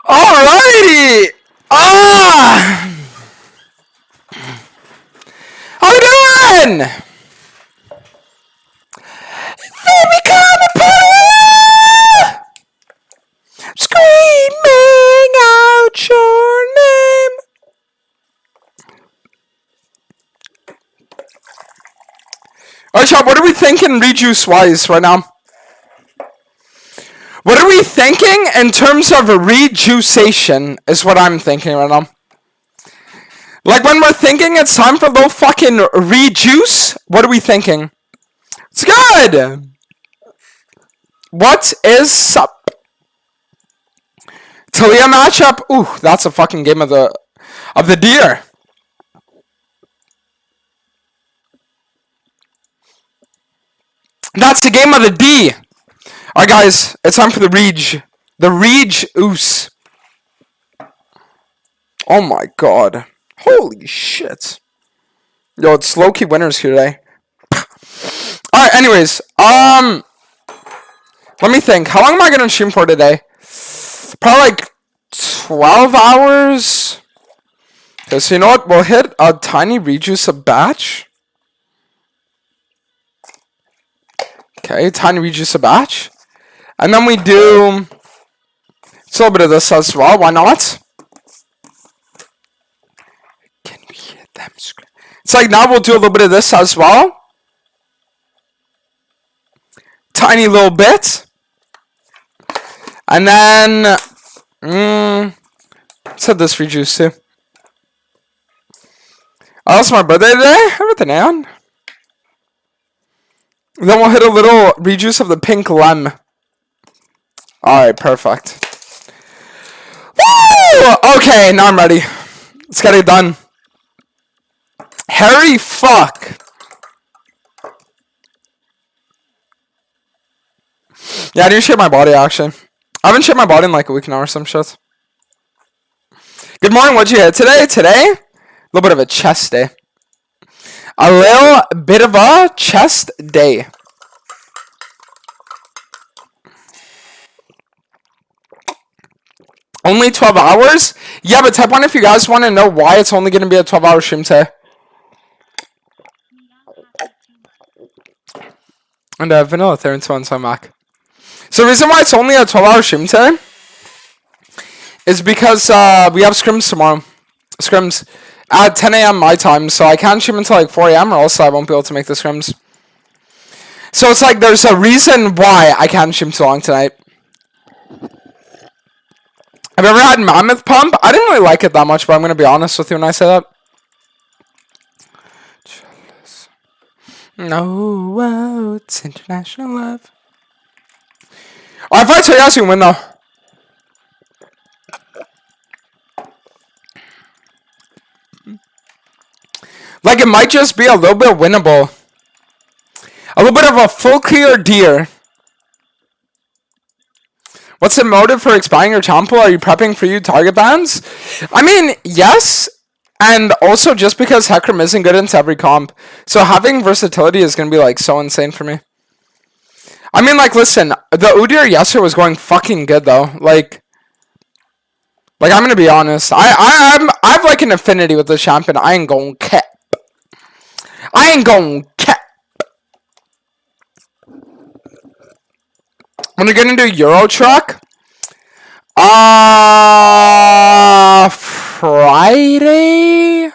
Alrighty! Ah! How we doing? Baby, come and put screaming out your name. Alright, Chop, what are we thinking rejuice-wise right now? What are we thinking in terms of rejuication is what I'm thinking right now. Like when we're thinking it's time for a little fucking rejuice, what are we thinking? It's good! What is up? Talia matchup? Ooh, that's a fucking game of the deer. That's the game of the D. Alright guys, it's time for the Reg. The Reg-oose. Oh my god. Holy shit. Yo, it's low-key winners here today. Alright, anyways. Let me think. How long am I gonna stream for today? Probably like 12 hours. Okay, so you know what? We'll hit a tiny rejuice a batch. Okay, tiny rejuice a batch. And then we do a little bit of this as well. Why not? Can we hit them? It's like now we'll do a little bit of this as well. Tiny little bit. And then let's hit this rejuice too. Oh, that's my birthday today. Everything on. Then we'll hit a little rejuice of the pink lem. Alright, perfect. Woo! Okay, now I'm ready. Let's get it done. Harry fuck. Yeah, I didn't shave my body actually. I haven't shaved my body in like a week now or some shit. Good morning, what'd you hit today? Today? A little bit of a chest day. A little bit of a chest day. Only 12 hours? Yeah, but type 1 if you guys want to know why it's only going to be a 12-hour stream today. And vanilla there and so on, so I'm back. So the reason why it's only a 12-hour stream today is because we have scrims tomorrow. Scrims at 10 a.m. my time, so I can't stream until like 4 a.m. or else I won't be able to make the scrims. So it's like there's a reason why I can't stream too long tonight. Have you ever had Mammoth Pump? I didn't really like it that much, but I'm going to be honest with you when I say that. No, it's international love. Oh, if I tell you guys, you can win though. Like it might just be a little bit winnable. A little bit of a full clear deer. What's the motive for expanding your channel? Are you prepping for you target bans? I mean, yes. And also just because Hecarim isn't good into every comp. So having versatility is going to be like so insane for me. I mean, like, listen. The Udyr yesterday was going fucking good though. Like I'm going to be honest. I have like an affinity with this champion. I ain't going cap. I ain't going cap. When you're gonna do Euro Truck? Friday?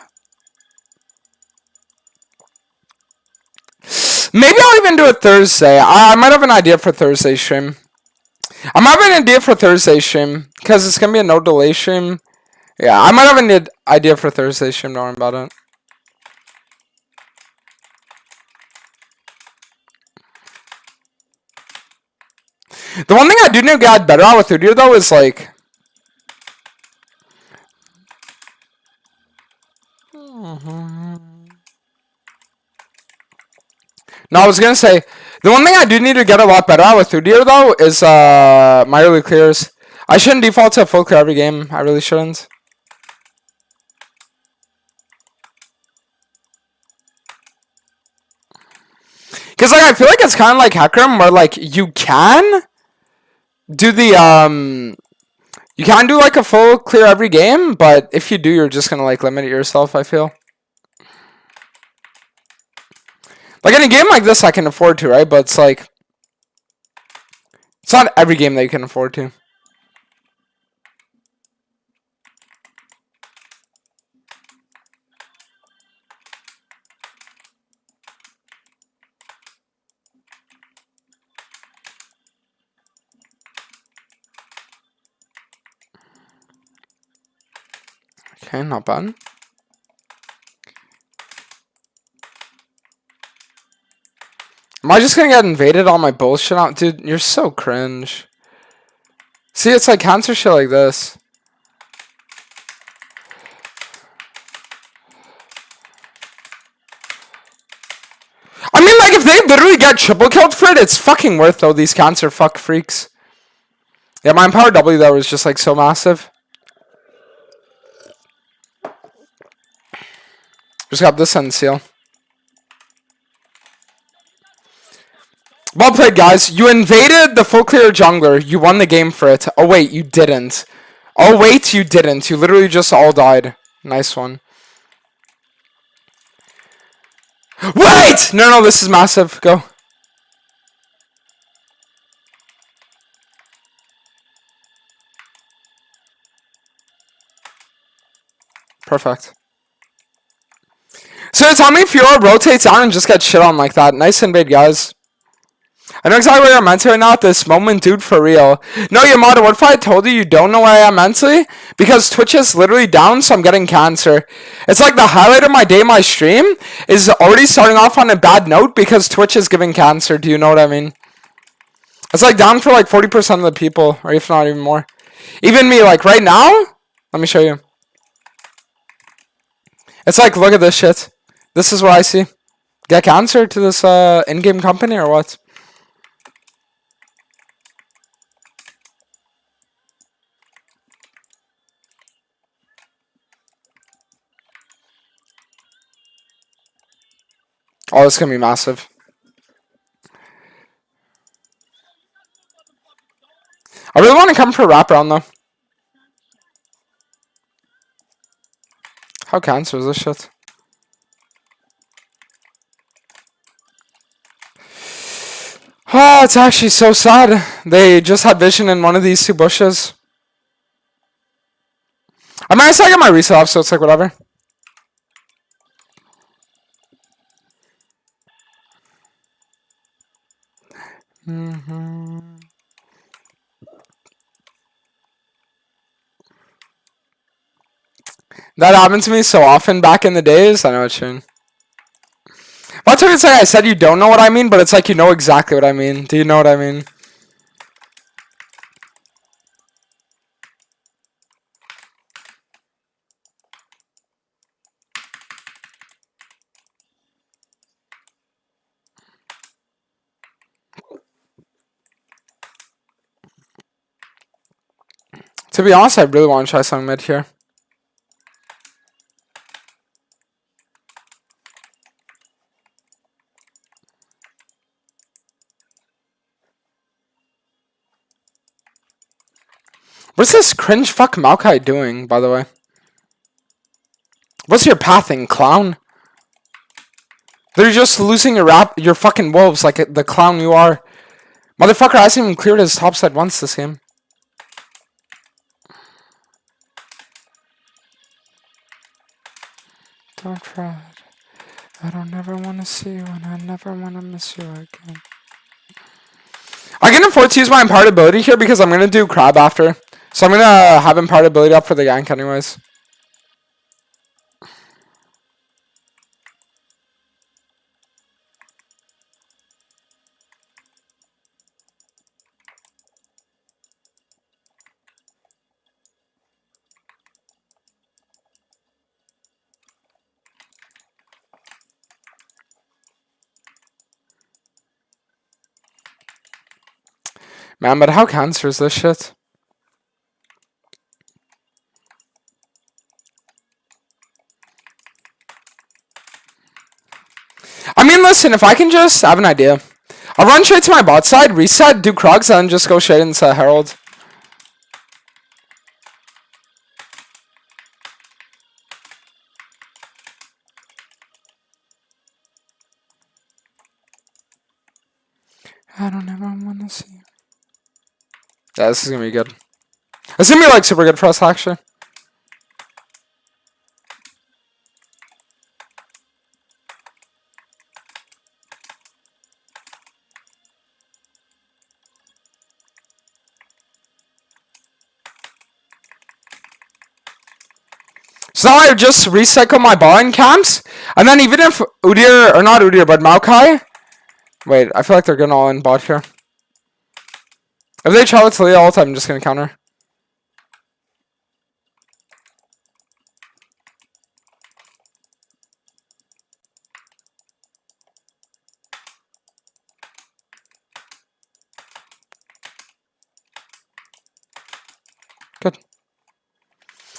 Maybe I'll even do it Thursday. I might have an idea for Thursday stream. I might have an idea for Thursday stream. Because it's gonna be a no delay stream. Yeah, I might have an idea for Thursday stream. Don't worry about it. The one thing I do need to get better at with Udyr though is like No, I was gonna say the one thing I do need to get a lot better at with Udyr though is my early clears. I shouldn't default to full clear every game. I really shouldn't. Because like I feel like it's kind of like Hecarim where like you can do the You can do like a full clear every game, but if you do, you're just gonna like limit yourself, I feel. Like in a game like this, I can afford to, right? But it's like, it's not every game that you can afford to. Okay, not bad. Am I just gonna get invaded on my bullshit out? Dude, you're so cringe. See, it's like cancer shit like this. I mean, like, if they literally get triple killed for it, it's fucking worth, though, these cancer fuck freaks. Yeah, my Empower W there was just, like, so massive. Just got this end seal. Well played, guys. You invaded the full clear jungler. You won the game for it. Oh, wait, you didn't. Oh, wait, you didn't. You literally just all died. Nice one. Wait! No, this is massive. Go. Perfect. So tell me if Fiora rotates down and just gets shit on like that. Nice invade, guys. I know exactly where you're mentally right now at this moment, dude, for real. No, Yamada, what if I told you you don't know where I am mentally? Because Twitch is literally down, so I'm getting cancer. It's like the highlight of my day, my stream, is already starting off on a bad note because Twitch is giving cancer. Do you know what I mean? It's like down for like 40% of the people, or if not even more. Even me, like right now, let me show you. It's like, look at this shit. This is what I see. Get cancer to this in-game company or what? Oh, it's gonna be massive. I really want to come for a wraparound though. How cancer is this shit? Oh, it's actually so sad. They just had vision in one of these two bushes. I mean, I still got my reset off, so it's like whatever. That happened to me so often back in the days. I know what you mean. Well, I say I said you don't know what I mean, but it's like you know exactly what I mean. Do you know what I mean? To be honest, I really want to try something mid here. What's this cringe fuck Maokai doing, by the way? What's your pathing, clown? They're just losing your fucking wolves like the clown you are. Motherfucker hasn't even cleared his top side once this game. Don't try it. I don't ever want to see you and I never want to miss you again. I can afford to use my imparted ability here because I'm going to do crab after. So I'm going to have imparted ability up for the gank anyways. Man, but how cancer is this shit? I mean, listen, if I can just have an idea. I'll run straight to my bot side, reset, do Krugs, and then just go straight into Herald. I don't ever want to see. Yeah, this is gonna be good. It's gonna be like super good for us actually. So now I just recycle my ball camps, and then even if Udyr, or not Udyr, but Maokai. Wait, I feel like they're gonna all in bot here. If they try with Talia all the time, I'm just gonna counter. Good.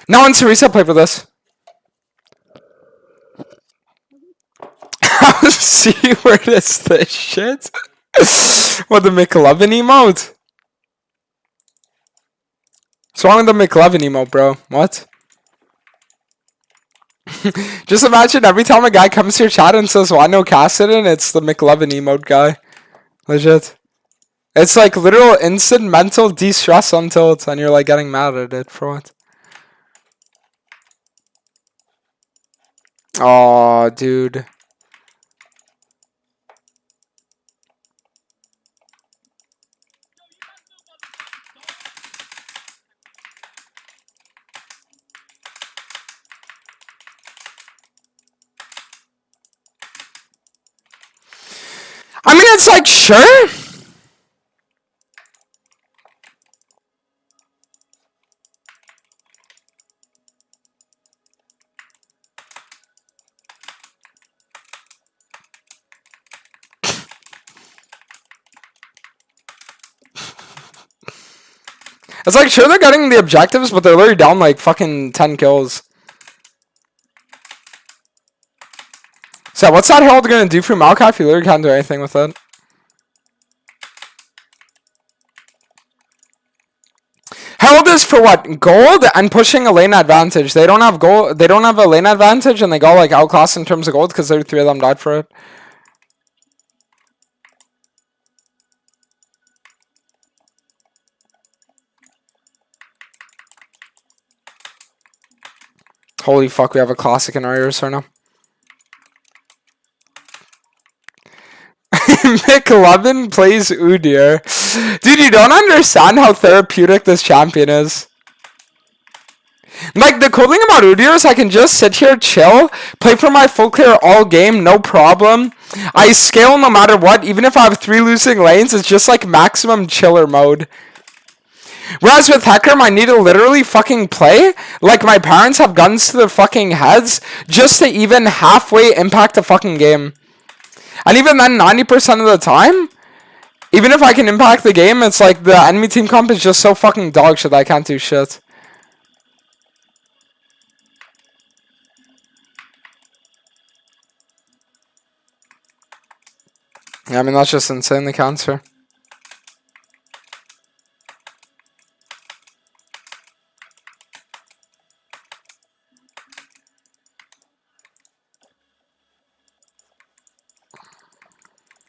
Now on to reset play for this. How C-word is this shit? What, the McLovin emote? What's wrong with the McLovin emote, bro? What? Just imagine every time a guy comes to your chat and says, "Why no Cassidy?" It's the McLovin emote guy. Legit. It's like literal instant mental de-stress until it's, and you're like getting mad at it for what? Oh, dude. I mean, it's like, sure. It's like, sure, they're getting the objectives, but they're literally down like fucking 10 kills. So, what's that Herald gonna do for Maokai if you literally can't do anything with it? Herald is for what? Gold and pushing a lane advantage. They don't have gold. They don't have a lane advantage, and they go like outclass in terms of gold because 3 of them died for it. Holy fuck, we have a classic in our ears right now. McLovin plays Udyr. Dude, you don't understand how therapeutic this champion is. Like, the cool thing about Udyr is I can just sit here, chill, play for my full clear all game, no problem. I scale no matter what, even if I have 3 losing lanes, it's just like maximum chiller mode. Whereas with Hecarim, I need to literally fucking play like my parents have guns to their fucking heads just to even halfway impact the fucking game. And even then, 90% of the time, even if I can impact the game, it's like the enemy team comp is just so fucking dog shit that I can't do shit. Yeah, I mean, that's just insanely cancer.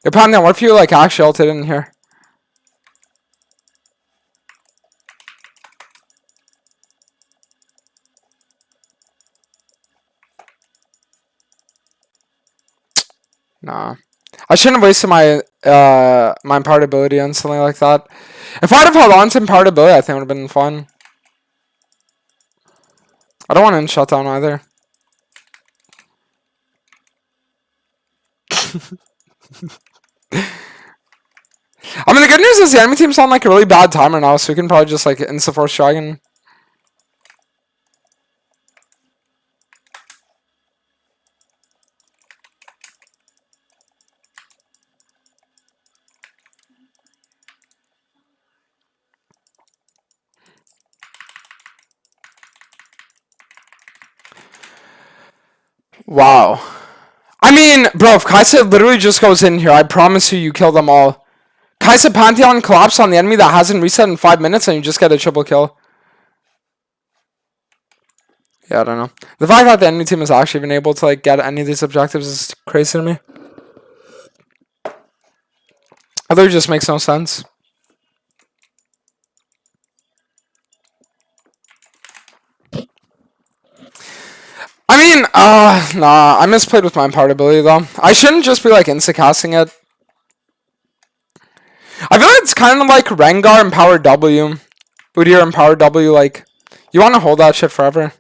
Hey, Pantheon, what if you, like, actually ulted in here? Nah. I shouldn't have wasted my my empowered ability on something like that. If I'd have held on to empowered ability, I think it would have been fun. I don't want to end shutdown either. I mean, the good news is the enemy team's on like a really bad timer now, so we can probably just like insta-force dragon. Wow. I mean, bro, if Kaisa literally just goes in here, I promise you, you kill them all. Kaisa Pantheon collapse on the enemy that hasn't reset in 5 minutes, and you just get a triple kill. Yeah, I don't know. The fact that the enemy team has actually been able to like get any of these objectives is crazy to me. Heather just makes no sense. I mean, nah, I misplayed with my empowered ability though. I shouldn't just be like insta-casting it. I feel like it's kind of like Rengar empowered W. Udyr empowered W, like, you want to hold that shit forever.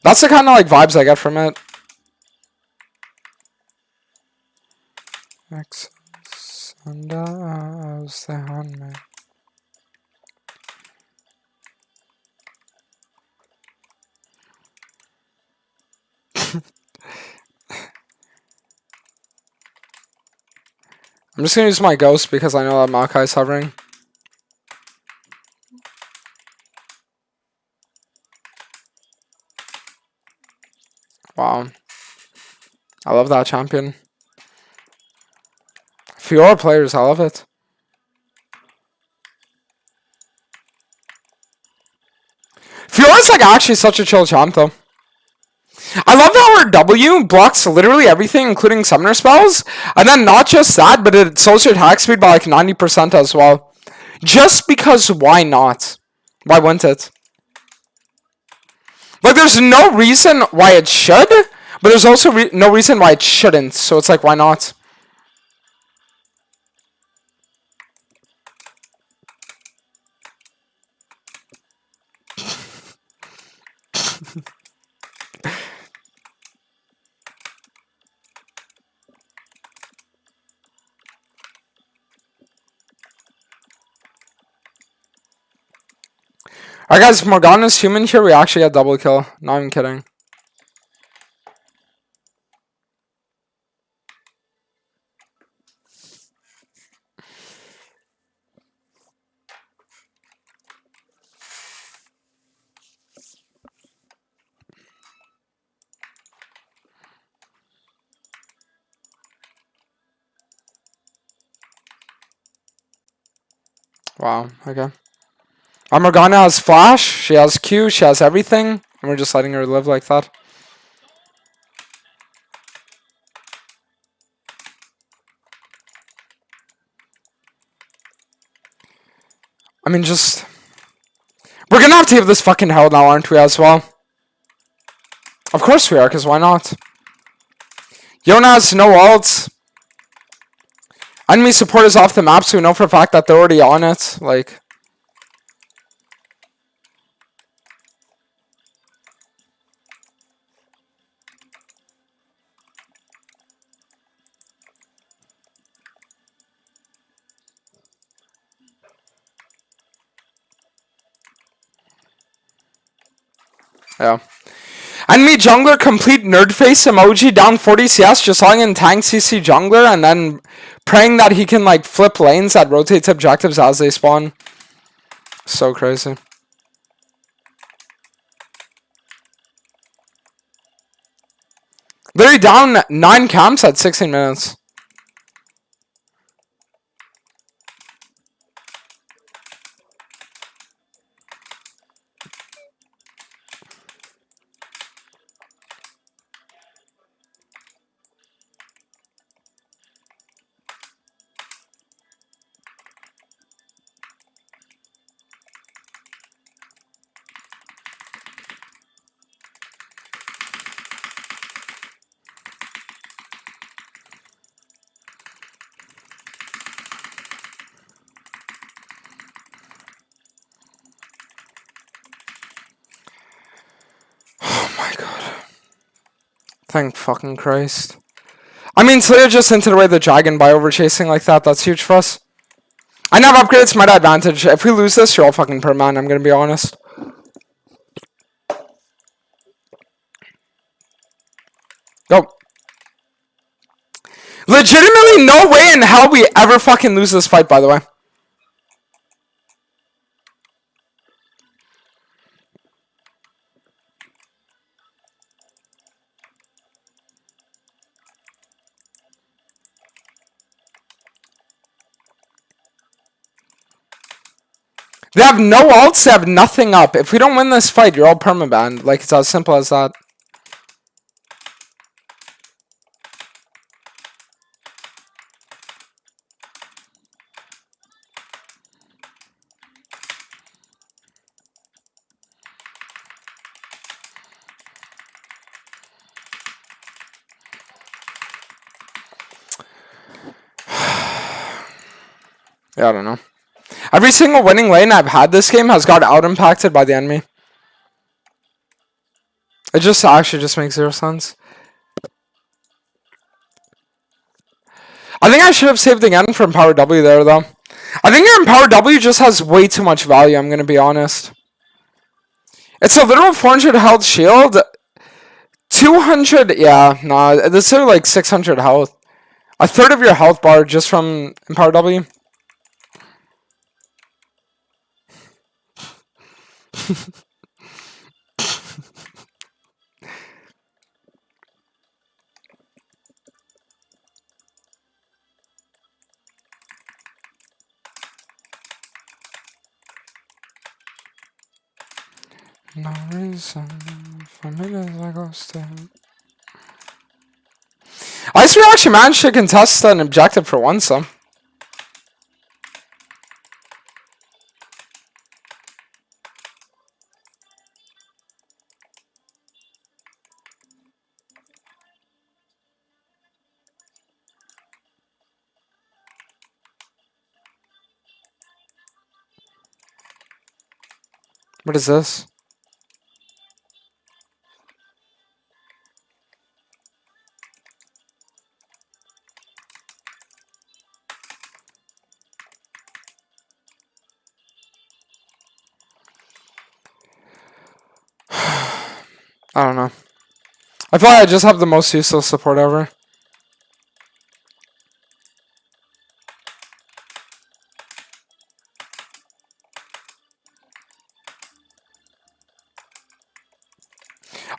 That's the kind of like vibes I get from it. I'm just gonna use my ghost because I know that Maokai's hovering. Wow. I love that champion. Fiora players, I love it. Fiora's like actually such a chill champ though. I love how her W blocks literally everything, including summoner spells. And then not just that, but it slows your attack speed by like 90% as well. Just because why not? Why wouldn't it? Like there's no reason why it should, but there's also no reason why it shouldn't. So it's like, why not? Alright guys, if Morgana's human here, we actually get double kill. Not even kidding. Wow, okay. Our Morgana has flash, she has Q, she has everything, and we're just letting her live like that. I mean, just... We're gonna have to give this fucking hell now, aren't we, as well? Of course we are, because why not? Yona has no ults. Enemy support is off the map, so we know for a fact that they're already on it. Like... Yeah. Enemy jungler complete nerd face emoji down 40 CS, just letting in tank CC jungler and then praying that he can like flip lanes that rotates objectives as they spawn. So crazy. Literally down 9 camps at 16 minutes. Thank fucking Christ. I mean, Slayer just hinted away the dragon by over-chasing like that. That's huge for us. I now have upgrades to my advantage. If we lose this, you're all fucking perma, I'm gonna be honest. Go. Legitimately, no way in hell we ever fucking lose this fight, by the way. They have no ults, they have nothing up. If we don't win this fight, you're all permabanned. Like, it's as simple as that. Yeah, I don't know. Every single winning lane I've had this game has got out impacted by the enemy. It just actually just makes zero sense. I think I should have saved again from Power W there, though. I think your Empower W just has way too much value, I'm going to be honest. It's a literal 400 health shield. 200, yeah, nah, this is like 600 health. A third of your health bar just from Empower W. No reason for me to go stay. I guess we actually managed to contest an objective for once, though. What is this? I don't know. I feel like I just have the most useless support ever.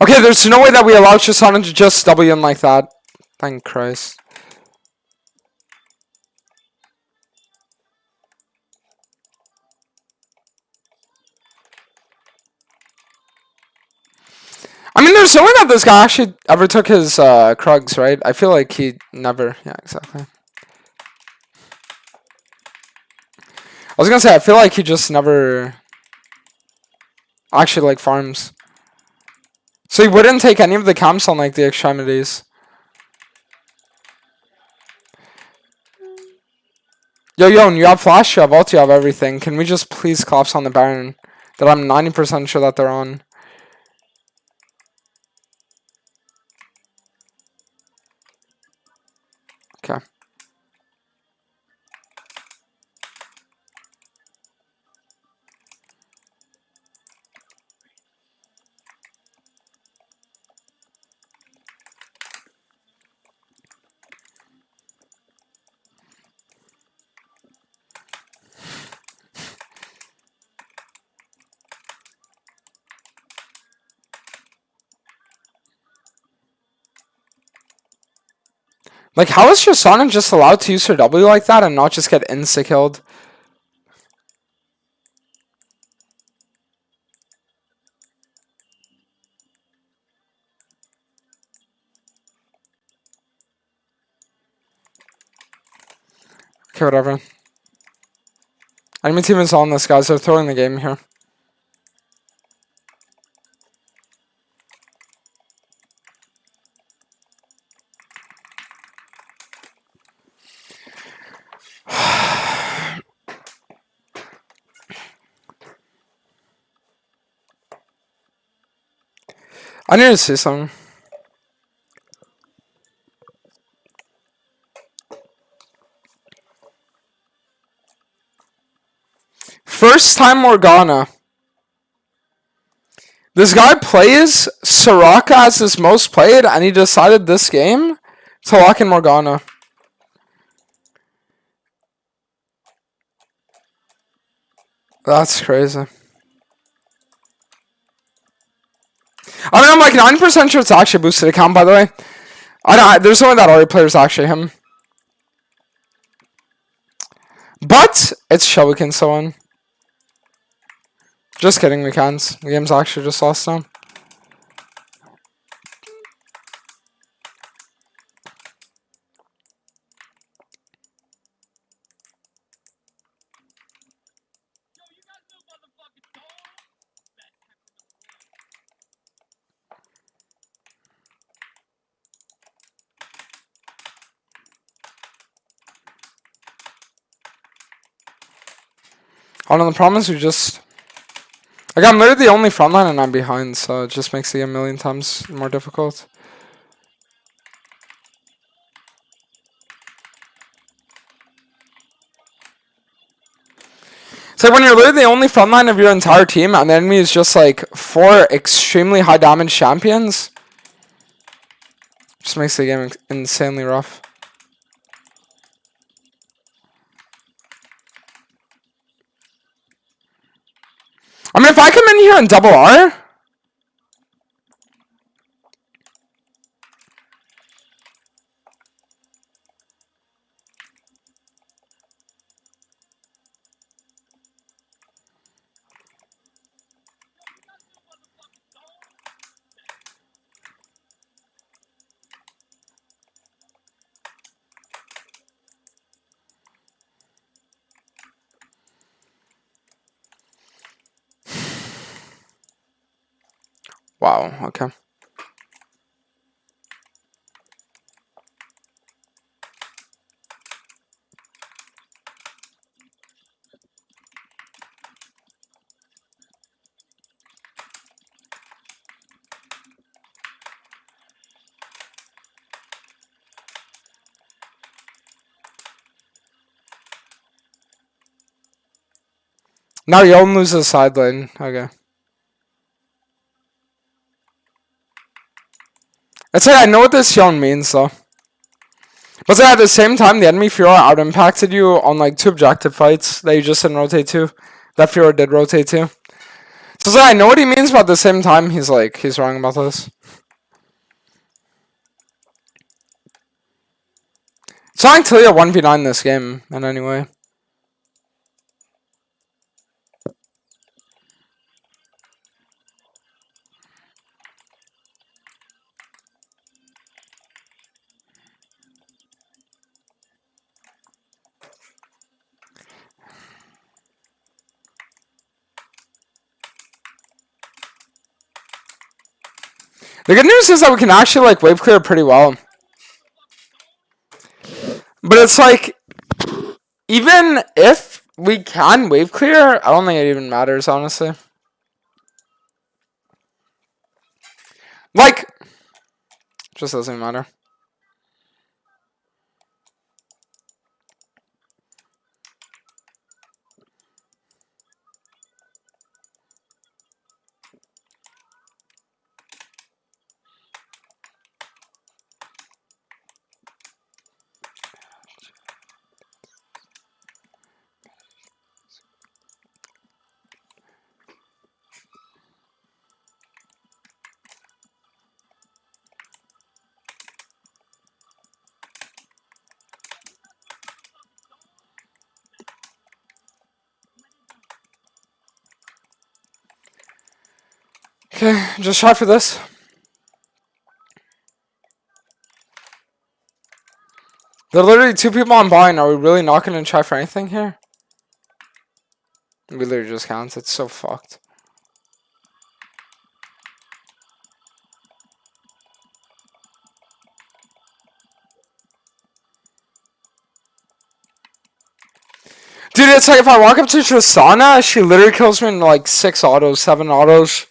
Okay, there's no way that we allow Shisana to just W in like that. Thank Christ. I mean, there's no way that this guy actually ever took his Krugs, right? I feel like he never... Yeah, exactly. I was gonna say, I feel like he just never actually, like, farms. So he wouldn't take any of the camps on, like, the extremities. Yo, you have flash, you have ult, you have everything. Can we just please collapse on the Baron? That I'm 90% sure that they're on. Okay. Like, how is Shisana just allowed to use her W like that and not just get insta-killed? Okay, whatever. Enemy team is on this, guys. They're throwing the game here. I need to see something. First time Morgana. This guy plays Soraka as his most played, and he decided this game to lock in Morgana. That's crazy. I mean, I'm like 90% sure it's actually a boosted account, by the way. There's no way that Ori player is actually him. But it's Showikin so on. Just kidding, we can't. The game's actually just lost now. Oh no, the problem is we just... Like, I'm literally the only frontline and I'm behind, so it just makes it a million times more difficult. It's like when you're literally the only frontline of your entire team and the enemy is just like 4 extremely high damage champions. Just makes the game insanely rough. I mean, if I come in here and double R... Wow, okay. Now Yon loses the side lane. Okay. It's like, I know what this Yon means, though. But at the same time, the enemy Fiora out-impacted you on, like, 2 objective fights that you just didn't rotate to. That Fiora did rotate to. So it's like, I know what he means, but at the same time, he's wrong about this. It's not until you 1v9 this game, in any way. The good news is that we can actually, like, wave clear pretty well. But it's like, even if we can wave clear, I don't think it even matters, honestly. Like, just doesn't matter. Okay, just try for this. There are literally 2 people on buying. Are we really not going to try for anything here? We literally just can't. It's so fucked. Dude, it's like if I walk up to Tristana, she literally kills me in like 6 autos, 7 autos.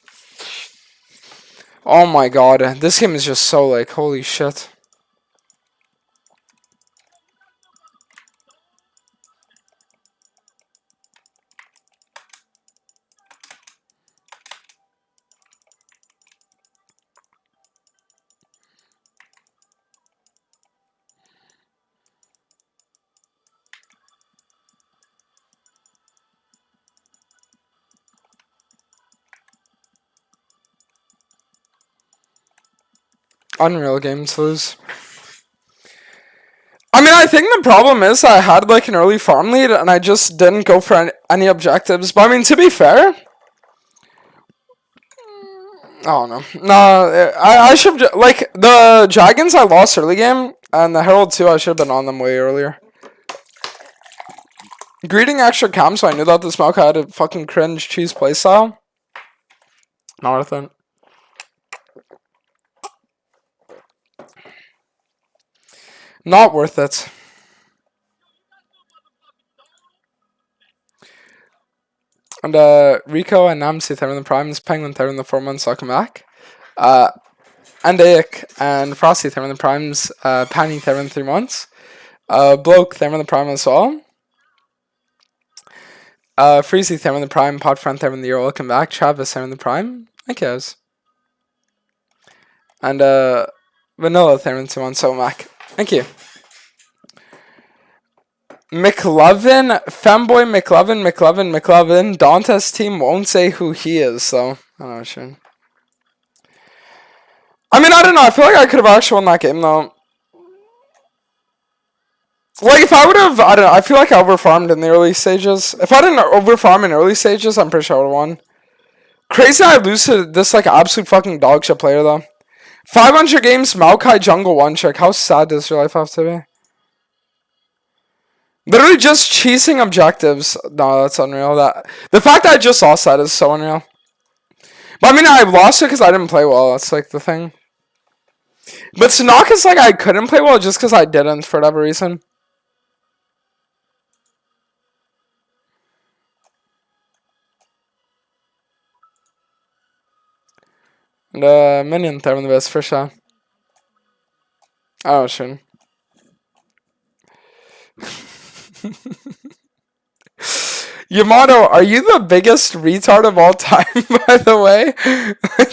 Oh my god. This game is just so like, holy shit. Unreal game to lose. I mean, I think the problem is I had like an early farm lead and I just didn't go for any objectives. But I mean, to be fair, oh no, no, I should like the dragons I lost early game and the herald too. I should have been on them way earlier. Greeting extra cam, so I knew that the smoke had a fucking cringe cheese playstyle. Not worth it. Not worth it. And Rico and Namsi third in the primes, Penguin third in the 4 months, welcome back. Andaic and Frosty third in the primes, Penny third in 3 months. Bloke third in the prime as well. Freezy third in the prime, Podfriend third in the year, welcome back. Travis third in the prime, thank you guys. And Vanilla third in 2 months, so Mac, thank you. McLovin, Femboy McLovin. Dante's team won't say who he is, so I don't know, sure. I mean, I don't know. I feel like I could have actually won that game, though. Like, if I would have, I don't know. I feel like I overfarmed in the early stages. If I didn't overfarm in early stages, I'm pretty sure I would have won. Crazy I lose to this, like, absolute fucking dog shit player, though. 500 games, Maokai Jungle 1 trick. How sad does your life have to be? Literally just cheesing objectives. No, that's unreal. The fact that I just lost that is so unreal. But I mean, I lost it because I didn't play well. That's like the thing. But it's not because like I couldn't play well, just because I didn't for whatever reason. And Minion throwing the best for sure. Oh, sure. Yamato, are you the biggest retard of all time, by the way? Are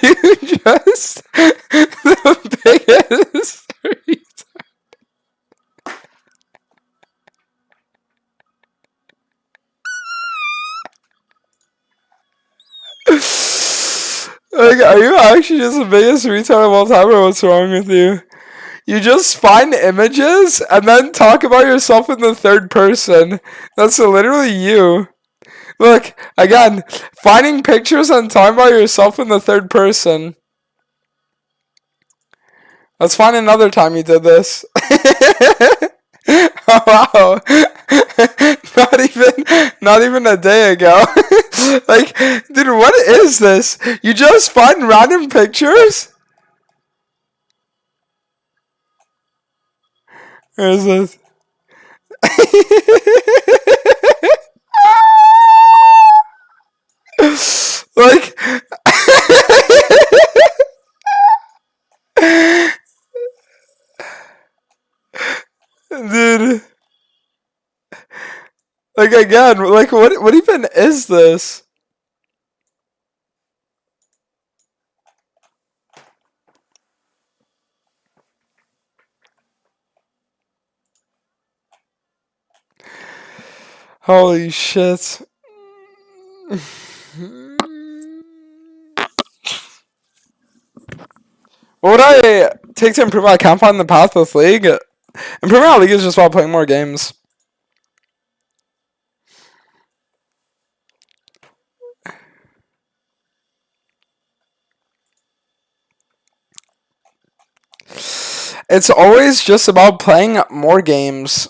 you just the biggest retard? Like, are you actually just the biggest retard of all time, or what's wrong with you? You just find images and then talk about yourself in the third person. That's literally you. Look, again, finding pictures and talking about yourself in the third person. Let's find another time you did this. Oh, wow. Not even a day ago. Like, dude, what is this? You just find random pictures? Where is this? Like, dude. Like, again, like, what even is this? Holy shit. What would I take to improve? I can't find the path with League. Improving our League is just about playing more games. It's always just about playing more games.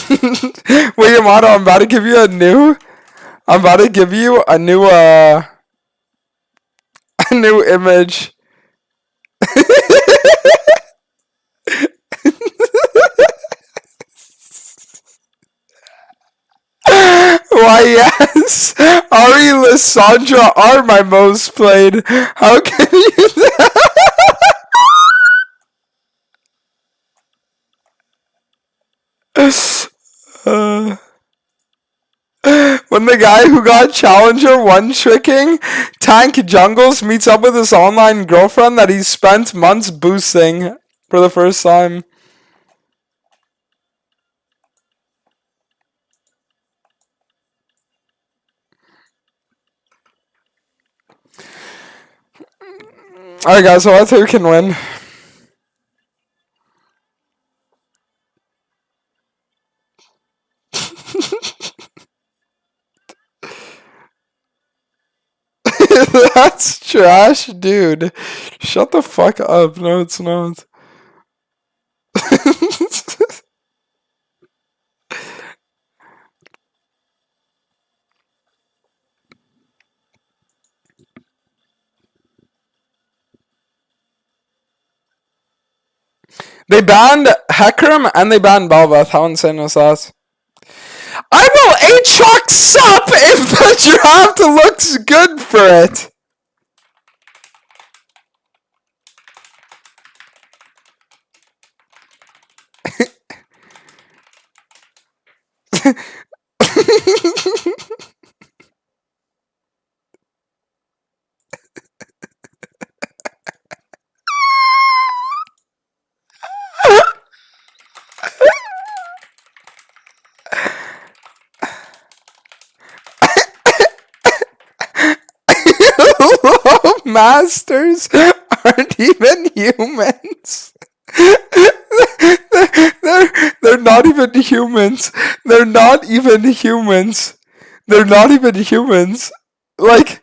Wait, Yamato, I'm about to give you a new a new image. Why, yes, Ari Lissandra are my most played. How can you? When the guy who got Challenger one-tricking Tank Jungles meets up with his online girlfriend that he spent months boosting for the first time. Alright guys, so let's see who can win. That's trash, dude. Shut the fuck up. No, it's not. They banned Hecarim and they banned Belveth. How insane was that? I will Aatrox sup if the draft looks good for it. Masters aren't even humans. They're not even humans. They're not even humans. They're not even humans. Like,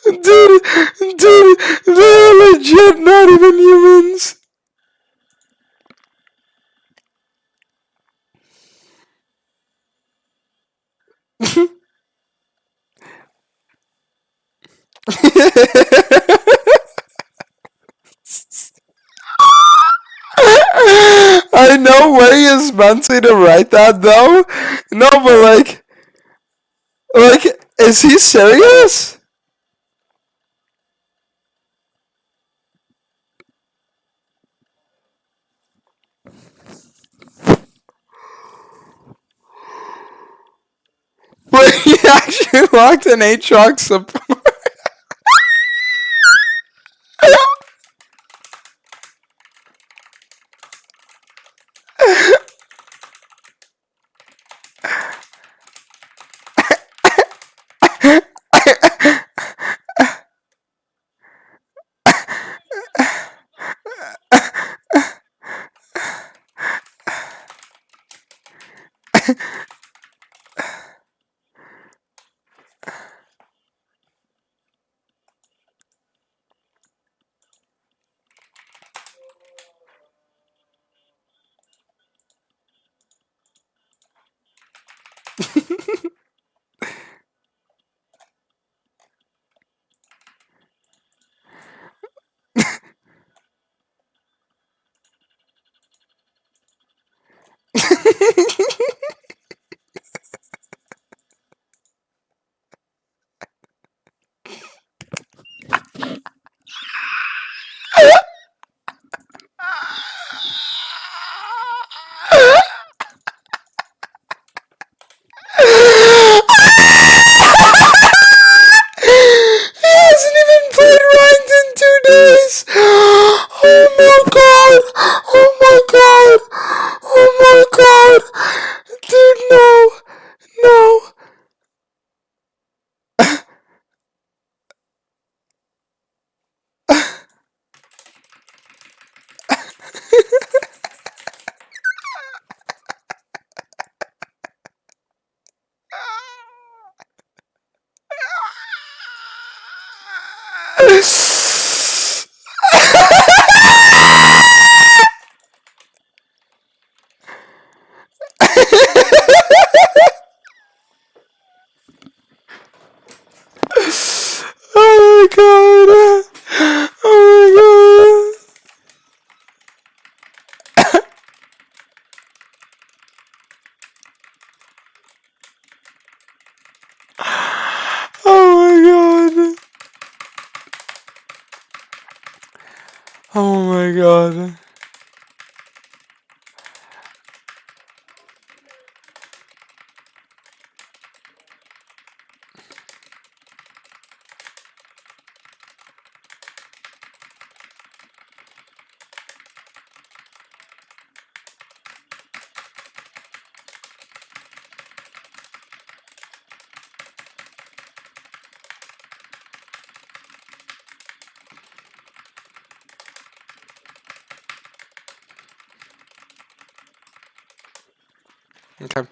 dude, they're legit not even humans. I know Way is mentally to write that though. No, but like, is he serious? Wait, he actually locked an Aatrox support. He hasn't even played ranked in 2 days. Oh my god. Oh my god. Oh my god. Dude, no. No. Oh my god. Oh my god. Oh my god. Oh my god. Okay.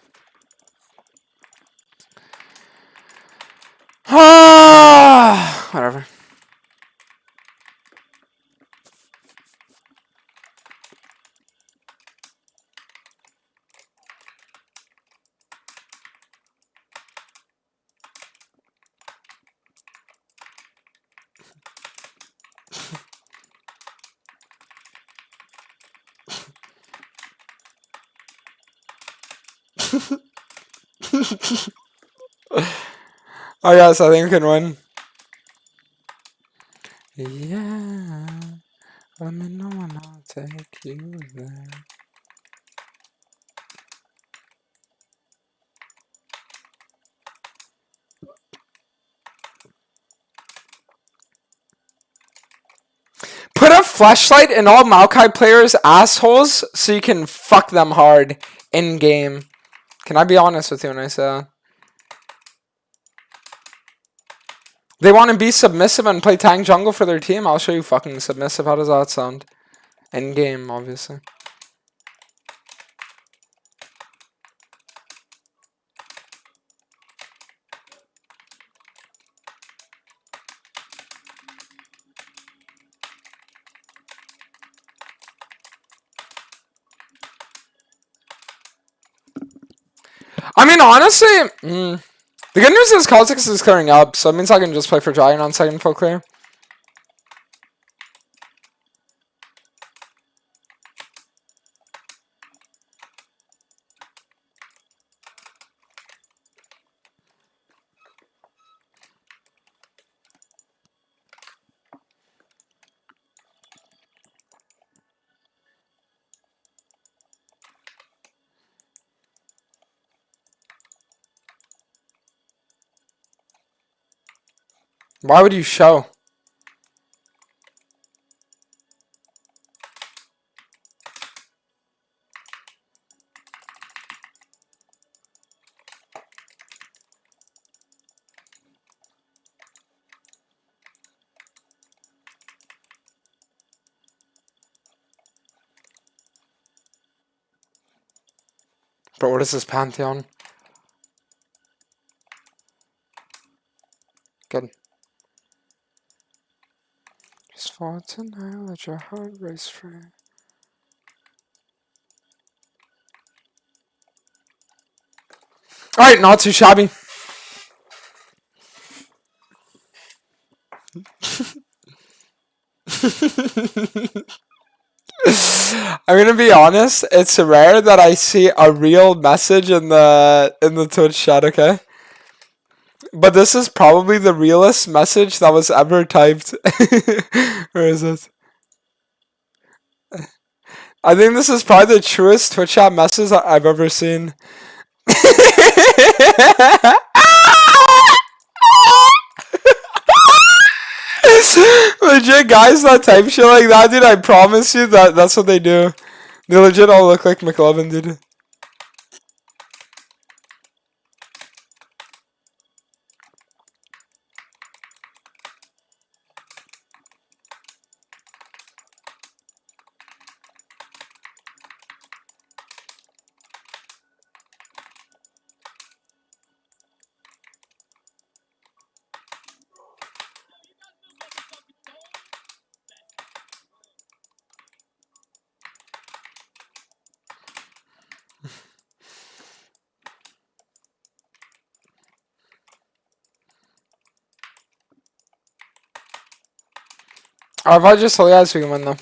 Ah, whatever. Oh yes, I think we can win. Yeah, let me know and I'll take you there. Put a flashlight in all Maokai players' assholes so you can fuck them hard in game. Can I be honest with you when I say that? They want to be submissive and play tank jungle for their team? I'll show you fucking submissive. How does that sound? In game, obviously. I mean, honestly, the good news is Kha'Zix is clearing up, so it means I can just play for Dragon on second full clear. Why would you show? But what is this Pantheon? Good. Just fall tonight, let your heart race free. Alright, not too shabby. I'm gonna be honest, it's rare that I see a real message in the Twitch chat, okay? But this is probably the realest message that was ever typed. Where is it? I think this is probably the truest Twitch chat message I've ever seen. Legit, guys that type shit like that, dude, I promise you that's what they do. They legit all look like McLovin, dude. Or if I just tell you guys we can win though.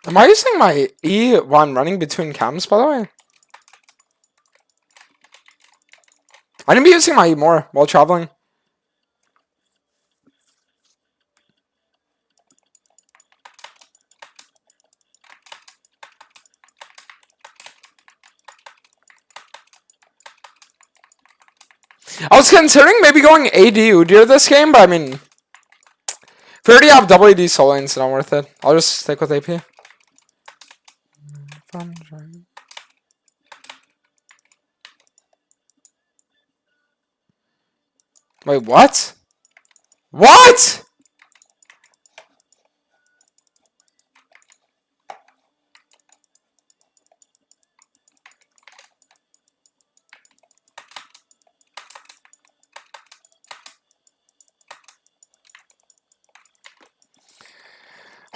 Am I using my E while I'm running between cams, by the way? I need to be using my E more while traveling. I was considering maybe going AD Udyr this game, but I mean, if we already have WD soul lanes, it's not worth it. I'll just stick with AP. Wait, what? What?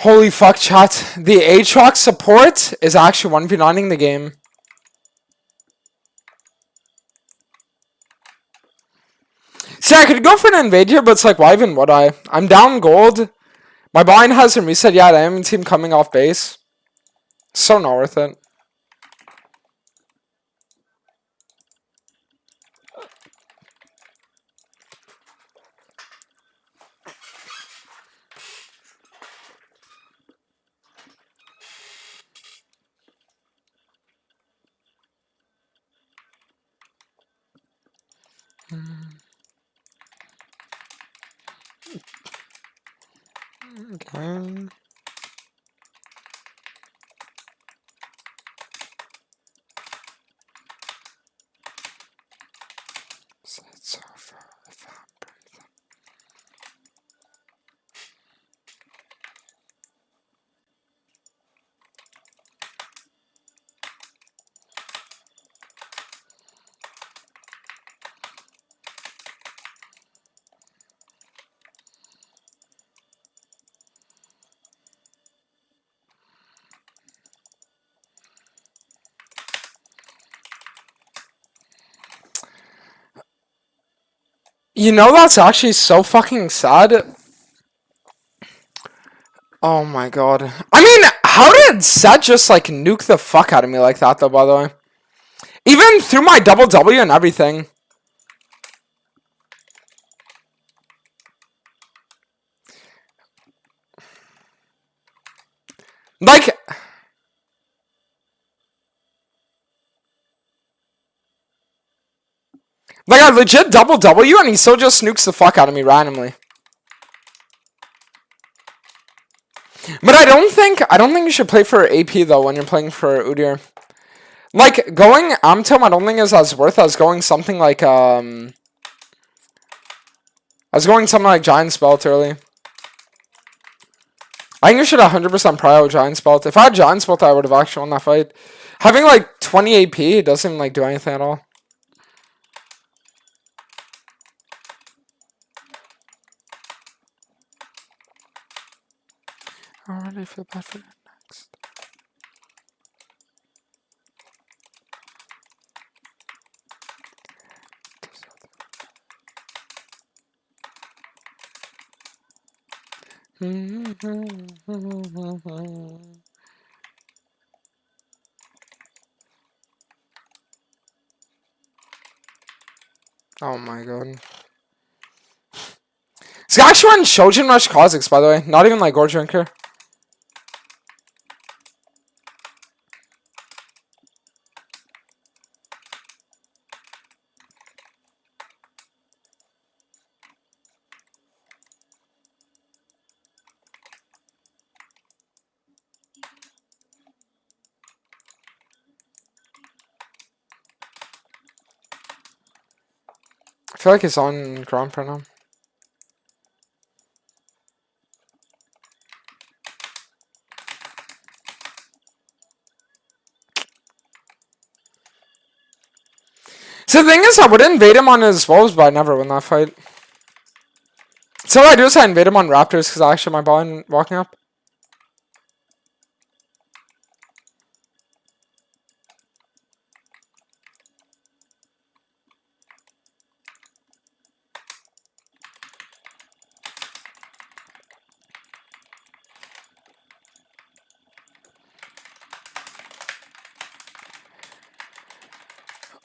Holy fuck, chat. The Aatrox support is actually 1v9ing the game. See, I could go for an invade here, but it's like, why even would I? I'm down gold. My bind hasn't reset yet. I haven't seen him coming off base. So not worth it. Okay. So far, you know, that's actually so fucking sad. Oh my god. I mean, how did Zed just like nuke the fuck out of me like that though, by the way? Even through my double W and everything. Like I legit double W and he still just nukes the fuck out of me randomly. But I don't think you should play for AP though when you're playing for Udyr. Like going Amtom I don't think is as worth as going something like Giant Spelt early. I think you should 100% prio Giant Spelt. If I had Giant Spelt I would have actually won that fight. Having like 20 AP doesn't like do anything at all. I already feel bad for you next. Oh my god. This guy actually went Shojin Rush Kha'Zix, by the way. Not even like Gore Drinker. I feel like he's on ground right now. So the thing is, I would invade him on his wolves, but I never win that fight. So what I do is I invade him on raptors because I actually my ball in walking up.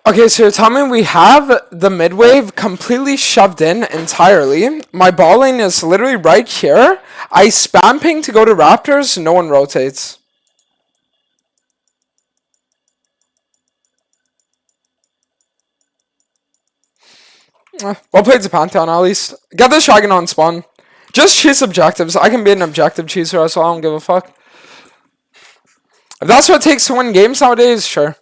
Okay, so you're telling me we have the mid wave completely shoved in entirely. My ball lane is literally right here. I spam ping to go to raptors, no one rotates. Well played to Pantheon at least. Get this dragon on spawn. Just chase objectives. I can be an objective chaser as well, I don't give a fuck. If that's what it takes to win games nowadays, sure.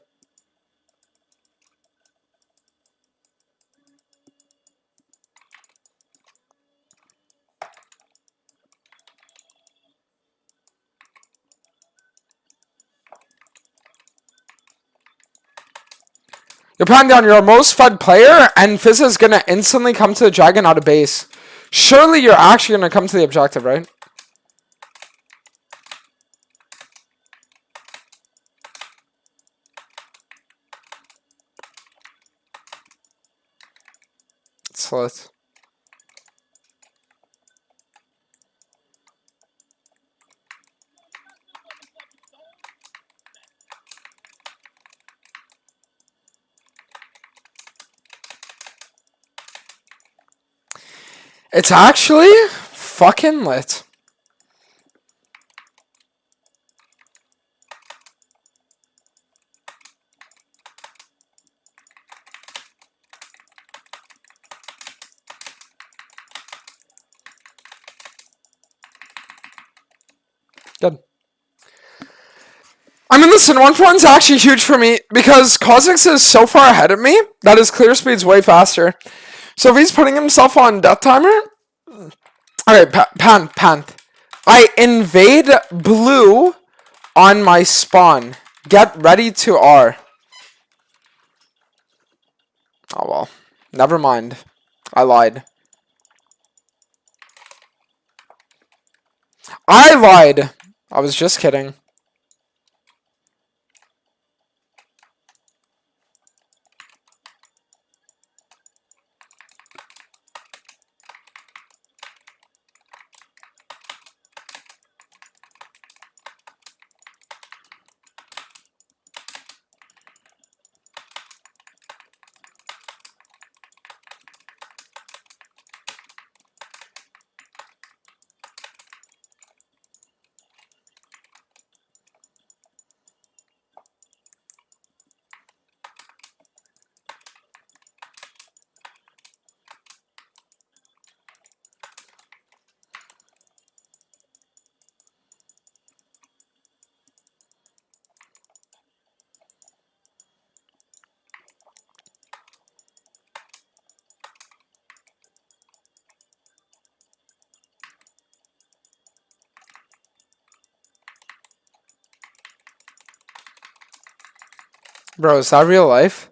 You're Pantheon, you're a most fed player, and Fizz is gonna instantly come to the dragon out of base. Surely you're actually gonna come to the objective, right? That's lit. It's actually fucking lit. Good. I mean, listen, 1-for-1's actually huge for me because Kha'Zix is so far ahead of me that his clear speed's way faster. So if he's putting himself on death timer... Alright, Panth. I invade blue on my spawn. Get ready to R. Oh well. Never mind. I lied. I lied! I was just kidding. Bro, is that real life?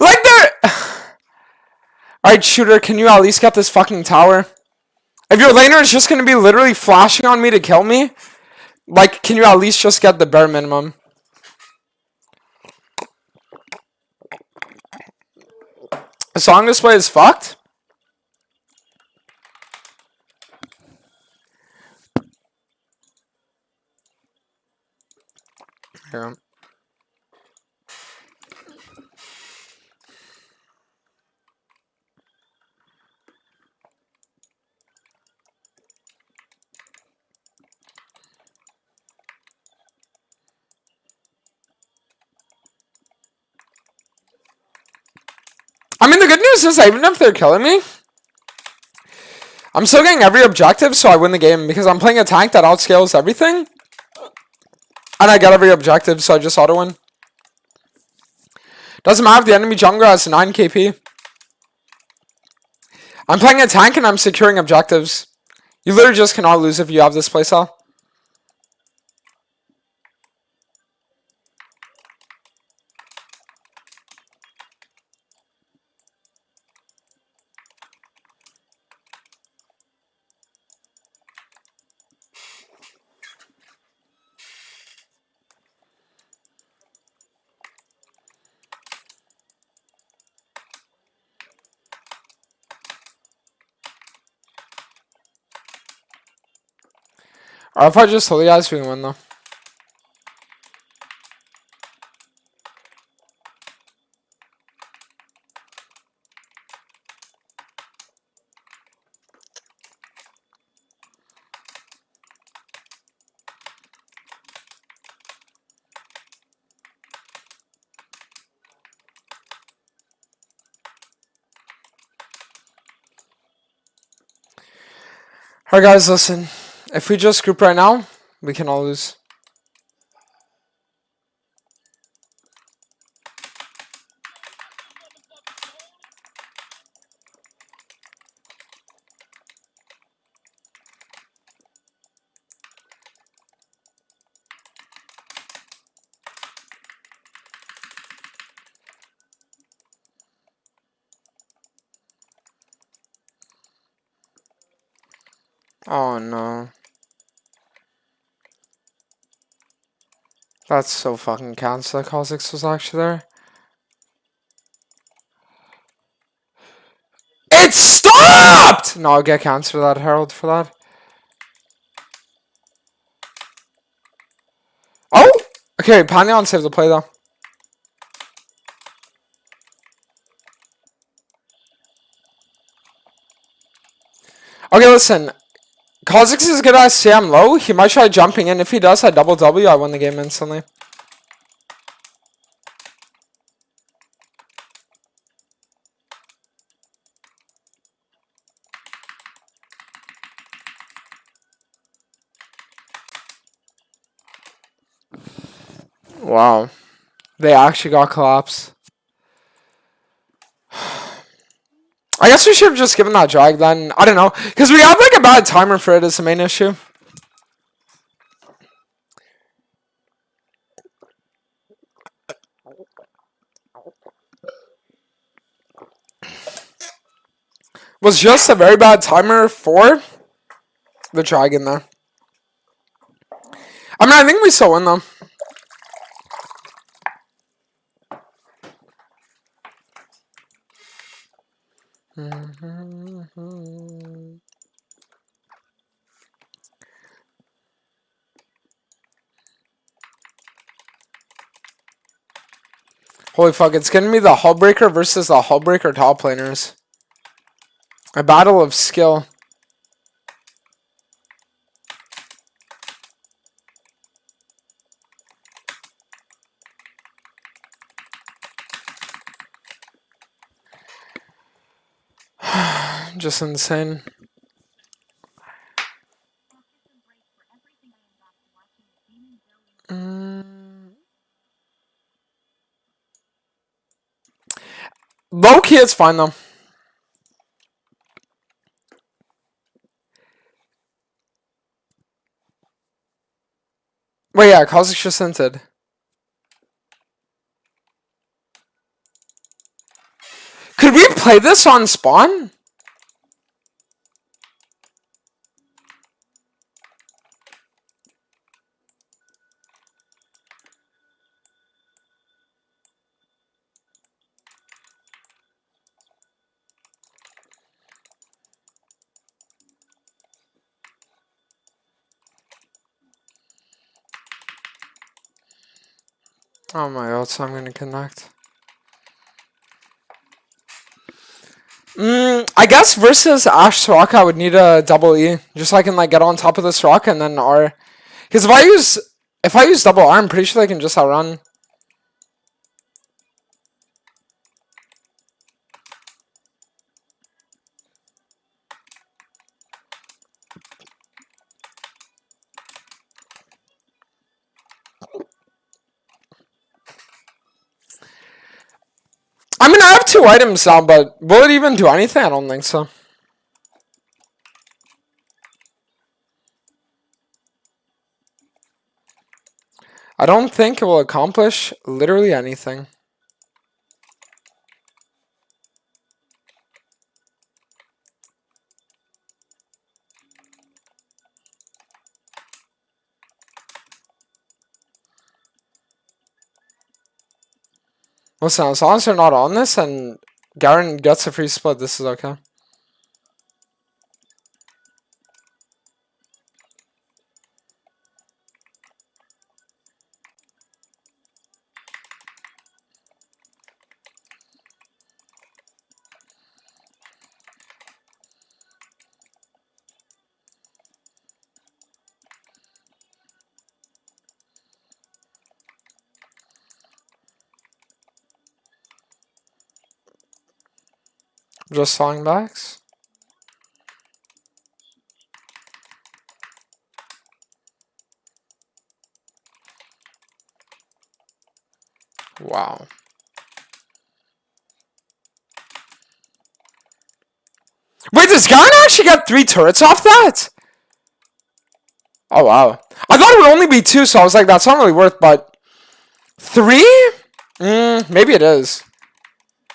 Like there... Alright, shooter, can you at least get this fucking tower? If your laner is just gonna be literally flashing on me to kill me, like, can you at least just get the bare minimum? The song display is fucked? Yeah. I mean, the good news is, even if they're killing me, I'm still getting every objective, so I win the game, because I'm playing a tank that outscales everything, and I get every objective, so I just auto-win. Doesn't matter if the enemy jungler has 9 KP. I'm playing a tank, and I'm securing objectives. You literally just cannot lose if you have this playstyle. Or if I just told you guys, we can win though. Alright guys, listen. If we just group right now, we can all lose. Oh no. That's so fucking counts that Kha'Zix was actually there. It stopped! No, I'll get cancer that, Harold, for that. Oh! Okay, Pantheon saved the play, though. Okay, listen. Kha'Zix is good at CM low. He might try jumping in. If he does, I double W, I win the game instantly. Wow. They actually got collapsed. I guess we should have just given that drag then. I don't know. Because we have like a bad timer for it is the main issue. Was just a very bad timer for the dragon there. I mean, I think we still win though. Holy fuck, it's gonna be the Hullbreaker versus the Hullbreaker top laners. A battle of skill. Just insane. Low key, it's fine though. Wait, yeah, Kha'Zix just hinted. Could we play this on spawn? Oh my god, so I'm gonna connect. I guess versus Ashe Soraka, I would need a double E. Just so I can like get on top of this rock and then R. Because if I use double R, I'm pretty sure they can just outrun. I mean, I have 2 items now, but will it even do anything? I don't think so. I don't think it will accomplish literally anything. Listen, as long as they're not on this and Garen gets a free split, this is okay. Just falling backs. Wow. Wait, does Garen actually get 3 turrets off that? Oh, wow. I thought it would only be 2, so I was like, that's not really worth, but 3? Maybe it is.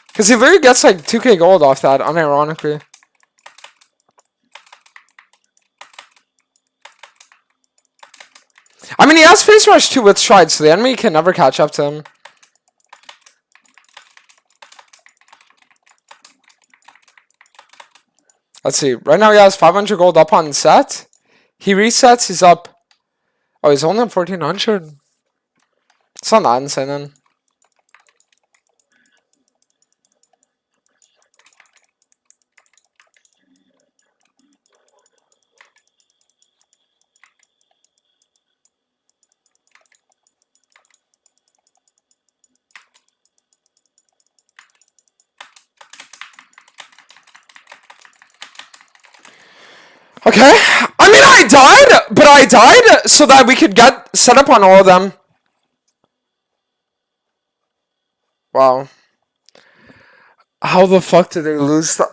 Because he literally gets like 2k gold off that, unironically. I mean, he has face rush too with stride, so the enemy can never catch up to him. Let's see. Right now he has 500 gold up on set. He resets, he's up. Oh, he's only at 1400. It's not that insane then. Okay. I mean, I died, but I died so that we could get set up on all of them. Wow. How the fuck did they lose that?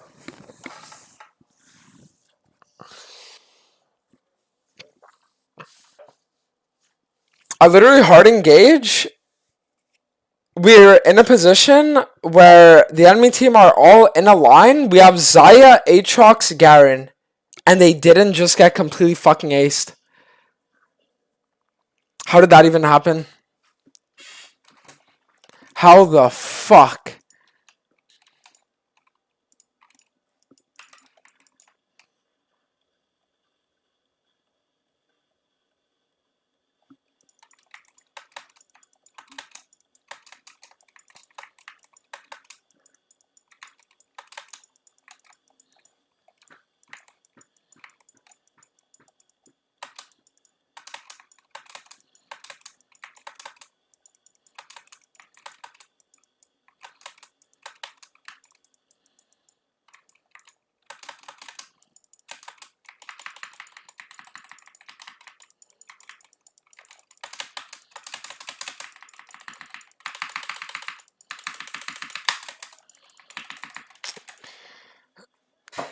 I literally hard engage. We're in a position where the enemy team are all in a line. We have Zaya, Aatrox, Garen. And they didn't just get completely fucking aced. How did that even happen? How the fuck?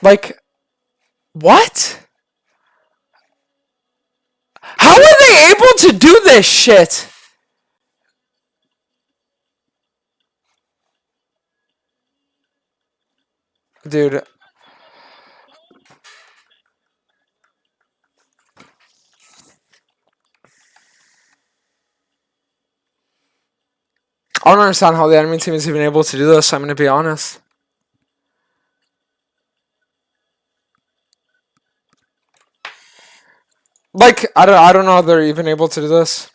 Like, what? How are they able to do this shit? Dude. I don't understand how the enemy team is even able to do this, I'm gonna be honest. Like, I don't know how they're even able to do this.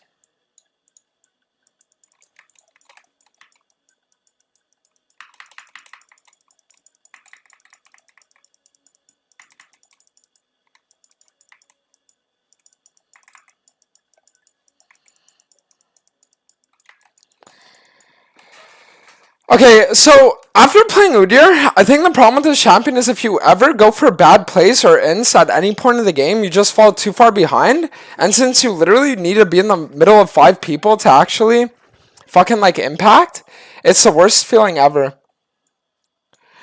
Okay, so after playing Udyr, I think the problem with this champion is if you ever go for bad plays or ints at any point of the game, you just fall too far behind. And since you literally need to be in the middle of 5 people to actually fucking like impact, it's the worst feeling ever.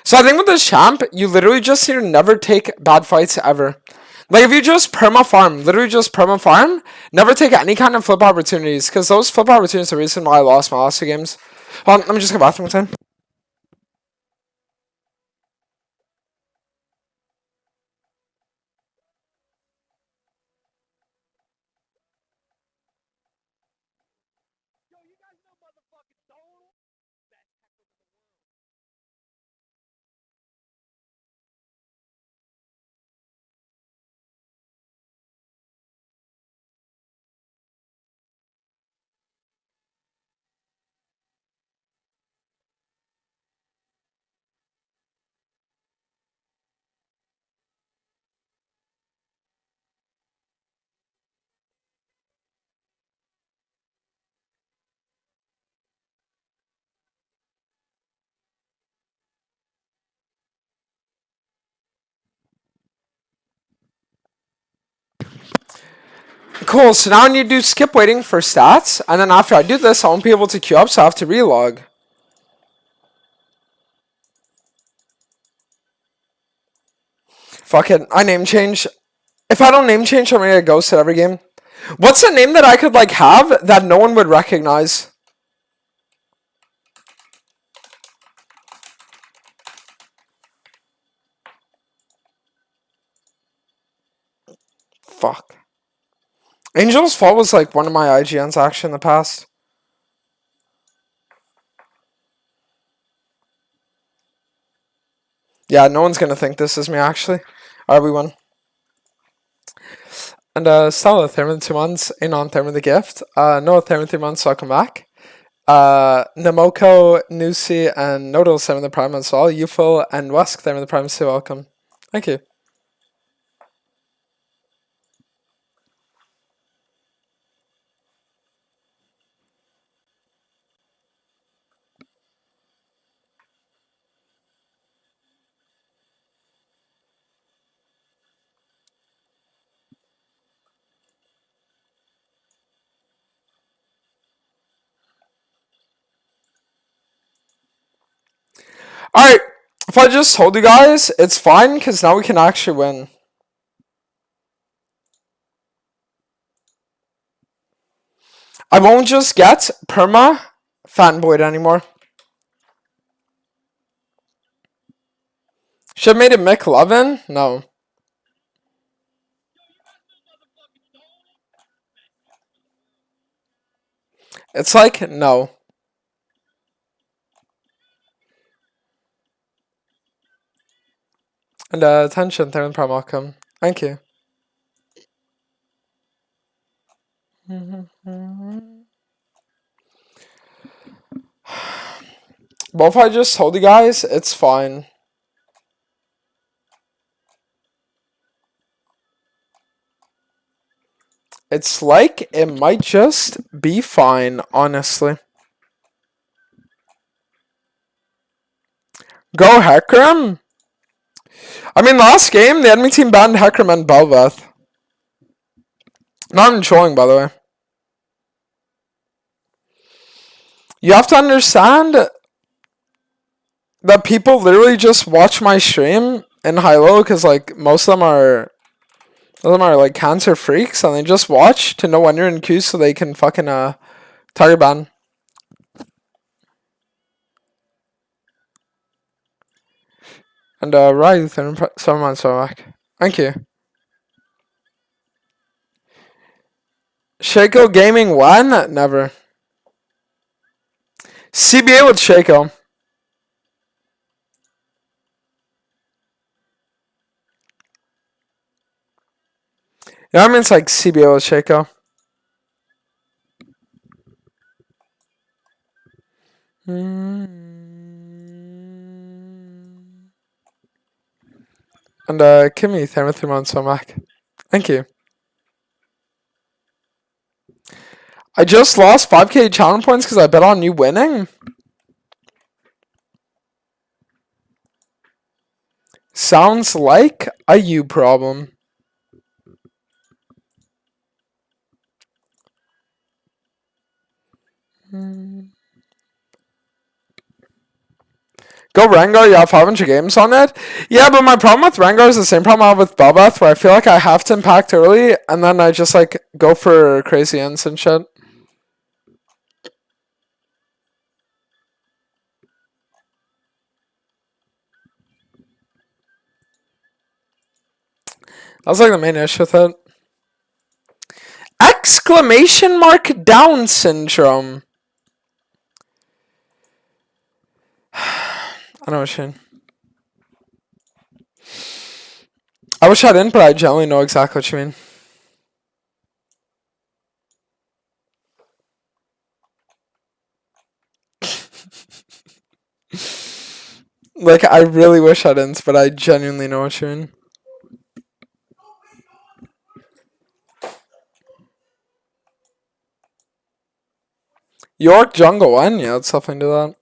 So I think with this champ, you literally just need to never take bad fights ever. Like if you just perma farm, literally just perma farm, never take any kind of flip opportunities, because those flip opportunities are the reason why I lost my last 2 games. Hold on, let me just go bathroom time. Cool, so now I need to do skip waiting for stats, and then after I do this, I won't be able to queue up, so I have to relog. Fuck it, I name change. If I don't name change, I'm gonna get ghosted every game. What's a name that I could like have that no one would recognize? Fuck. Angel's Fall was like one of my IGNs actually in the past. Yeah, no one's gonna think this is me actually. Alright, we won. And Stella, Thermon 2 months, Anon Thermon the gift. Noah Thermon 3 months, welcome back. Namoko, Nusi, and Nodal Thermon the Prime as well. Ufil and Wesk Thermon the Prime, so welcome. Thank you. Alright, if I just told you guys, it's fine, because now we can actually win. I won't just get perma fanboyed anymore. Should have made it McLovin? No. It's like, no. And attention, Theron Prime, welcome. Thank you. But if I just told you guys, it's fine. It's like it might just be fine, honestly. Go Heckram? I mean, last game, the enemy team banned Heckram and Belveth. Not even trolling, by the way. You have to understand that people literally just watch my stream in high-low because, like, most of them are like cancer freaks, and they just watch to know when you're in queue so they can fucking target ban. And right, someone back. Thank you. Shaco Gaming 1? Never. CBA with Shaco. Yeah, I mean, it's like CBA with Shaco. And Kimmy, thank you 3 months so back. Thank you. I just lost 5k challenge points because I bet on you winning. Sounds like a you problem. Go Rengar, you have 500 games on it? Yeah, but my problem with Rengar is the same problem I have with Belveth, where I feel like I have to impact early, and then I just like go for crazy ends and shit. That's like the main issue with it. Exclamation mark Down syndrome. I know what you mean. I wish I didn't, but I generally know exactly what you mean. Like, I really wish I didn't, but I genuinely know what you mean. York Jungle 1? Yeah, let's definitely do that.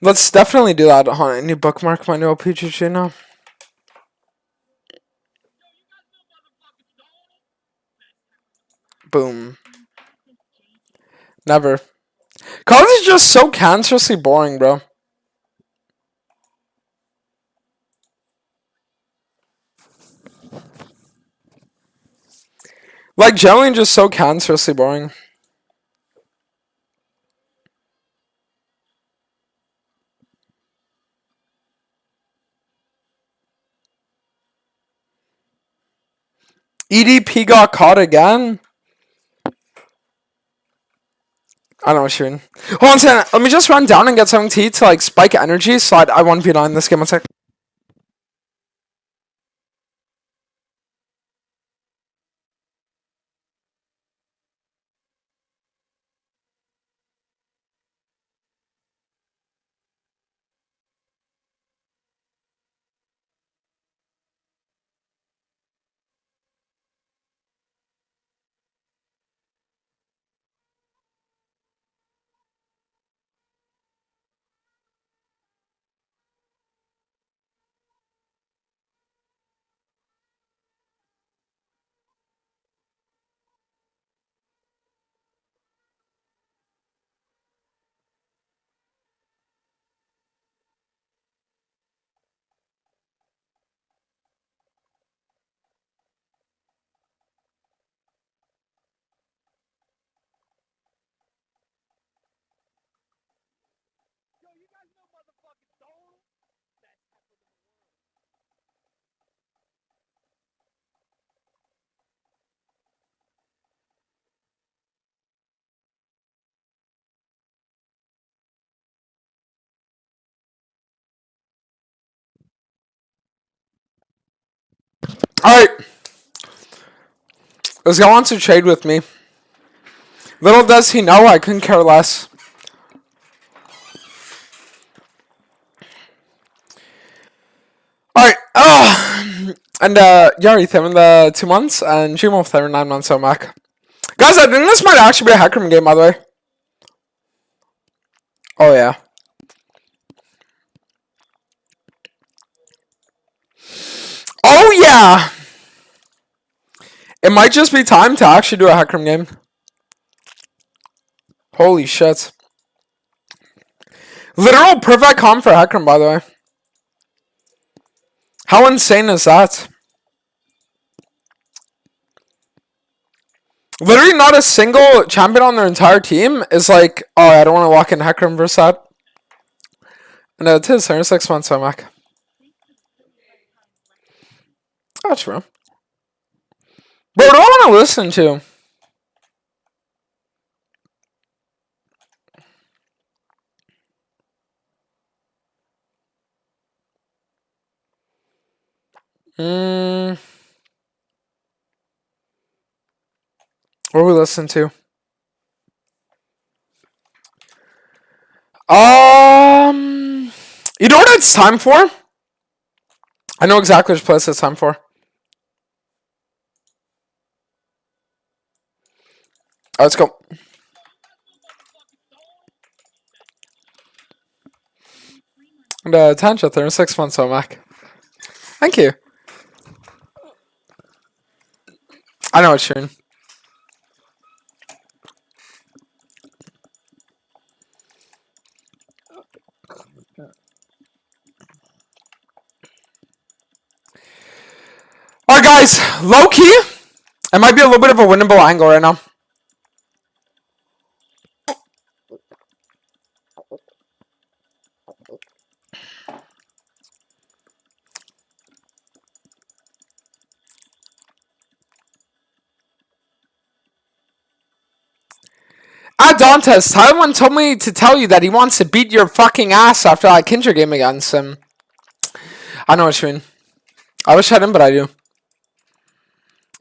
Let's definitely do that. Hold on, I need to bookmark my new PGG now. Boom. Never. College is just so cancerously boring, bro. Like, generally just so cancerously boring. EDP got caught again. I don't know what you mean. Hold on a second. Let me just run down and get something to eat to like spike energy so I 1v9 this game. One sec. Alright. This guy wants to trade with me. Little does he know I couldn't care less. Alright. And Yari, them in the 2 months, and Jimo with them 9 months, so Mac. Guys, I think this might actually be a Heckram game, by the way. Oh, yeah. Oh, yeah! It might just be time to actually do a Heckram game. Holy shit. Literal perfect comp for Heckram, by the way. How insane is that? Literally not a single champion on their entire team is like, oh, I don't want to walk in Heckram versus that. And it is 6 months, so Mac. Oh, true. Bro, what do I want to listen to? What do we listen to? You know what it's time for? I know exactly which place it's time for. Let's go. And Tangent there in 6 months, so Mac. Thank you. I know what you're in. Alright, guys. Low key. It might be a little bit of a winnable angle right now. Dantes, Taiwan told me to tell you that he wants to beat your fucking ass after that Kindred game against him. I know what you mean. I wish I didn't, but I do.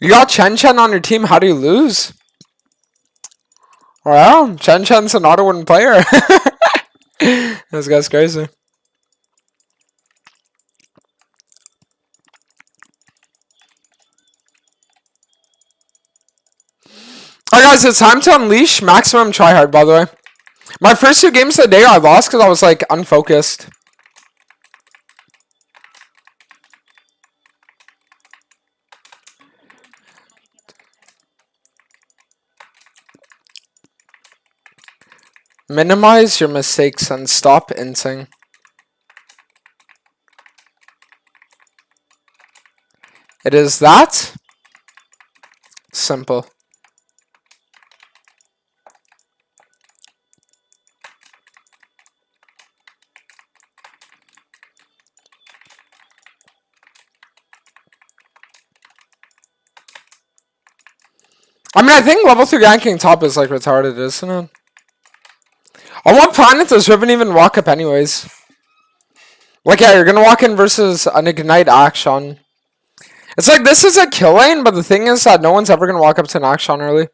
You got Chen Chen on your team, how do you lose? Well, Chen Chen's an auto-win player. This guy's crazy. Alright guys, it's time to unleash maximum tryhard, by the way. My first 2 games of the day I lost because I was like unfocused. Minimize your mistakes and stop inting. It is that simple. I mean, I think level 3 ganking top is like retarded, isn't it? On what planet does Riven even walk up anyways? Like, yeah, you're gonna walk in versus an Ignite Action. It's like, this is a kill lane, but the thing is that no one's ever gonna walk up to an Action early.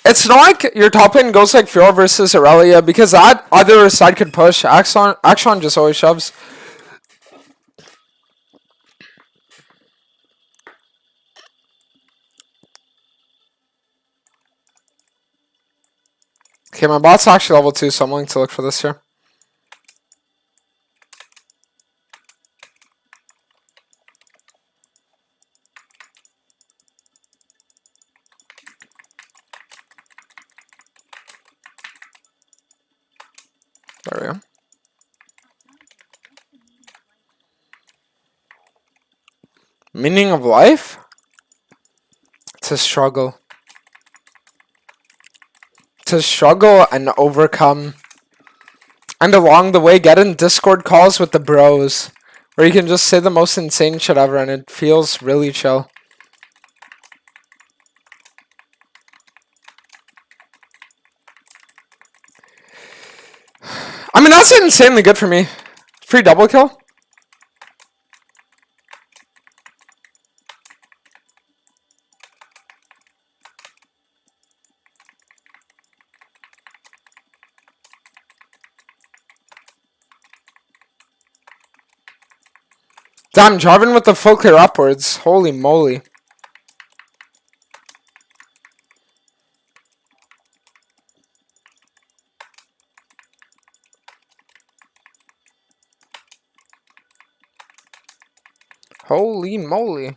It's not like your top lane goes like Fiora versus Aurelia, because that other side could push. Action just always shoves. Okay, my bot's actually level 2, so I'm willing to look for this here. There we go. Meaning of life? To struggle. To struggle and overcome. And along the way, get in Discord calls with the bros. Where you can just say the most insane shit ever and it feels really chill. I mean, that's insanely good for me. Free double kill. Damn, Jarvan with the full clear upwards. Holy moly. Holy moly.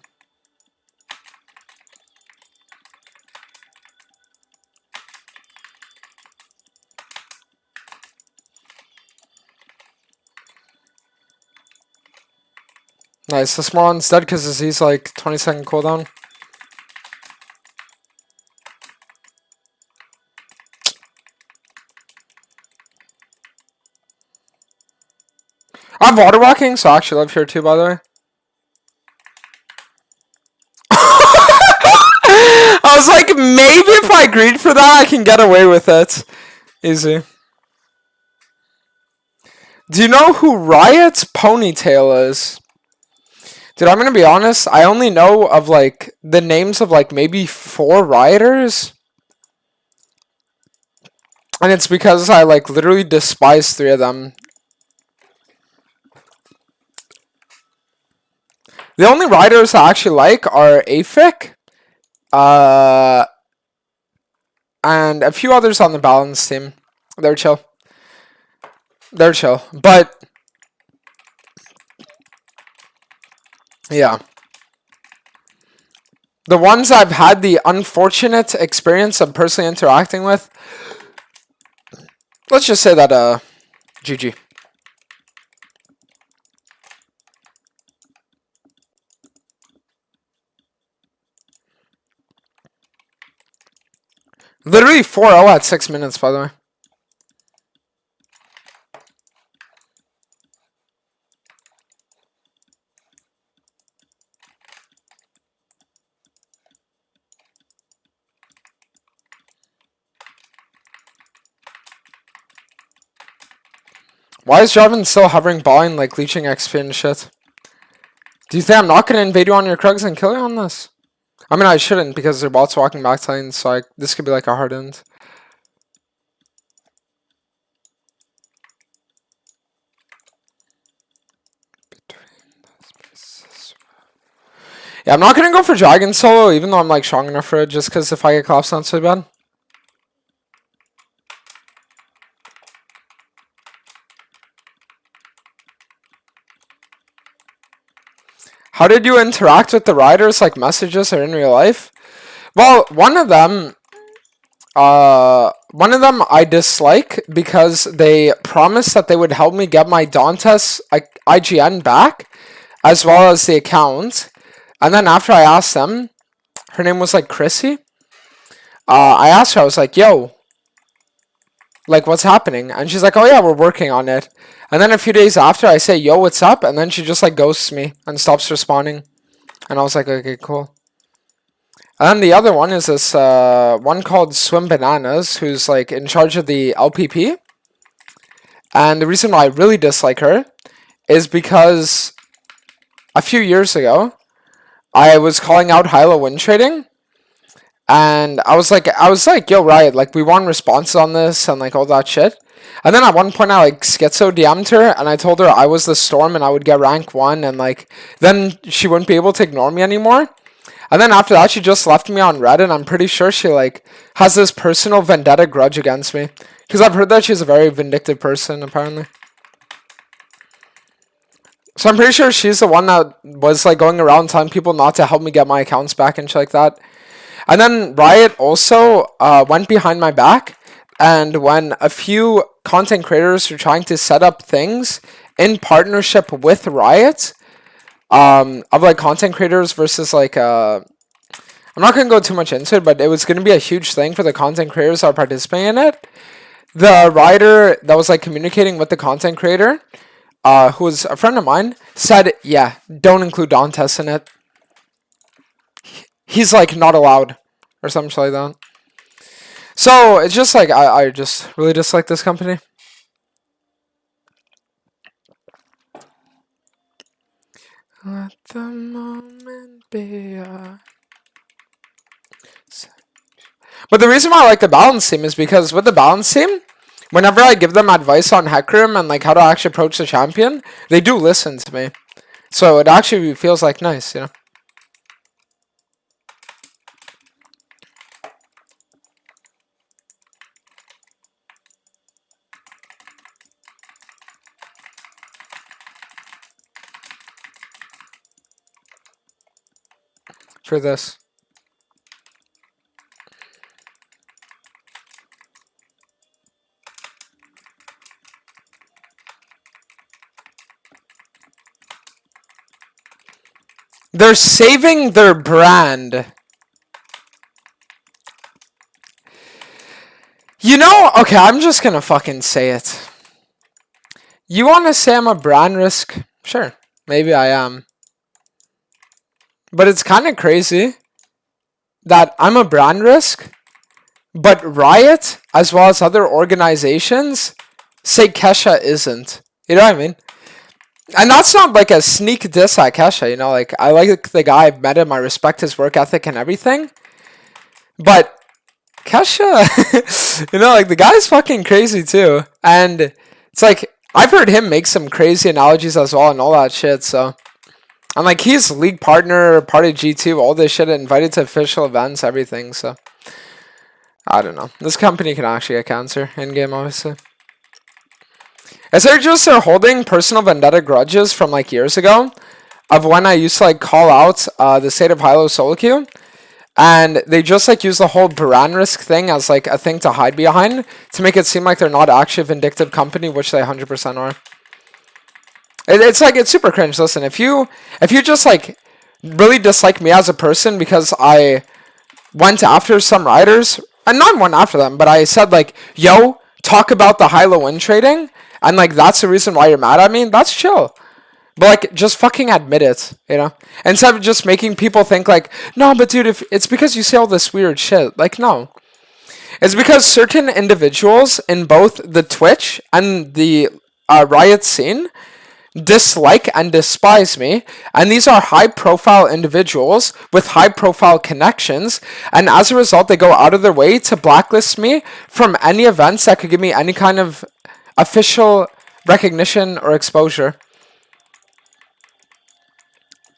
Nice, the small one's dead because he's like 20-second cooldown. I'm water walking, so I actually live here too, by the way. I was like, maybe if I agreed for that, I can get away with it. Easy. Do you know who Riot's Ponytail is? Dude, I'm gonna be honest, I only know of like the names of like maybe 4 rioters. And it's because I like literally despise 3 of them. The only rioters I actually like are Aphik, and a few others on the balance team. They're chill. They're chill. But yeah. The ones I've had the unfortunate experience of personally interacting with, let's just say that, GG. Literally 4-0 at 6 minutes, by the way. Why is Jarvan still hovering ball like leeching XP and shit? Do you think I'm not going to invade you on your Krugs and kill you on this? I mean, I shouldn't because their bot's walking back to lane, so this could be like a hard end. Yeah, I'm not going to go for Dragon solo, even though I'm like strong enough for it, just because if I get collapsed, not so bad. How did you interact with the riders, like messages or in real life? Well, one of them I dislike because they promised that they would help me get my Dantes IGN back, as well as the account. And then after I asked them, her name was like Chrissy. I asked her, I was like, yo, like what's happening? And she's like, oh yeah, we're working on it. And then a few days after, I say, yo, what's up? And then she just like ghosts me and stops responding. And I was like, okay, cool. And then the other one is this one called Swim Bananas, who's like in charge of the LPP. And the reason why I really dislike her is because a few years ago, I was calling out high-low win trading, and I was like, yo, Riot, like we want responses on this and like all that shit. And then at one point I like schizo DM'd her and I told her I was the Storm and I would get rank 1 and like then she wouldn't be able to ignore me anymore. And then after that she just left me on red and I'm pretty sure she like has this personal vendetta grudge against me. Because I've heard that she's a very vindictive person apparently. So I'm pretty sure she's the one that was like going around telling people not to help me get my accounts back and shit like that. And then Riot also went behind my back, and when a few content creators were trying to set up things in partnership with Riot, of like content creators versus like I'm not gonna go too much into it, but it was gonna be a huge thing for the content creators that are participating in it. The writer that was like communicating with the content creator, who was a friend of mine, said, "Yeah, don't include Dantes in it. He's like not allowed," or something like that. So it's just like I just really dislike this company. Let the moment be. But the reason why I like the balance team is because with the balance team, whenever I give them advice on Hecarim and like how to actually approach the champion, they do listen to me. So it actually feels like nice, you know. For this. They're saving their brand. You know, okay, I'm just gonna fucking say it. You wanna say I'm a brand risk? Sure, maybe I am. But it's kind of crazy that I'm a brand risk, but Riot, as well as other organizations, say Kesha isn't. You know what I mean? And that's not like a sneak diss at Kesha, you know, like I like the guy, I've met him, I respect his work ethic and everything. But Kesha, you know, like the guy's fucking crazy too. And it's like, I've heard him make some crazy analogies as well and all that shit, so. And like he's league partner, part of G2, all this shit, invited to official events, everything, so. I don't know. This company can actually get cancer in-game, obviously. Is there just they're holding personal vendetta grudges from like years ago of when I used to like call out the state of high-low solo queue, and they just like use the whole brand risk thing as like a thing to hide behind to make it seem like they're not actually a vindictive company, which they 100% are. It's like it's super cringe. Listen, if you just like really dislike me as a person because I went after some riders, and not one after them, but I said like, yo, talk about the high-low win trading, and like that's the reason why you're mad at me, that's chill. But like just fucking admit it, you know? Instead of just making people think like, no, but dude, if it's because you say all this weird shit. Like, no. It's because certain individuals in both the Twitch and the Riot scene dislike and despise me, and these are high profile individuals with high profile connections, and as a result they go out of their way to blacklist me from any events that could give me any kind of official recognition or exposure.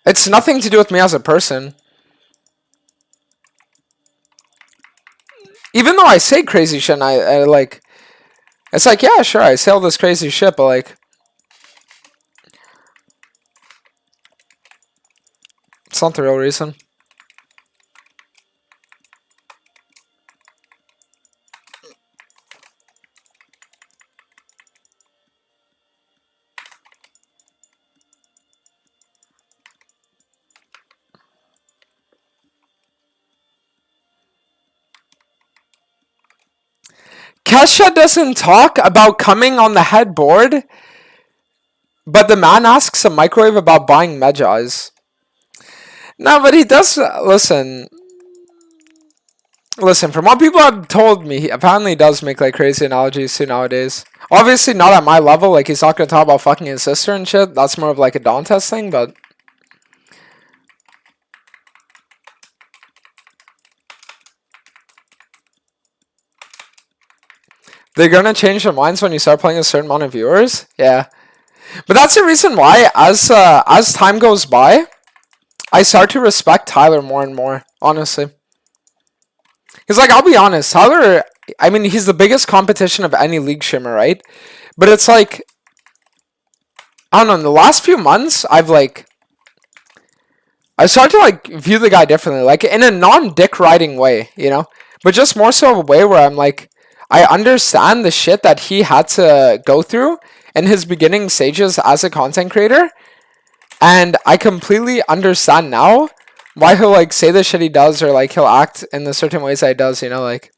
It's nothing to do with me as a person. Even though I say crazy shit and I like, it's like, yeah, sure, I say all this crazy shit, but like, it's not the real reason. Kesha doesn't talk about coming on the headboard, but the man asks a microwave about buying Medjais. No, but he does, listen, Listen, from what people have told me, he apparently does make like crazy analogies too nowadays. Obviously, not at my level. Like he's not gonna talk about fucking his sister and shit. That's more of like a Dantes thing, but. They're gonna change their minds when you start playing a certain amount of viewers. Yeah, but that's the reason why, as time goes by, I start to respect Tyler more and more. Honestly, because like I'll be honest, Tyler. I mean, he's the biggest competition of any league shimmer, right? But it's like I don't know. In the last few months, I started to like view the guy differently, like in a non-dick riding way, you know, but just more so a way where I'm like, I understand the shit that he had to go through in his beginning stages as a content creator, and I completely understand now why he'll like say the shit he does or like he'll act in the certain ways that he does, you know, like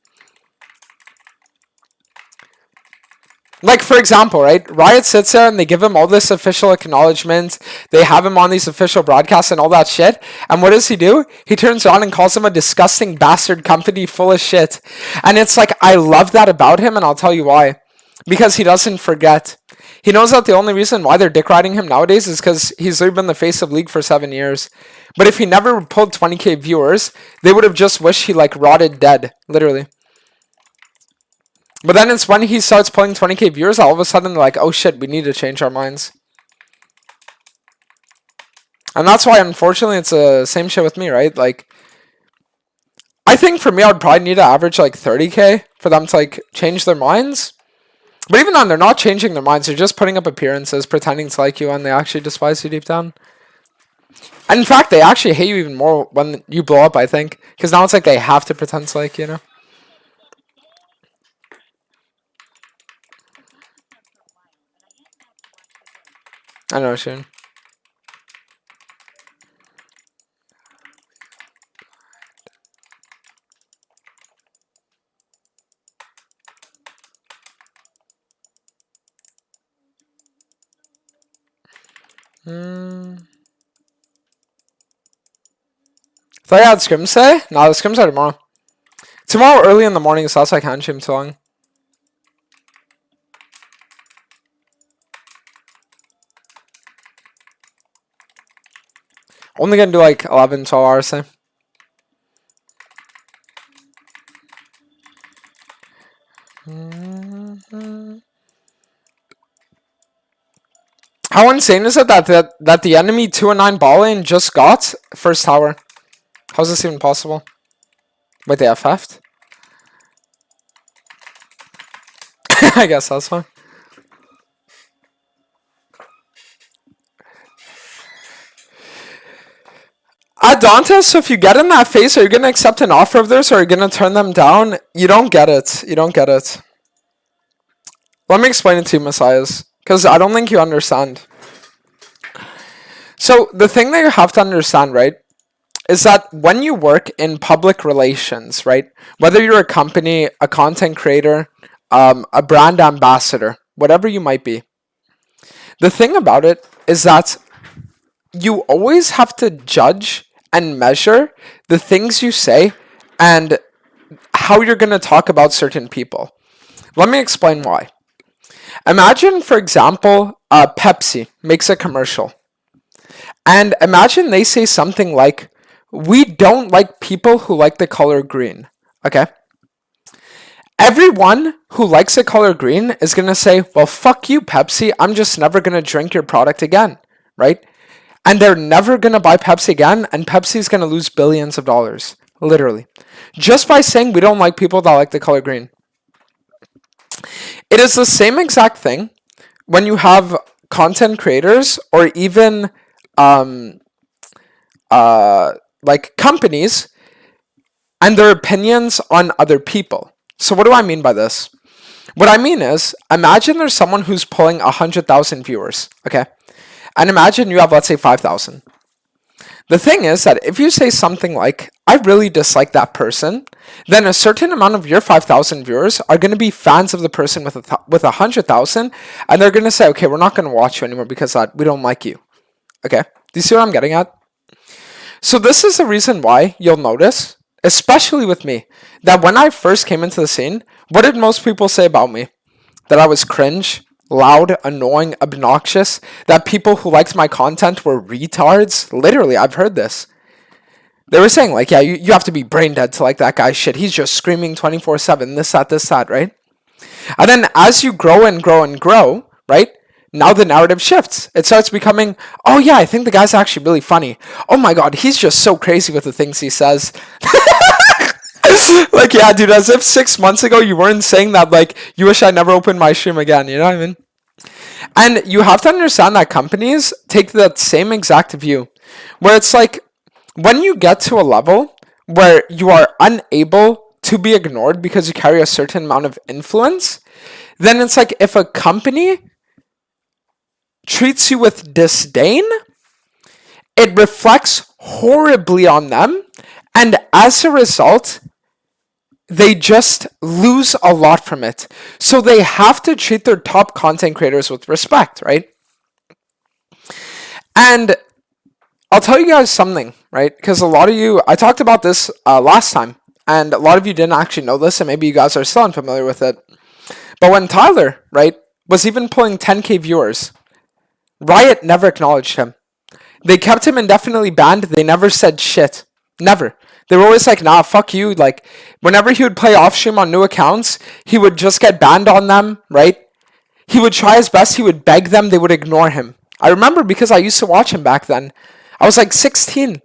for example, right? Riot sits there and they give him all this official acknowledgement. They have him on these official broadcasts and all that shit. And what does he do? He turns around and calls him a disgusting bastard company full of shit. And it's like, I love that about him, and I'll tell you why. Because he doesn't forget. He knows that the only reason why they're dick riding him nowadays is because he's literally been the face of League for 7 years. But if he never pulled 20k viewers, they would have just wished he like rotted dead, literally. But then it's when he starts pulling 20k viewers, all of a sudden they're like, oh shit, we need to change our minds. And that's why, unfortunately, it's the same shit with me, right? Like, I think for me, I would probably need to average like 30k for them to like change their minds. But even then, they're not changing their minds. They're just putting up appearances, pretending to like you, and they actually despise you deep down. And in fact, they actually hate you even more when you blow up, I think. Because now it's like they have to pretend to like you, know? I know, Shane. So I had scrims say? No, the scrims are tomorrow. Tomorrow early in the morning, so that's why I can't stream too long. Only gonna do like 11, 12 hours, say. How insane is it that the enemy 2-9 ball lane just got first tower? How's this even possible? Wait, they FF'd? I guess that's fine. Dantes, so if you get in that phase, are you going to accept an offer of theirs or are you going to turn them down? You don't get it. You don't get it. Let me explain it to you, Messiahs, because I don't think you understand. So the thing that you have to understand, right, is that when you work in public relations, right, whether you're a company, a content creator, a brand ambassador, whatever you might be, the thing about it is that you always have to judge and measure the things you say and how you're going to talk about certain people. Let me explain why. Imagine, for example, Pepsi makes a commercial. And imagine they say something like, we don't like people who like the color green. Okay? Everyone who likes the color green is going to say, well, fuck you, Pepsi. I'm just never going to drink your product again. Right? And they're never going to buy Pepsi again, and Pepsi's going to lose billions of dollars. Literally. Just by saying we don't like people that like the color green. It is the same exact thing when you have content creators or even like companies and their opinions on other people. So what do I mean by this? What I mean is, imagine there's someone who's pulling 100,000 viewers, okay? And imagine you have, let's say, 5,000. The thing is that if you say something like, I really dislike that person, then a certain amount of your 5,000 viewers are going to be fans of the person with 100,000, and they're going to say, okay, we're not going to watch you anymore because we don't like you. Okay? Do you see what I'm getting at? So this is the reason why you'll notice, especially with me, that when I first came into the scene, what did most people say about me? That I was cringe, loud, annoying, obnoxious, that people who liked my content were retards. Literally, I've heard this. They were saying, like, yeah, you have to be brain dead to like that guy's shit. He's just screaming 24/7, this, that, right? And then as you grow and grow and grow, right? Now the narrative shifts. It starts becoming, oh yeah, I think the guy's actually really funny. Oh my god, he's just so crazy with the things he says. Like, yeah, dude, as if 6 months ago you weren't saying that, like, you wish I never opened my stream again, you know what I mean? And you have to understand that companies take that same exact view, where it's like, when you get to a level where you are unable to be ignored because you carry a certain amount of influence, then it's like if a company treats you with disdain, it reflects horribly on them, and as a result, they just lose a lot from it. So they have to treat their top content creators with respect, right? And I'll tell you guys something, right? Because a lot of you, I talked about this last time, and a lot of you didn't actually know this, and maybe you guys are still unfamiliar with it. But when Tyler, right, was even pulling 10k viewers, Riot never acknowledged him. They kept him indefinitely banned. They never said shit. Never. They were always like, nah, fuck you. Like, whenever he would play off stream on new accounts, he would just get banned on them, right? He would try his best. He would beg them. They would ignore him. I remember because I used to watch him back then. I was like 16,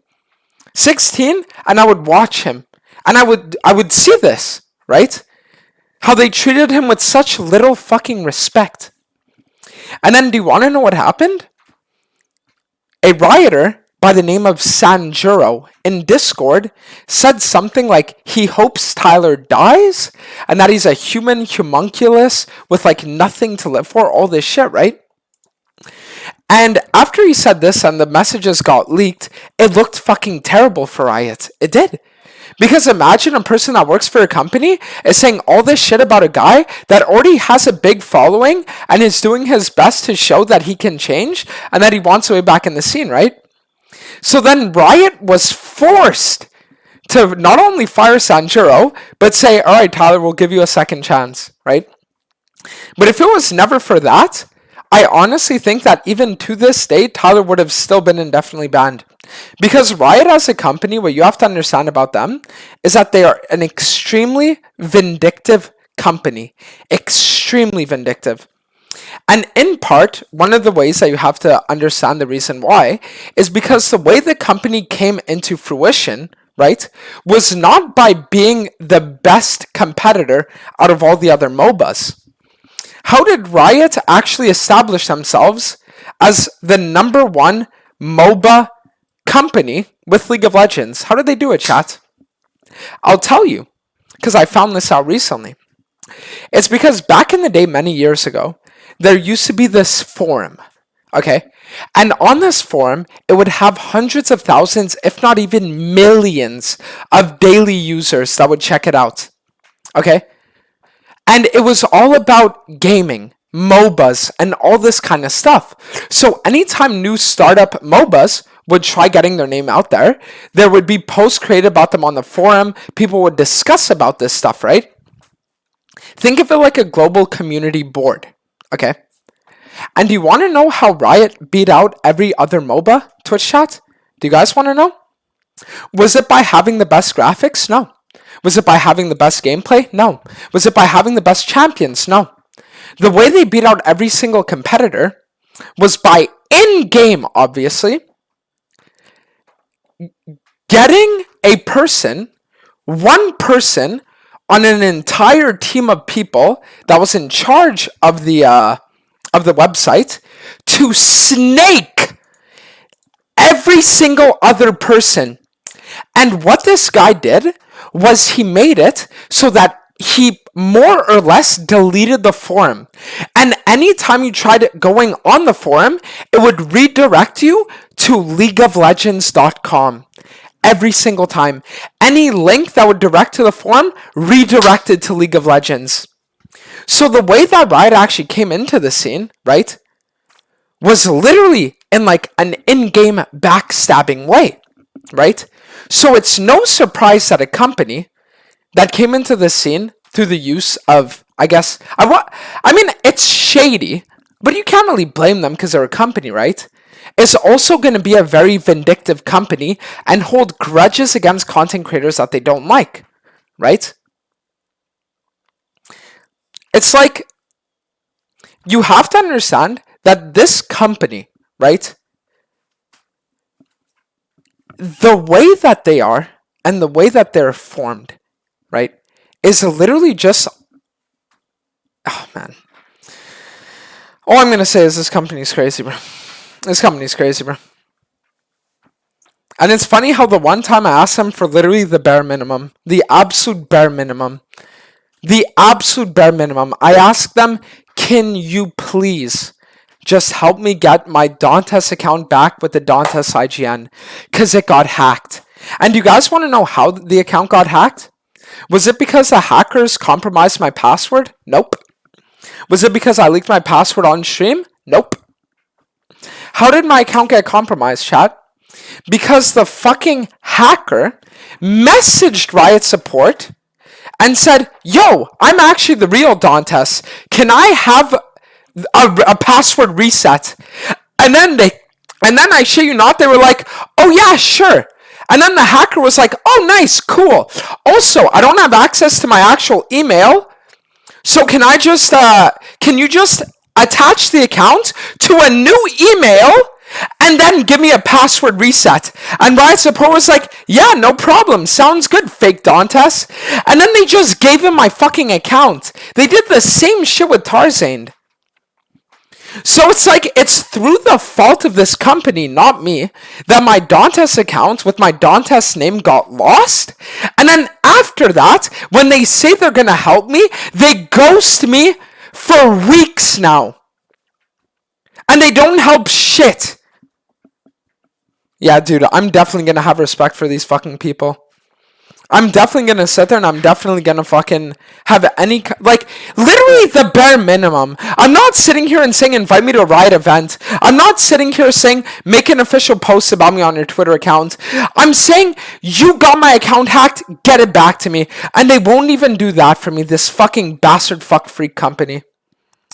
and I would watch him. And I would see this, right? How they treated him with such little fucking respect. And then do you want to know what happened? A rioter by the name of Sanjuro in Discord said something like he hopes Tyler dies and that he's a human homunculus with like nothing to live for, all this shit, right? And after he said this and the messages got leaked, it looked fucking terrible for Riot. It did. Because imagine a person that works for a company is saying all this shit about a guy that already has a big following and is doing his best to show that he can change and that he wants a way back in the scene, right? So then Riot was forced to not only fire Sanjuro, but say, all right, Tyler, we'll give you a second chance, right? But if it was never for that, I honestly think that even to this day, Tyler would have still been indefinitely banned. Because Riot as a company, what you have to understand about them is that they are an extremely vindictive company. Extremely vindictive. And in part, one of the ways that you have to understand the reason why is because the way the company came into fruition, right, was not by being the best competitor out of all the other MOBAs. How did Riot actually establish themselves as the number one MOBA company with League of Legends? How did they do it, chat? I'll tell you, because I found this out recently. It's because back in the day, many years ago, there used to be this forum, okay? And on this forum, it would have hundreds of thousands, if not even millions, of daily users that would check it out, okay? And it was all about gaming, MOBAs, and all this kind of stuff. So anytime new startup MOBAs would try getting their name out there, there would be posts created about them on the forum. People would discuss about this stuff, right? Think of it like a global community board, okay? And do you want to know how Riot beat out every other MOBA, Twitch chat? Do you guys want to know? Was it by having the best graphics? No. Was it by having the best gameplay? No. Was it by having the best champions? No. The way they beat out every single competitor was by in-game, obviously, getting a person, one person, on an entire team of people that was in charge of the website to snake every single other person. And what this guy did was he made it so that he more or less deleted the forum. And anytime you tried going on the forum, it would redirect you to leagueoflegends.com. Every single time. Any link that would direct to the forum, redirected to League of Legends. So the way that Riot actually came into the scene, right, was literally in like an in-game backstabbing way. right? So it's no surprise that a company that came into the scene through the use of, I mean, it's shady, but you can't really blame them because they're a company, right? Is also going to be a very vindictive company and hold grudges against content creators that they don't like, right? It's like, you have to understand that this company, right? The way that they are and the way that they're formed, right, is literally just, oh man. All I'm going to say is this company's crazy, bro. This company's crazy, bro. And it's funny how the one time I asked them for literally the bare minimum, the absolute bare minimum, I asked them, can you please just help me get my Dantes account back with the Dantes IGN? Because it got hacked. And you guys want to know how the account got hacked? Was it because the hackers compromised my password? Nope. Was it because I leaked my password on stream? Nope. How did my account get compromised, chat? Because the fucking hacker messaged Riot support and said, yo, I'm actually the real Dantes. Can I have a password reset? And then I shit you not, they were like, oh yeah, sure. And then the hacker was like, oh nice, cool. Also, I don't have access to my actual email. So can you just attach the account to a new email and then give me a password reset? And Riot support was like, yeah, no problem. Sounds good, fake Dantes. And then they just gave him my fucking account. They did the same shit with Tarzan. So it's like, it's through the fault of this company, not me, that my Dantes account with my Dantes name got lost. And then after that, when they say they're gonna help me, they ghost me for weeks now. And they don't help shit. Yeah, dude, I'm definitely gonna have respect for these fucking people. I'm definitely gonna sit there and I'm definitely gonna fucking have any, like, literally the bare minimum. I'm not sitting here and saying invite me to a Riot event. I'm not sitting here saying make an official post about me on your Twitter account. I'm saying you got my account hacked, get it back to me. And they won't even do that for me, this fucking bastard fuck freak company.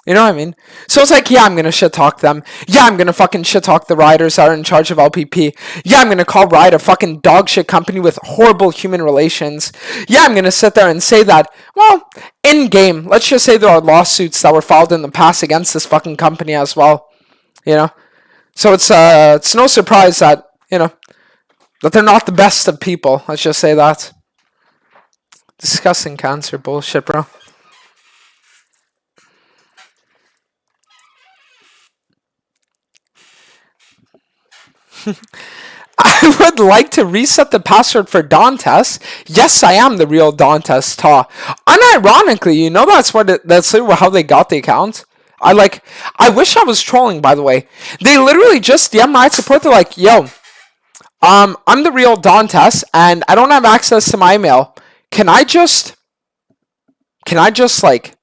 You know what I mean? So it's like, yeah, I'm gonna shit talk them. Yeah, I'm gonna fucking shit talk the Rioters that are in charge of LPP. Yeah, I'm gonna call Riot a fucking dog shit company with horrible human relations. Yeah, I'm gonna sit there and say that, well, in game, let's just say there are lawsuits that were filed in the past against this fucking company as well. You know? So it's no surprise that, you know, that they're not the best of people. Let's just say that. Disgusting cancer bullshit, bro. I would like to reset the password for Dantes. Yes, I am the real Dantes Ta. Unironically, you know that's how they got the account. I wish I was trolling, by the way. They literally just DM my support. They're like, yo, I'm the real Dantes and I don't have access to my email. Can I just like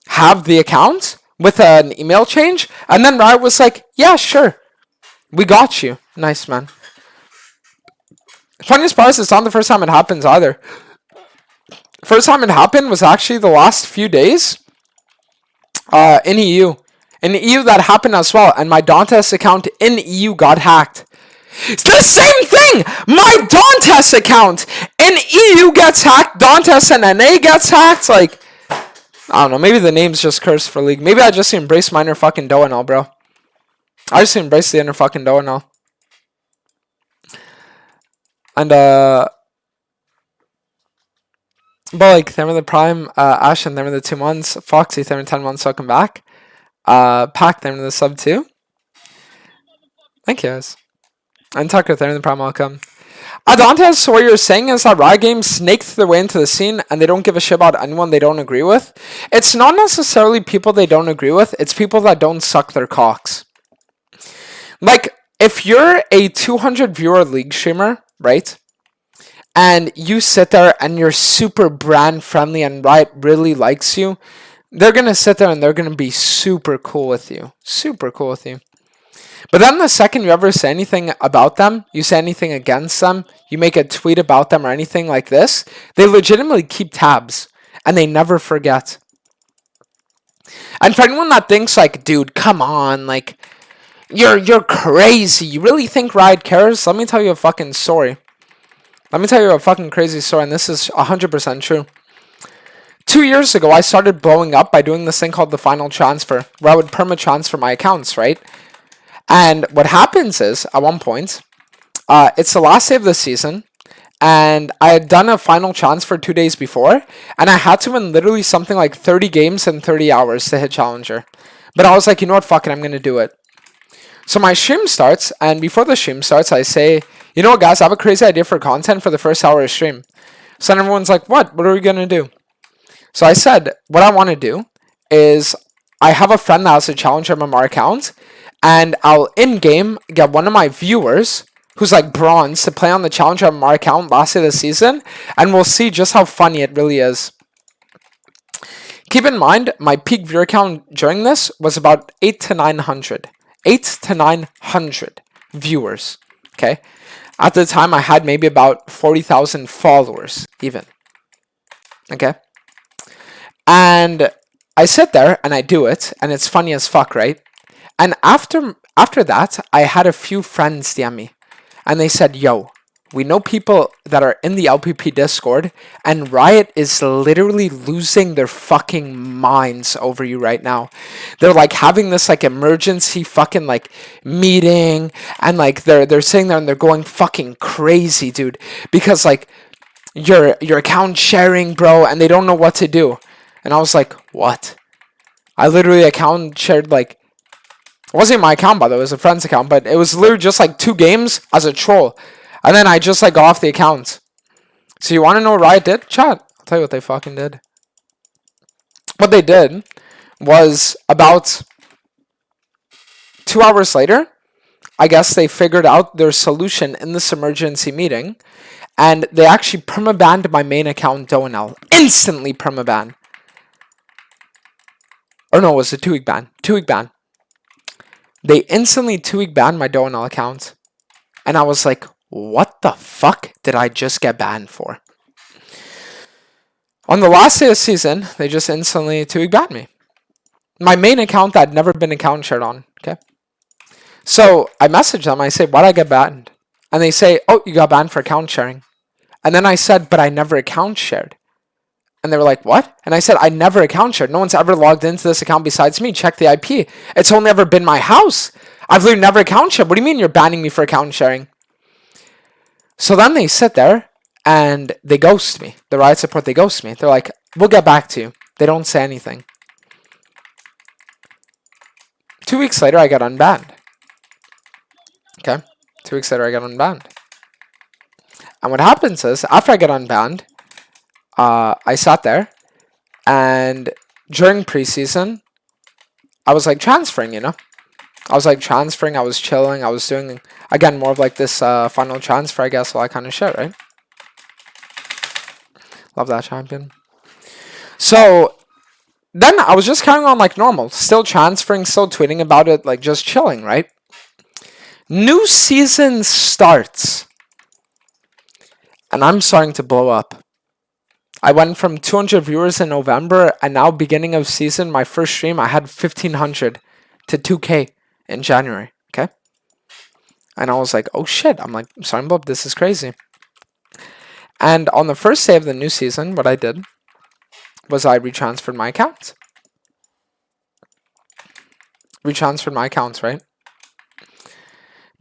have the account with an email change? And then Riot was like, yeah, sure. We got you. Nice, man. Funniest part is it's not the first time it happens either. First time it happened was actually the last few days in EU. In EU that happened as well. And my Dantes account in EU got hacked. It's the same thing! My Dantes account in EU gets hacked. Dantes and NA gets hacked. Like, I don't know. Maybe the name's just cursed for League. Maybe I just embrace my inner fucking Doaenel, bro. I just embrace the inner fucking Doaenel. And, but like, them in the Prime, Ashen, them in the 2 months, Foxy, them in 10 months, welcome back. Pack, them in the sub 2. Thank you, guys. And Tucker, them in the Prime, welcome. Dantes, so what you're saying is that Riot Games snaked their way into the scene and they don't give a shit about anyone they don't agree with? It's not necessarily people they don't agree with, it's people that don't suck their cocks. Like, if you're a 200 viewer League streamer, right? And you sit there and you're super brand friendly and Riot really likes you, they're going to sit there and they're going to be super cool with you. Super cool with you. But then the second you ever say anything about them, you say anything against them, you make a tweet about them or anything like this, they legitimately keep tabs and they never forget. And for anyone that thinks like, dude, come on, like you're crazy. You really think Riot cares? Let me tell you a fucking story. Let me tell you a fucking crazy story, and this is 100% true. 2 years ago, I started blowing up by doing this thing called the final transfer, where I would perma-transfer my accounts, right? And what happens is, at one point, it's the last day of the season, and I had done a final transfer 2 days before, and I had to win literally something like 30 games in 30 hours to hit Challenger. But I was like, you know what, fuck it, I'm going to do it. So my stream starts, and before the stream starts, I say, you know what, guys, I have a crazy idea for content for the first hour of stream. So then everyone's like, what? What are we going to do? So I said, what I want to do is I have a friend that has a Challenger MMR account, and I'll in-game get one of my viewers who's like bronze to play on the Challenger MMR account last day of the season, and we'll see just how funny it really is. Keep in mind, my peak viewer count during this was about 8 to 900. 8 to 900 viewers, okay? At the time, I had maybe about 40,000 followers, even, okay? And I sit there, and I do it, and it's funny as fuck, right? And after that, I had a few friends DM me, and they said, yo, we know people that are in the LPP Discord, and Riot is literally losing their fucking minds over you right now. They're like having this like emergency fucking like meeting, and like they're sitting there and they're going fucking crazy, dude, because like your account sharing, bro, and they don't know what to do. And I was like, what? I literally account shared like, it wasn't my account, by the way, it was a friend's account, but it was literally just like 2 games as a troll. And then I just like got off the account. So you want to know what Riot did? Chat. I'll tell you what they fucking did. What they did was about 2 hours later, I guess they figured out their solution in this emergency meeting. And they actually permabanned my main account, Doaenel. Instantly permaban. Or no, it was a 2-week ban. 2-week ban. They instantly 2-week banned my Doaenel account. And I was like, what the fuck did I just get banned for? On the last day of the season, they just instantly 2-week banned me. My main account that I'd never been account shared on, okay? So I messaged them, I say, why'd I get banned? And they say, oh, you got banned for account sharing. And then I said, but I never account shared. And they were like, what? And I said, I never account shared. No one's ever logged into this account besides me. Check the IP. It's only ever been my house. I've literally never account shared. What do you mean you're banning me for account sharing? So then they sit there and they ghost me. The Riot support, they ghost me. They're like, we'll get back to you. They don't say anything. 2 weeks later, I got unbanned. Okay? 2 weeks later, I got unbanned. And what happens is, after I get unbanned, I sat there, and during preseason, I was like transferring, you know? I was like transferring, I was chilling, I was doing, again, more of like this final transfer, I guess, all that kind of shit, right? Love that champion. So, then I was just carrying on like normal, still transferring, still tweeting about it, like just chilling, right? New season starts, and I'm starting to blow up. I went from 200 viewers in November, and now beginning of season, my first stream, I had 1,500 to 2K in January, okay? And I was like, oh shit, I'm like, starting to blow up, this is crazy. And on the first day of the new season, what I did was I retransferred my account. Retransferred my accounts, right?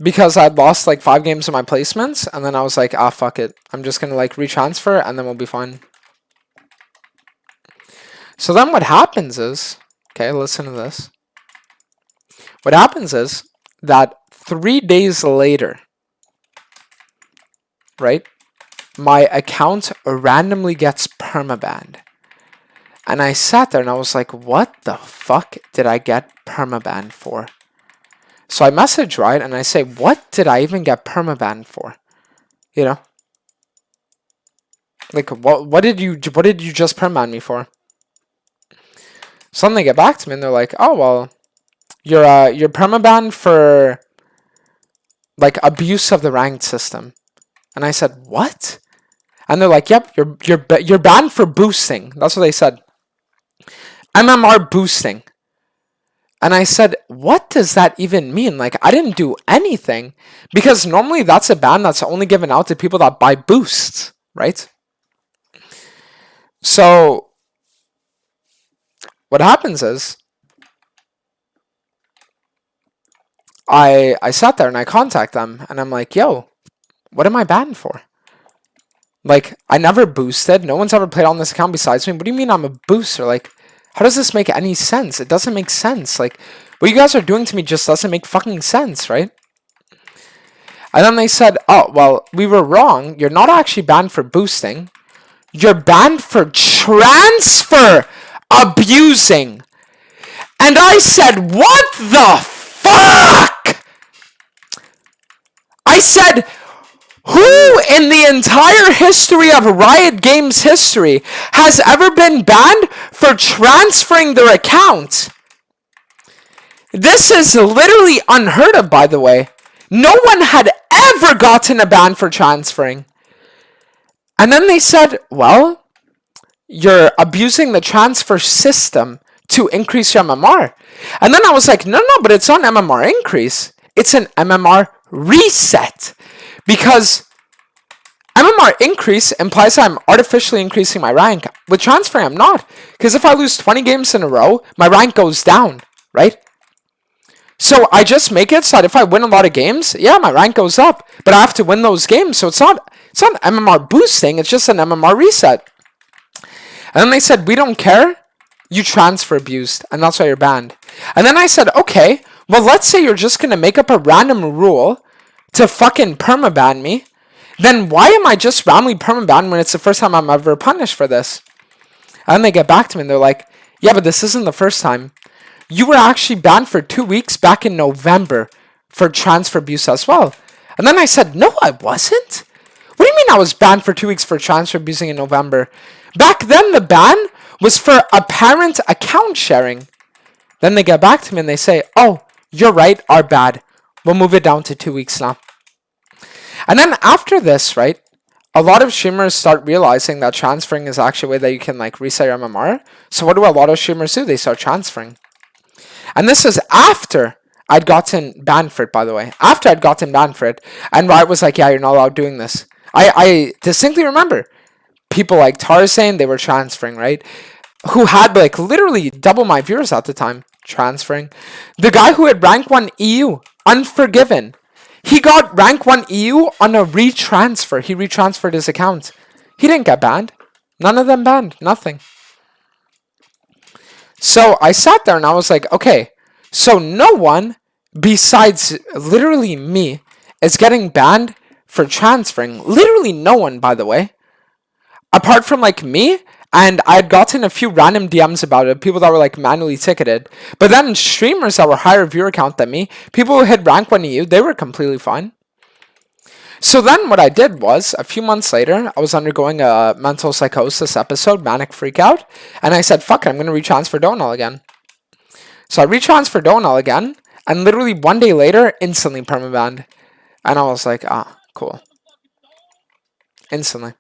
Because I'd lost like 5 games of my placements, and then I was like, ah, fuck it. I'm just gonna like retransfer, and then we'll be fine. So then what happens is, okay, listen to this. What happens is that 3 days later, right, my account randomly gets permabanned. And I sat there and I was like, what the fuck did I get permabanned for? So I message Riot and I say, what did I even get permabanned for? You know? Like, what did you just permaban me for? So then they get back to me and they're like, oh, well, you're permabanned for like abuse of the ranked system. And I said, what? And they're like, yep, you're banned for boosting. That's what they said. MMR boosting. And I said, what does that even mean? Like, I didn't do anything. Because normally that's a ban that's only given out to people that buy boosts, right? So, what happens is, I sat there and I contact them. And I'm like, yo, what am I banned for? Like, I never boosted. No one's ever played on this account besides me. What do you mean I'm a booster? Like, how does this make any sense? It doesn't make sense. Like, what you guys are doing to me just doesn't make fucking sense, right? And then they said, oh, well, we were wrong. You're not actually banned for boosting. You're banned for transfer abusing. And I said, what the fuck? I said, who in the entire history of Riot Games history has ever been banned for transferring their account? This is literally unheard of, by the way. No one had ever gotten a ban for transferring. And then they said, well, you're abusing the transfer system to increase your MMR. And then I was like, no, but it's not MMR increase. It's an MMR reset. Because MMR increase implies I'm artificially increasing my rank. With transferring, I'm not. Because if I lose 20 games in a row, my rank goes down, right? So I just make it so that if I win a lot of games, yeah, my rank goes up. But I have to win those games. So it's not MMR boosting. It's just an MMR reset. And then they said, we don't care. You transfer abused. And that's why you're banned. And then I said, okay, well, let's say you're just going to make up a random rule to fucking permaban me. Then why am I just randomly permabanned when it's the first time I'm ever punished for this? And then they get back to me and they're like, yeah, but this isn't the first time. You were actually banned for 2 weeks back in November for transfer abuse as well. And then I said, no, I wasn't. What do you mean I was banned for 2 weeks for transfer abusing in November? Back then, the ban was for apparent account sharing. Then they get back to me and they say, oh, you're right, our bad. We'll move it down to 2 weeks now. And then after this, right, a lot of streamers start realizing that transferring is actually a way that you can like reset your MMR. So what do a lot of streamers do? They start transferring. And this is after I'd gotten banned for it, by the way. After I'd gotten banned for it. And Riot was like, yeah, you're not allowed doing this. I distinctly remember people like Tarzan, they were transferring, right? Who had like literally double my viewers at the time, transferring. The guy who had rank 1 EU, Unforgiven. He got rank 1 EU on a retransfer. He retransferred his account. He didn't get banned. None of them banned. Nothing. So I sat there and I was like, okay, so no one besides literally me is getting banned for transferring. Literally no one, by the way. Apart from like me, and I had gotten a few random DMs about it, people that were like manually ticketed. But then streamers that were higher viewer count than me, people who hit rank 1 EU, they were completely fine. So then what I did was, a few months later, I was undergoing a mental psychosis episode, manic freakout, and I said, fuck it, I'm going to retransfer Doaenel again. So I retransferred Doaenel again, and literally 1 day later, instantly permabanned. And I was like, cool. Instantly.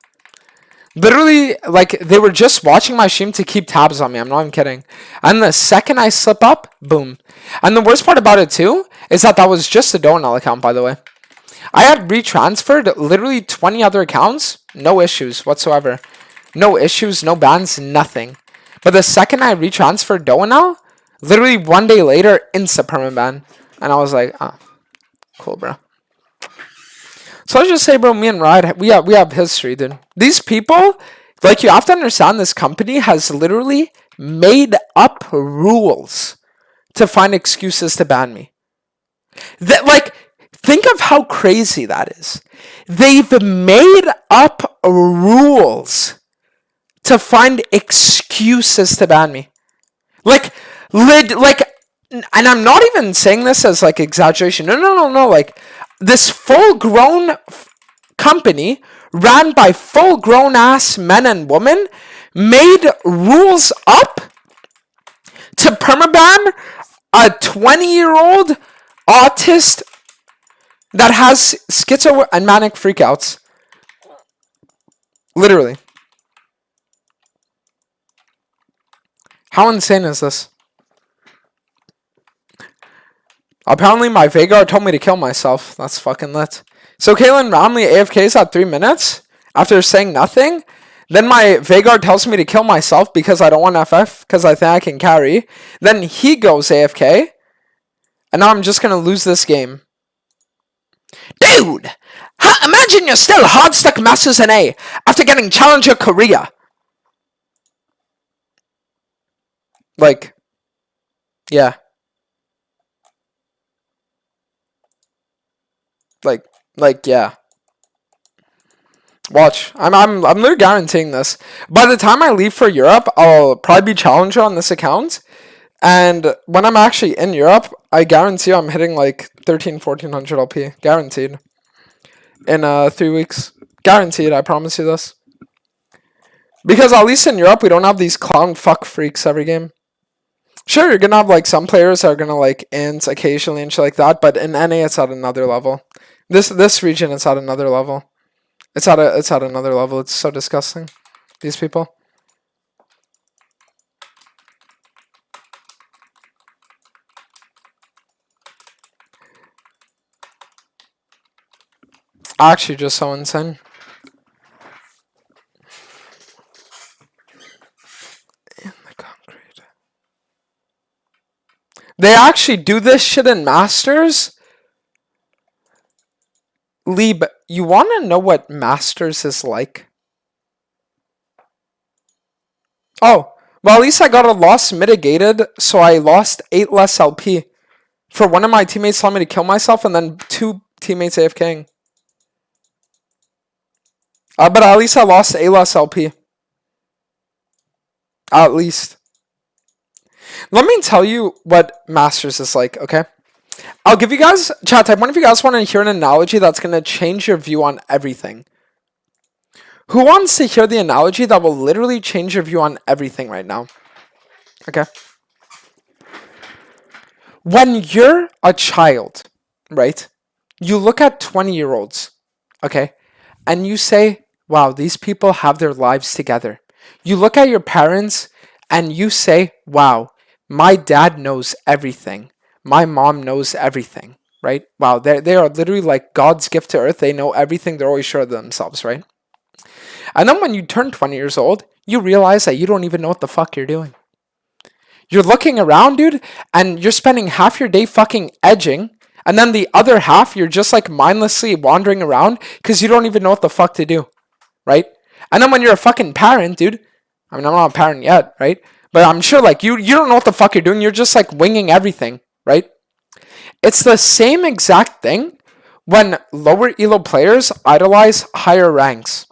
Literally, like, they were just watching my stream to keep tabs on me. I'm not even kidding. And the second I slip up, boom. And the worst part about it, too, is that was just a Doaenel account, by the way. I had retransferred literally 20 other accounts. No issues whatsoever. No issues, no bans, nothing. But the second I retransferred Doaenel, literally 1 day later, insta-permaban. And I was like, cool, bro. So let's just say, bro, me and Riot, we have history, dude. These people, like, you have to understand, this company has literally made up rules to find excuses to ban me. That, like, think of how crazy that is. They've made up rules to find excuses to ban me. Like, and I'm not even saying this as, like, exaggeration. No. Like, this full-grown company ran by full-grown-ass men and women made rules up to permaban A 20-year-old autist that has schizo and manic freakouts. Literally. How insane is this? Apparently my Vagar told me to kill myself. That's fucking lit. So Kalen Romley AFKs at 3 minutes after saying nothing. Then my Vagar tells me to kill myself because I don't want FF, because I think I can carry. Then he goes AFK. And now I'm just going to lose this game. Dude! Imagine you're still hard stuck Masters in A after getting Challenger Korea. Like, yeah. Like, yeah. Watch. I'm literally guaranteeing this. By the time I leave for Europe, I'll probably be Challenger on this account. And when I'm actually in Europe, I guarantee I'm hitting like 1400 LP. Guaranteed. In 3 weeks. Guaranteed, I promise you this. Because at least in Europe, we don't have these clown fuck freaks every game. Sure, you're gonna have like some players that are gonna like int occasionally and shit like that, but in NA it's at another level. This region it's at another level. It's at another level. It's so disgusting. These people. Actually just so insane. In the concrete. They actually do this shit in Masters? Lieb, you want to know what Masters is like? Oh, well at least I got a loss mitigated, so I lost 8 less LP. For one of my teammates telling me to kill myself and then 2 teammates AFKing. But at least I lost 8 less LP. At least. Let me tell you what Masters is like, okay? I'll give you guys, chat type, one of you guys want to hear an analogy that's going to change your view on everything? Who wants to hear the analogy that will literally change your view on everything right now? Okay. When you're a child, right? You look at 20-year-olds, okay? And you say, wow, these people have their lives together. You look at your parents and you say, wow, my dad knows everything. My mom knows everything, right? Wow, they are literally like God's gift to earth. They know everything. They're always sure of themselves, right? And then when you turn 20 years old, you realize that you don't even know what the fuck you're doing. You're looking around, dude, and you're spending half your day fucking edging, and then the other half, you're just like mindlessly wandering around because you don't even know what the fuck to do, right? And then when you're a fucking parent, dude, I mean, I'm not a parent yet, right? But I'm sure like you don't know what the fuck you're doing. You're just like winging everything, right? It's the same exact thing when lower elo players idolize higher ranks.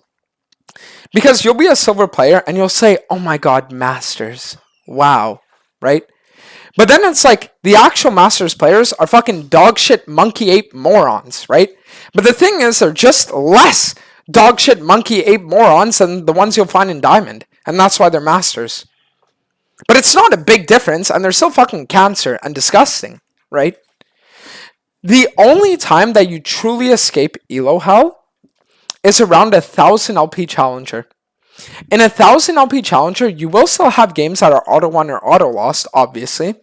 Because you'll be a silver player and you'll say, oh my god, Masters. Wow, right? But then it's like the actual Masters players are fucking dog shit monkey ape morons, right? But the thing is, they're just less dog shit monkey ape morons than the ones you'll find in Diamond. And that's why they're Masters. But it's not a big difference, and they're still fucking cancer and disgusting, right? The only time that you truly escape elo hell is around 1000 LP Challenger. In 1000 LP Challenger, you will still have games that are auto won or auto lost, obviously.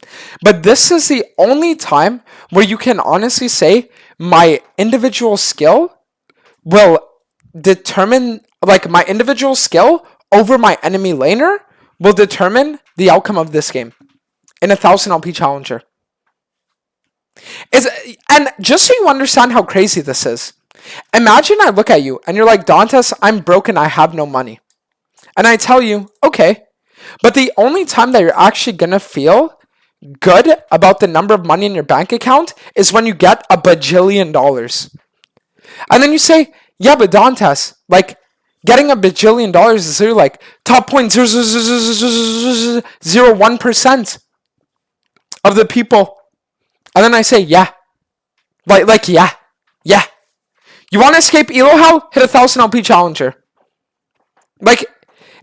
But this is the only time where you can honestly say my individual skill will determine, like my individual skill over my enemy laner will determine the outcome of this game in 1000 LP Challenger. And just so you understand how crazy this is, imagine I look at you and you're like, Dantes, I'm broken, I have no money. And I tell you, okay, but the only time that you're actually gonna feel good about the number of money in your bank account is when you get $1 bajillion. And then you say, yeah, but Dantes, like, getting $1 bajillion is literally like top 0.00001% of the people. And then I say, yeah. Like yeah. Yeah. You want to escape elo hell? Hit 1000 LP Challenger. Like,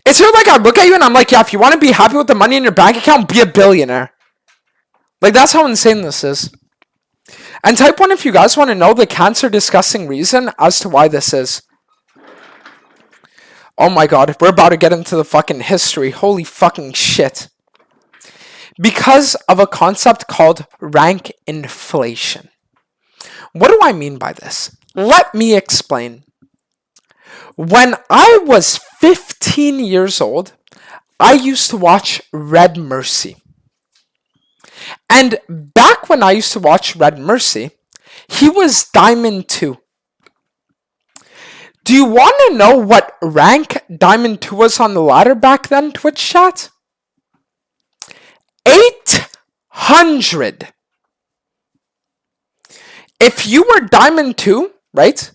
it's here like I look at you and I'm like, yeah, if you want to be happy with the money in your bank account, be a billionaire. Like, that's how insane this is. And type 1 if you guys want to know the cancer disgusting reason as to why this is. Oh my god, we're about to get into the fucking history. Holy fucking shit. Because of a concept called rank inflation. What do I mean by this? Let me explain. When I was 15 years old, I used to watch Red Mercy. And back when I used to watch Red Mercy, he was Diamond 2. Do you want to know what rank Diamond 2 was on the ladder back then, Twitch chat? 800. If you were Diamond 2, right?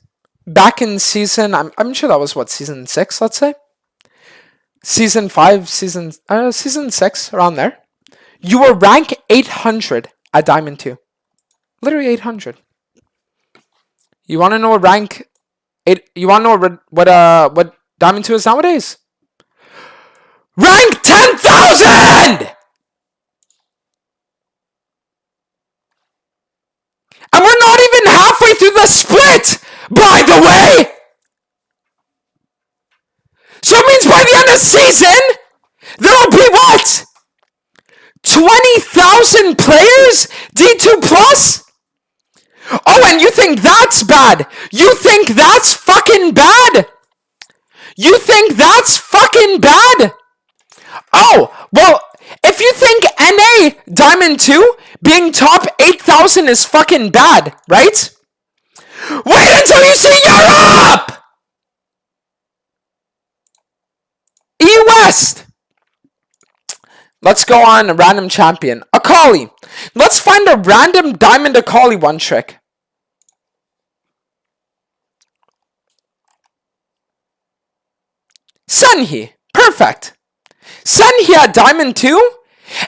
Back in season, I'm sure that was what, season 6, let's say? Season 5, season 6, around there. You were rank 800 at Diamond 2. Literally 800. You want to know what rank 8, you want to know what Diamond 2 is nowadays? Rank 10,000! And we're not even halfway through the split, by the way! So it means by the end of the season, there will be what? 20,000 players? D2 plus? Oh, and you think that's bad? You think that's fucking bad? You think that's fucking bad? Oh, well, if you think NA Diamond 2 being top 8,000 is fucking bad, right? Wait until you see Europe! E West! Let's go on a random champion. Akali. Let's find a random Diamond Akali one trick. Sunhee. Perfect. Sunhee at Diamond 2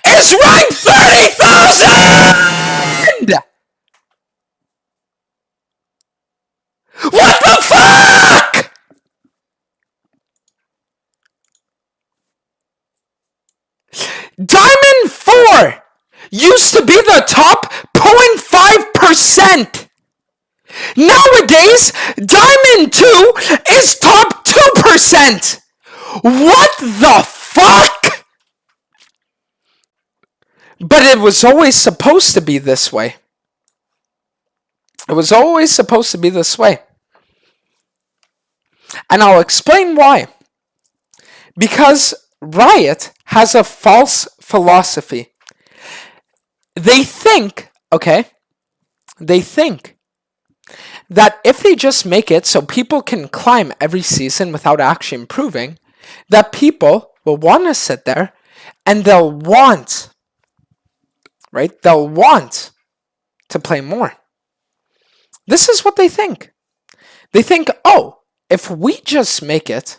is ranked 30,000! What the fuck? Diamond 4 used to be the top 0.5%. Nowadays, Diamond 2 is top 2%. What the fuck? But it was always supposed to be this way. It was always supposed to be this way. And I'll explain why. Because Riot has a false philosophy. They think, that if they just make it so people can climb every season without actually improving, that people will want to sit there and they'll want, right? They'll want to play more. This is what they think. They think, oh, if we just make it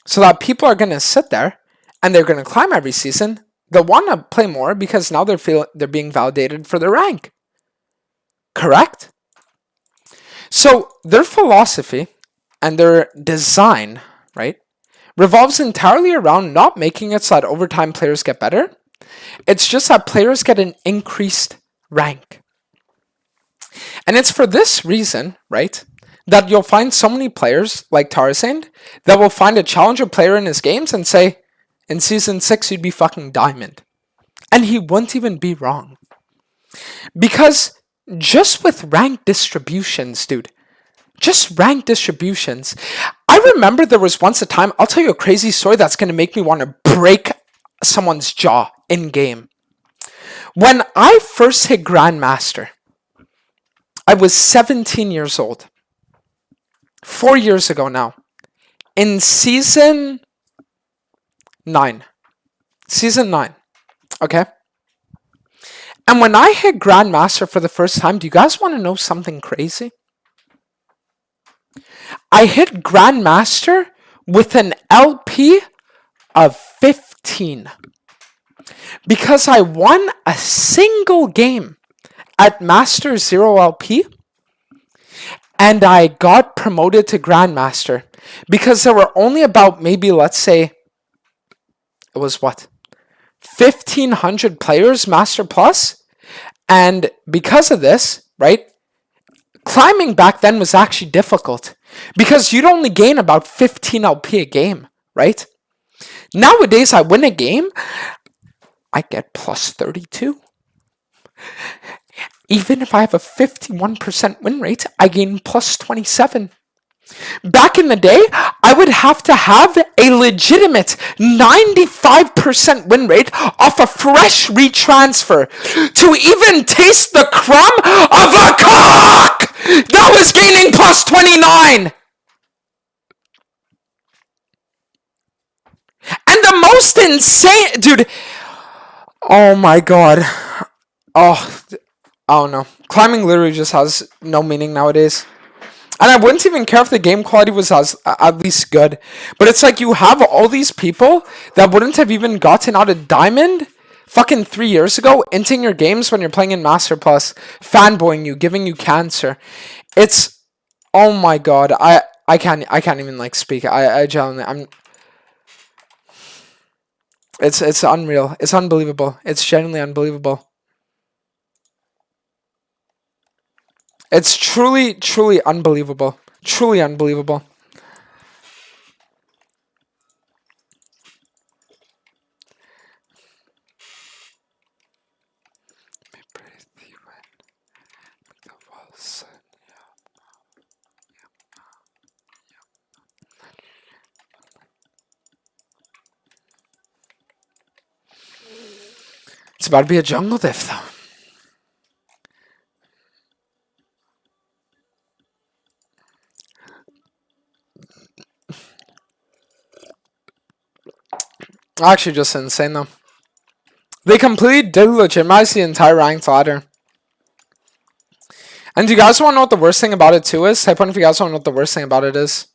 so that people are going to sit there and they're going to climb every season, they'll want to play more because now they're being validated for their rank. Correct? So their philosophy and their design, right, revolves entirely around not making it so that over time players get better. It's just that players get an increased rank. And it's for this reason, right, that you'll find so many players like Tarzan that will find a challenger player in his games and say, in season 6 you'd be fucking diamond. And he wouldn't even be wrong. Because just with rank distributions, dude, just rank distributions. I remember there was once a time, I'll tell you a crazy story that's going to make me want to break someone's jaw in game. When I first hit Grandmaster, I was 17 years old. 4 years ago now. In season 9. Season 9. Okay? And when I hit Grandmaster for the first time, do you guys want to know something crazy? I hit Grandmaster with an LP of 15. Because I won a single game at Master 0 LP. And I got promoted to Grandmaster. Because there were only about maybe, let's say, it was what? 1,500 players Master Plus, and because of this, right, climbing back then was actually difficult because you'd only gain about 15 LP a game, right? Nowadays, I win a game, I get plus 32. Even if I have a 51% win rate, I gain plus 27. Back in the day, I would have to have a legitimate 95% win rate off a fresh retransfer to even taste the crumb of a cock that was gaining plus 29. And the most insane, dude, oh my god. Oh, I don't know. Climbing literally just has no meaning nowadays. And I wouldn't even care if the game quality was at least good. But it's like you have all these people that wouldn't have even gotten out of Diamond fucking 3 years ago entering your games when you're playing in Master Plus, fanboying you, giving you cancer. It's, oh my god, I can't even like speak. I genuinely, it's unreal. It's unbelievable. It's genuinely unbelievable. It's truly, truly unbelievable. Truly unbelievable. It's about to be a jungle diff, though. Actually, just insane, though. They completely did legitimize the entire ranked ladder. And do you guys want to know what the worst thing about it, too, is? Type 1 if you guys want to know what the worst thing about it is.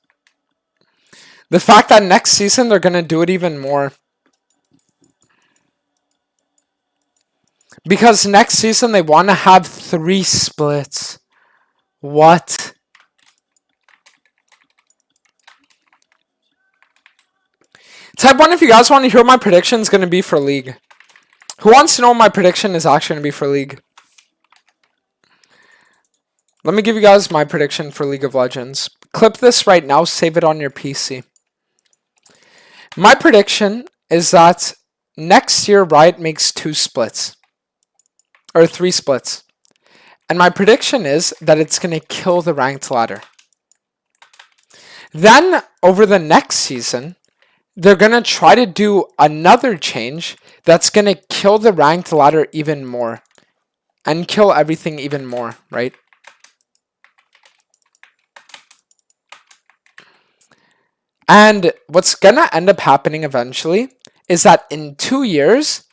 The fact that next season, they're going to do it even more. Because next season, they want to have 3 splits. What? Type 1 if you guys want to hear what my prediction is going to be for League. Who wants to know what my prediction is actually going to be for League? Let me give you guys my prediction for League of Legends. Clip this right now, save it on your PC. My prediction is that next year Riot makes 2 splits. Or 3 splits. And my prediction is that it's going to kill the ranked ladder. Then, over the next season, they're going to try to do another change that's going to kill the ranked ladder even more. And kill everything even more, right? And what's going to end up happening eventually is that in 2 years,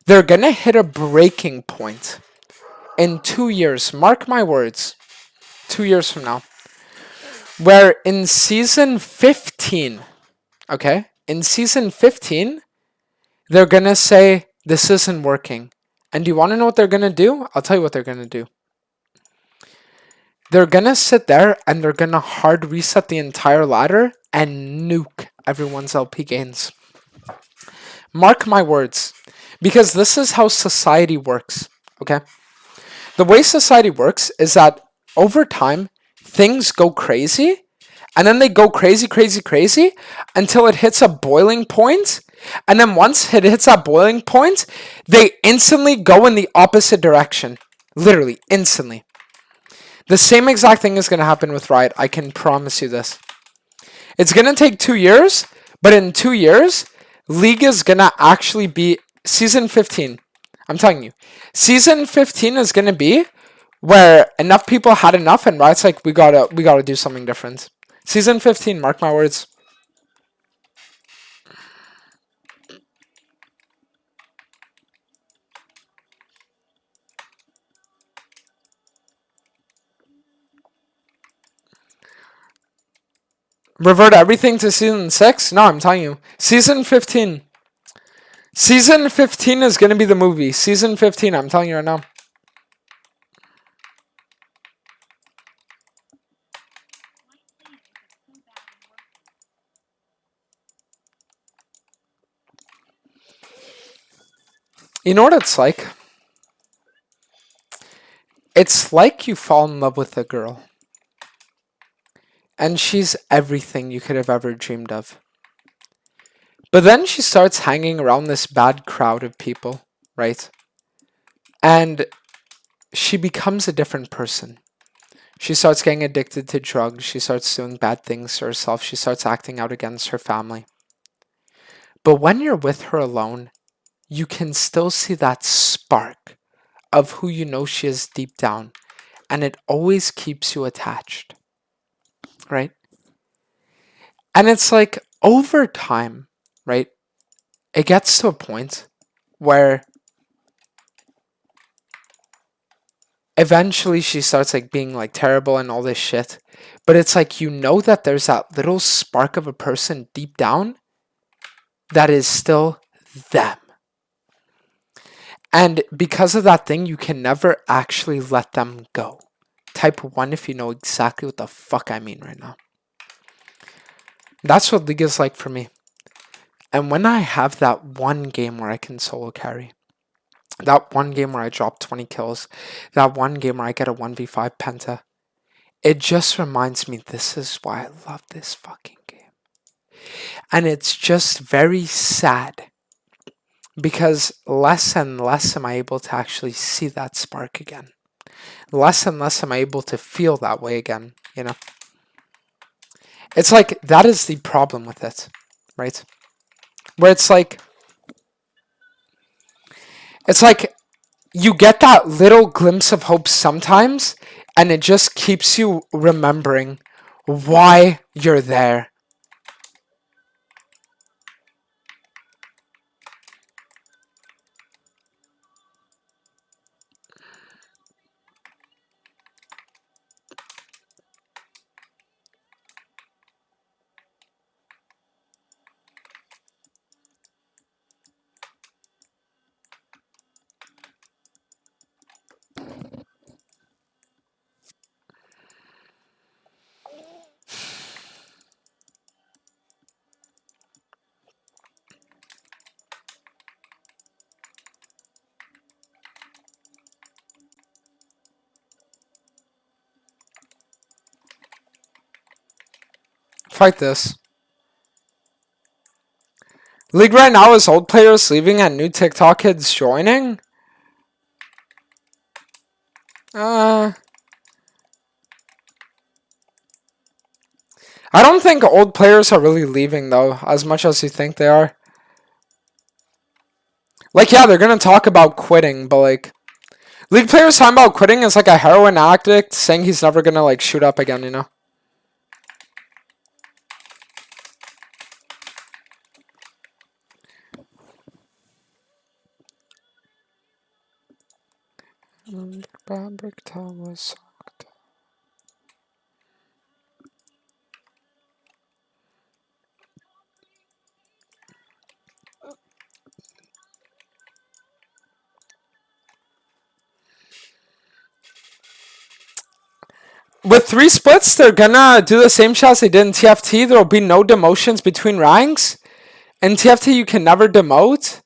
they're going to hit a breaking point. In 2 years, mark my words, 2 years from now, where in season 15, okay, in season 15, they're going to say, this isn't working. And do you want to know what they're going to do? I'll tell you what they're going to do. They're going to sit there and they're going to hard reset the entire ladder and nuke everyone's LP gains. Mark my words, because this is how society works, okay? The way society works is that over time, things go crazy, and then they go crazy, crazy, crazy, until it hits a boiling point, and then once it hits that boiling point, they instantly go in the opposite direction. Literally, instantly. The same exact thing is going to happen with Riot, I can promise you this. It's going to take 2 years, but in 2 years, League is going to actually be Season 15. I'm telling you. Season 15 is going to be where enough people had enough and Riot's like, we gotta do something different. Season 15, mark my words. Revert everything to Season 6? No, I'm telling you. Season 15. Season 15 is going to be the movie. Season 15, I'm telling you right now. You know what it's like? It's like you fall in love with a girl, and she's everything you could have ever dreamed of. But then she starts hanging around this bad crowd of people, right? And she becomes a different person. She starts getting addicted to drugs. She starts doing bad things to herself. She starts acting out against her family. But when you're with her alone, you can still see that spark of who you know she is deep down. And it always keeps you attached, right? And it's like over time, right? It gets to a point where eventually she starts like being like terrible and all this shit. But it's like you know that there's that little spark of a person deep down that is still them. And because of that thing, you can never actually let them go. Type 1 if you know exactly what the fuck I mean right now. That's what League is like for me. And when I have that one game where I can solo carry, that one game where I drop 20 kills, that one game where I get a 1v5 penta, it just reminds me this is why I love this fucking game. And it's just very sad because less and less am I able to actually see that spark again. Less and less am I able to feel that way again, you know? It's like, that is the problem with it, right? Where it's like you get that little glimpse of hope sometimes, and it just keeps you remembering why you're there. Fight this. League right now is old players leaving and new TikTok kids joining? I don't think old players are really leaving though, as much as you think they are. Like, yeah, they're gonna talk about quitting, but like, League players talking about quitting is like a heroin addict saying he's never gonna like shoot up again, you know? With 3 splits, they're gonna do the same shit as they did in TFT. There'll be no demotions between ranks. In TFT, you can never demote.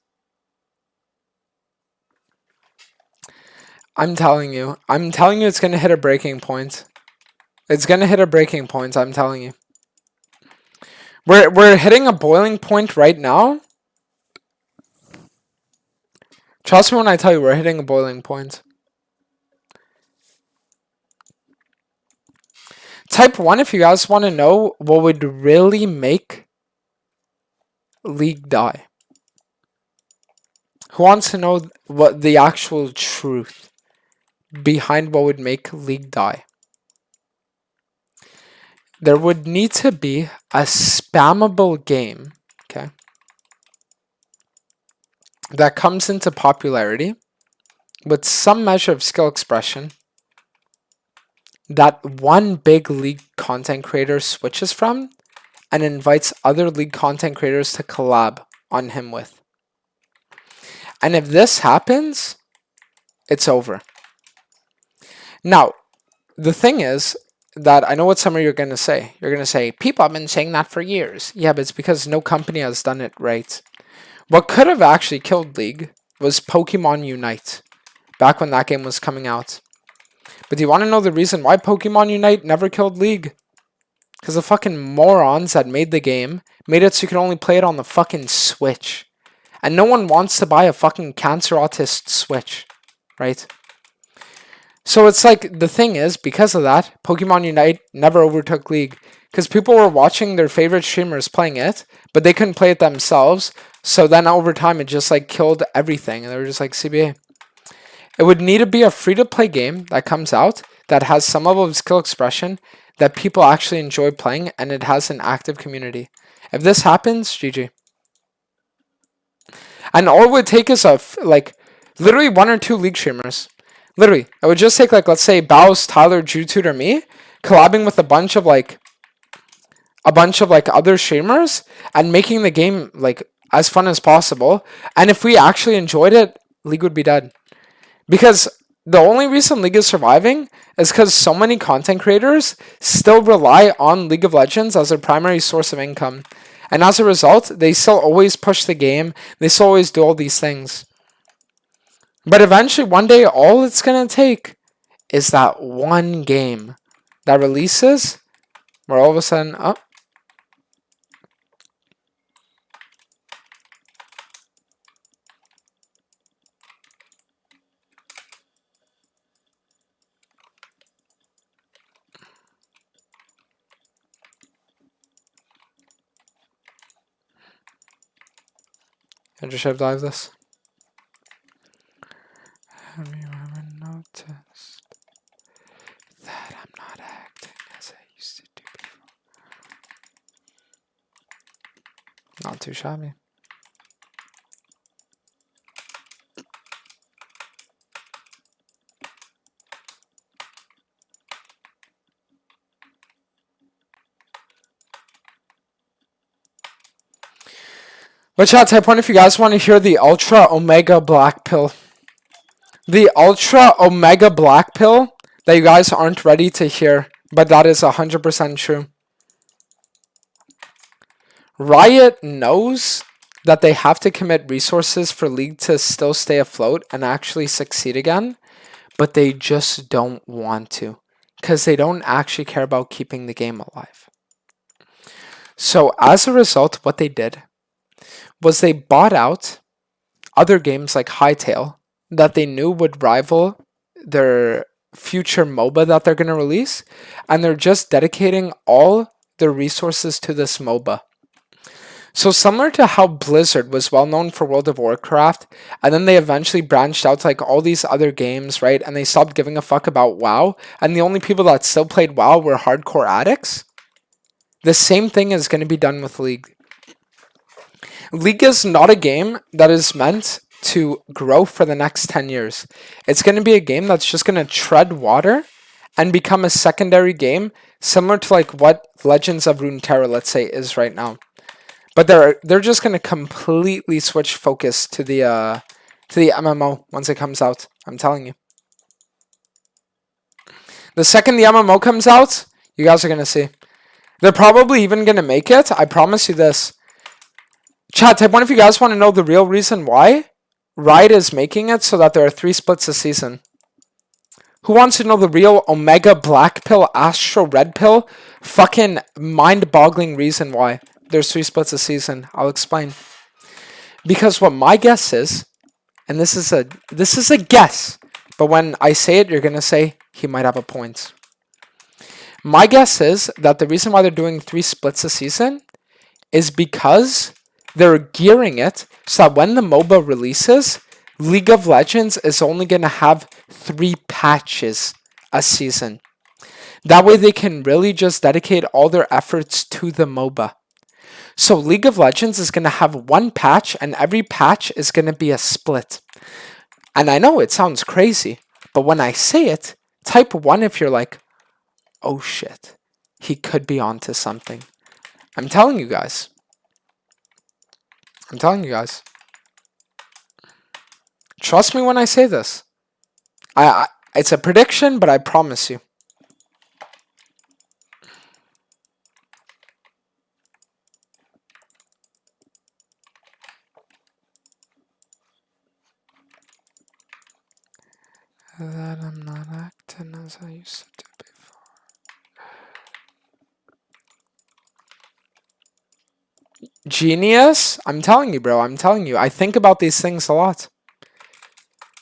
I'm telling you it's gonna hit a breaking point. It's gonna hit a breaking point, I'm telling you. We're hitting a boiling point right now. Trust me when I tell you we're hitting a boiling point. Type 1 if you guys want to know what would really make League die. Who wants to know what the actual truth behind what would make League die? There would need to be a spammable game, okay, that comes into popularity with some measure of skill expression that one big League content creator switches from and invites other League content creators to collab on him with. And if this happens, it's over. Now, the thing is that I know what some of you are going to say. You're going to say, people have been saying that for years. Yeah, but it's because no company has done it right. What could have actually killed League was Pokemon Unite, back when that game was coming out. But do you want to know the reason why Pokemon Unite never killed League? Because the fucking morons that made the game made it so you could only play it on the fucking Switch. And no one wants to buy a fucking cancer autist Switch, right? So it's like, the thing is, because of that, Pokemon Unite never overtook League. Because people were watching their favorite streamers playing it, but they couldn't play it themselves. So then over time, it just like killed everything. And they were just like, CBA. It would need to be a free-to-play game that comes out that has some level of skill expression that people actually enjoy playing, and it has an active community. If this happens, GG. And all it would take is like literally 1 or 2 League streamers. Literally, it would just take like, let's say Baus, Tyler, Jutude, or me collabing with a bunch of like other streamers and making the game like as fun as possible. And if we actually enjoyed it, League would be dead. Because the only reason League is surviving is because so many content creators still rely on League of Legends as their primary source of income. And as a result, they still always push the game. They still always do all these things. But eventually, one day, all it's going to take is that one game that releases where all of a sudden, oh. I just have dive this. Have you ever noticed that I'm not acting as I used to do before? Not too shabby. But chat, type 1 if you guys want to hear the Ultra Omega Black Pill. The Ultra Omega Black Pill that you guys aren't ready to hear, but that is 100% true. Riot knows that they have to commit resources for League to still stay afloat and actually succeed again, but they just don't want to, because they don't actually care about keeping the game alive. So as a result, what they did was they bought out other games like Hytale that they knew would rival their future MOBA that they're going to release, and they're just dedicating all their resources to this MOBA. So similar to how Blizzard was well known for World of Warcraft, and then they eventually branched out to like all these other games, right? And they stopped giving a fuck about WoW, and the only people that still played WoW were hardcore addicts. The same thing is going to be done with League. League is not a game that is meant to grow for the next 10 years. It's going to be a game that's just going to tread water and become a secondary game, similar to like what Legends of Runeterra, let's say, is right now. But they're just going to completely switch focus to the MMO once it comes out. I'm telling you. The second the MMO comes out, you guys are going to see. They're probably even going to make it. I promise you this. Chat, type 1 if you guys want to know the real reason why Riot is making it so that there are 3 splits a season. Who wants to know the real Omega Black Pill, Astro Red Pill, fucking mind-boggling reason why there's 3 splits a season? I'll explain. Because what my guess is, and this is a guess, but when I say it, you're going to say he might have a point. My guess is that the reason why they're doing 3 splits a season is because they're gearing it so that when the MOBA releases, League of Legends is only going to have 3 patches a season. That way they can really just dedicate all their efforts to the MOBA. So League of Legends is going to have 1 patch, and every patch is going to be a split. And I know it sounds crazy, but when I say it, type 1 if you're like, oh shit, he could be onto something. I'm telling you guys. I'm telling you guys. Trust me when I say this. It's a prediction, but I promise you. That I'm not acting as I used to do before. Genius? I'm telling you, bro. I'm telling you. I think about these things a lot.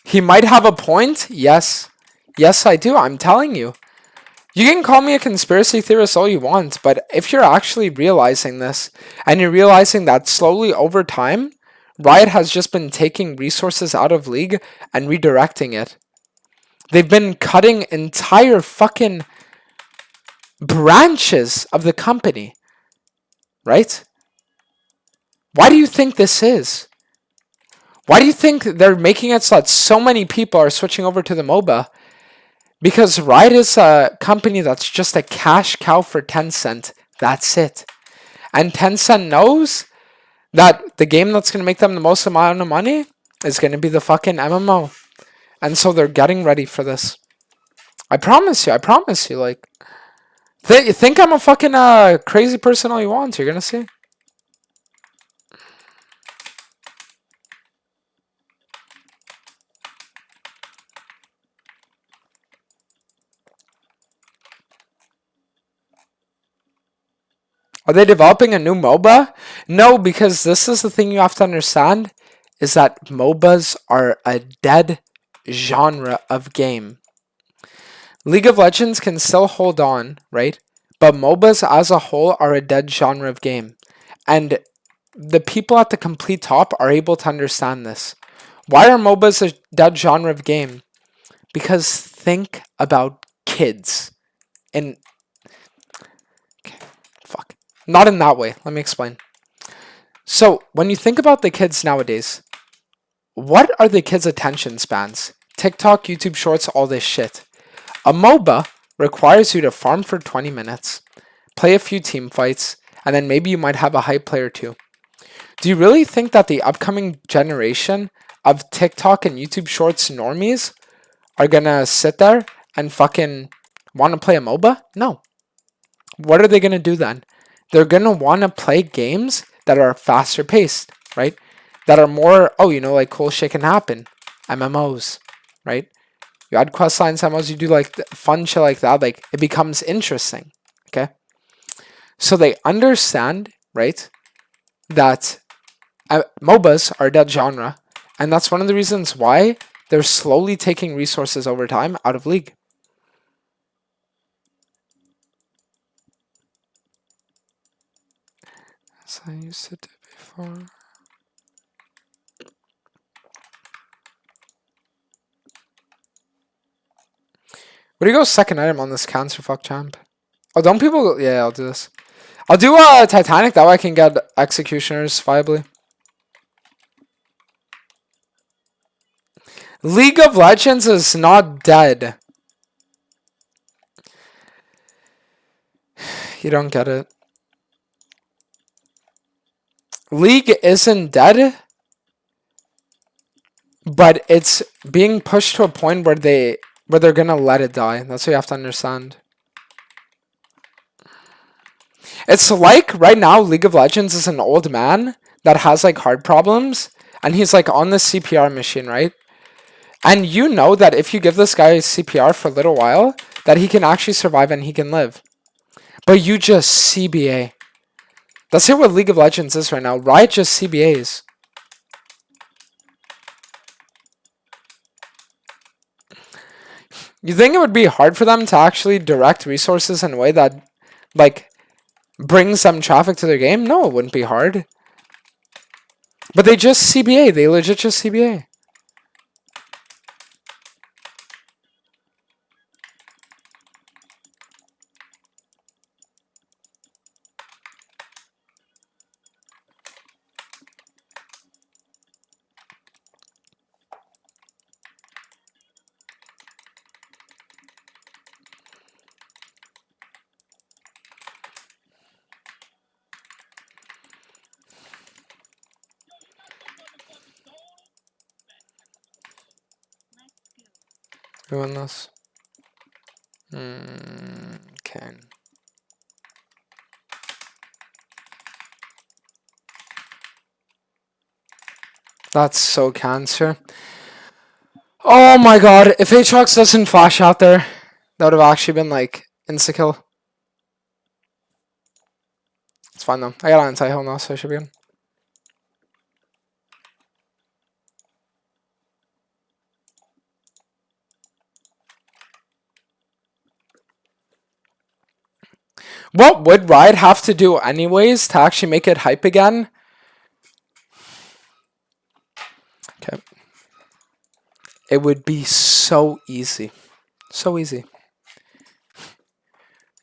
He might have a point. Yes. Yes, I do. I'm telling you. You can call me a conspiracy theorist all you want, but if you're actually realizing this, and you're realizing that slowly over time, Riot has just been taking resources out of League and redirecting it. They've been cutting entire fucking branches of the company, right? Why do you think this is? Why do you think they're making it so that so many people are switching over to the MOBA? Because Riot is a company that's just a cash cow for Tencent. That's it. And Tencent knows that the game that's going to make them the most amount of money is going to be the fucking MMO. And so they're getting ready for this. I promise you. I promise you. Like, think I'm a fucking crazy person all you want. You're going to see. Are they developing a new MOBA? No, because this is the thing you have to understand, is that MOBAs are a dead genre of game. League of Legends can still hold on, right? But MOBAs as a whole are a dead genre of game. And the people at the complete top are able to understand this. Why are MOBAs a dead genre of game? Because think about kids. And fuck. Not in that way. Let me explain. So, when you think about the kids nowadays, what are the kids' attention spans? TikTok, YouTube Shorts, all this shit. A MOBA requires you to farm for 20 minutes, play a few team fights, and then maybe you might have a hype player too. Do you really think that the upcoming generation of TikTok and YouTube Shorts normies are gonna sit there and fucking want to play a MOBA? No. What are they gonna do then? They're gonna want to play games that are faster paced, right? That are more, like cool shit can happen. MMOs, right? You add quest lines, MMOs, you do like fun shit like that, like it becomes interesting, okay? So they understand, right, that MOBAs are a dead genre, and that's one of the reasons why they're slowly taking resources over time out of League. As I used to do before. What do you go second item on this cancer fuck champ? Oh, don't people? Yeah, I'll do this. I'll do Titanic, that way I can get Executioners viably. League of Legends is not dead. You don't get it. League isn't dead, but it's being pushed to a point where they're gonna let it die. That's what you have to understand. It's like right now League of Legends is an old man that has like heart problems and he's like on the CPR machine, right? And you know that if you give this guy CPR for a little while, that he can actually survive and he can live. But you just CBA. That's what League of Legends is right now. Riot just CBAs. You think it would be hard for them to actually direct resources in a way that, like, brings them traffic to their game? No, it wouldn't be hard. But they just CBA. They legit just CBA. Who won this? Okay. That's so cancer. Oh my god, if Aatrox doesn't flash out there, that would have actually been like insta-kill. It's fine though. I got anti-heal now, so I should be good. What would Riot have to do anyways to actually make it hype again? Okay. It would be so easy. So easy.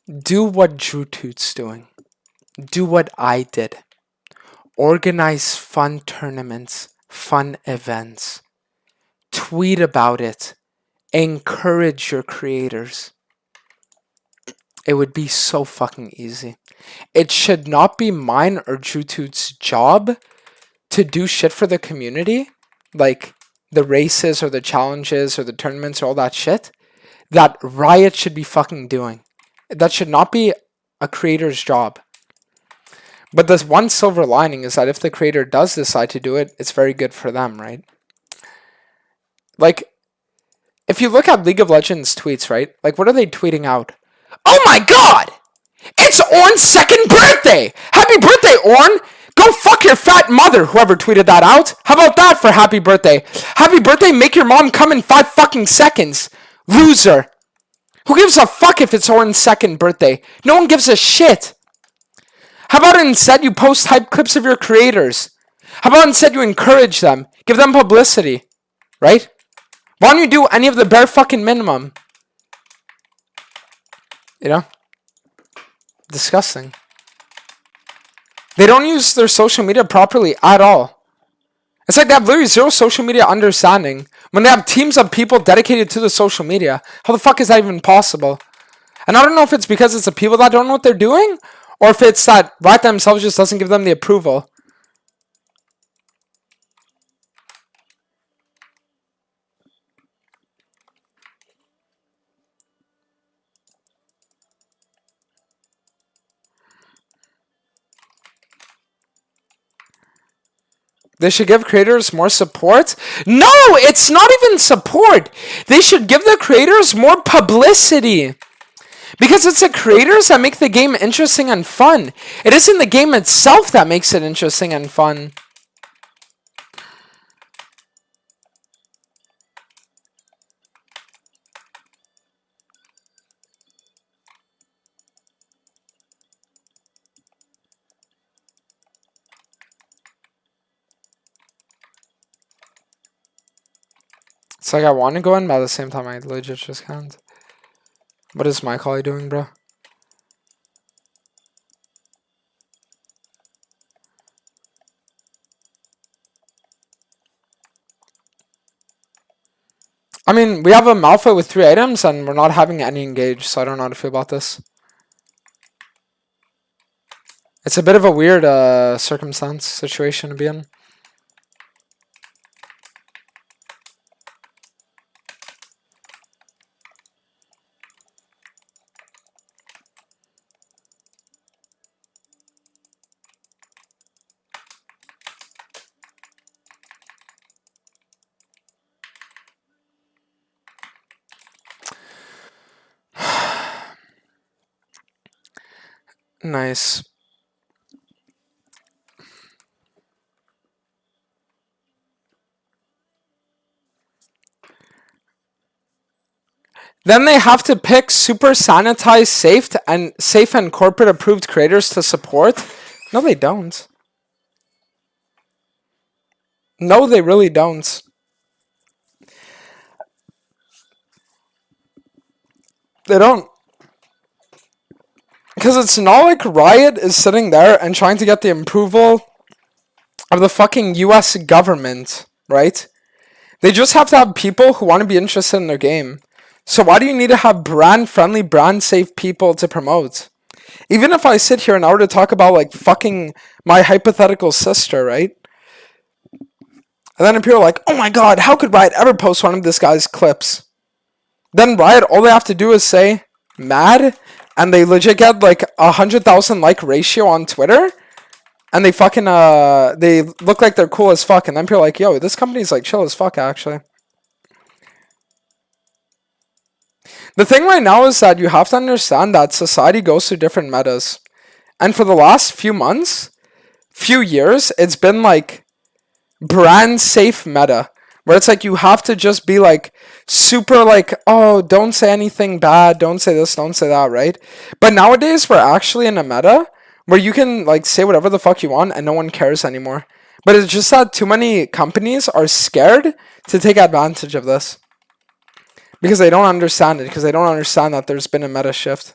Do what Drewtoot's doing. Do what I did. Organize fun tournaments, fun events. Tweet about it. Encourage your creators. It would be so fucking easy. It should not be mine or Drewtoot's job to do shit for the community, like the races or the challenges or the tournaments or all that shit, that Riot should be fucking doing. That should not be a creator's job. But this one silver lining is that if the creator does decide to do it, it's very good for them, right? Like, if you look at League of Legends tweets, right? Like, what are they tweeting out? Oh my god! It's Ornn's second birthday! Happy birthday, Ornn! Go fuck your fat mother, whoever tweeted that out. How about that for happy birthday? Happy birthday, make your mom come in 5 fucking seconds. Loser. Who gives a fuck if it's Ornn's second birthday? No one gives a shit. How about instead you post hype clips of your creators? How about instead you encourage them? Give them publicity. Right? Why don't you do any of the bare fucking minimum? You know? Disgusting. They don't use their social media properly at all. It's like they have literally zero social media understanding. When they have teams of people dedicated to the social media, how the fuck is that even possible? And I don't know if it's because it's the people that don't know what they're doing, or if it's that Riot themselves just doesn't give them the approval. They should give creators more support? No, it's not even support. They should give the creators more publicity. Because it's the creators that make the game interesting and fun. It isn't the game itself that makes it interesting and fun. It's like I want to go in, but at the same time I legit just can't. What is my collie doing, bro? I mean, we have a Malphite with 3 items, and we're not having any engage, so I don't know how to feel about this. It's a bit of a weird circumstance, situation to be in. Nice. Then they have to pick super sanitized, safe and corporate approved creators to support? No, they don't. No, they really don't. They don't. Because it's not like Riot is sitting there and trying to get the approval of the fucking US government, right? They just have to have people who want to be interested in their game. So why do you need to have brand-friendly, brand-safe people to promote? Even if I sit here and I were to talk about, like, fucking my hypothetical sister, right? And then people are like, oh my god, how could Riot ever post one of this guy's clips? Then Riot, all they have to do is say, mad, and they legit get, like, 100,000 like ratio on Twitter, and they fucking, they look like they're cool as fuck, and then people are like, yo, this company's, like, chill as fuck, actually. The thing right now is that you have to understand that society goes through different metas. And for the last few years, it's been like brand safe meta. Where it's like you have to just be like super like, oh, don't say anything bad, don't say this, don't say that, right? But nowadays we're actually in a meta where you can like say whatever the fuck you want and no one cares anymore. But it's just that too many companies are scared to take advantage of this. Because they don't understand it, because they don't understand that there's been a meta shift.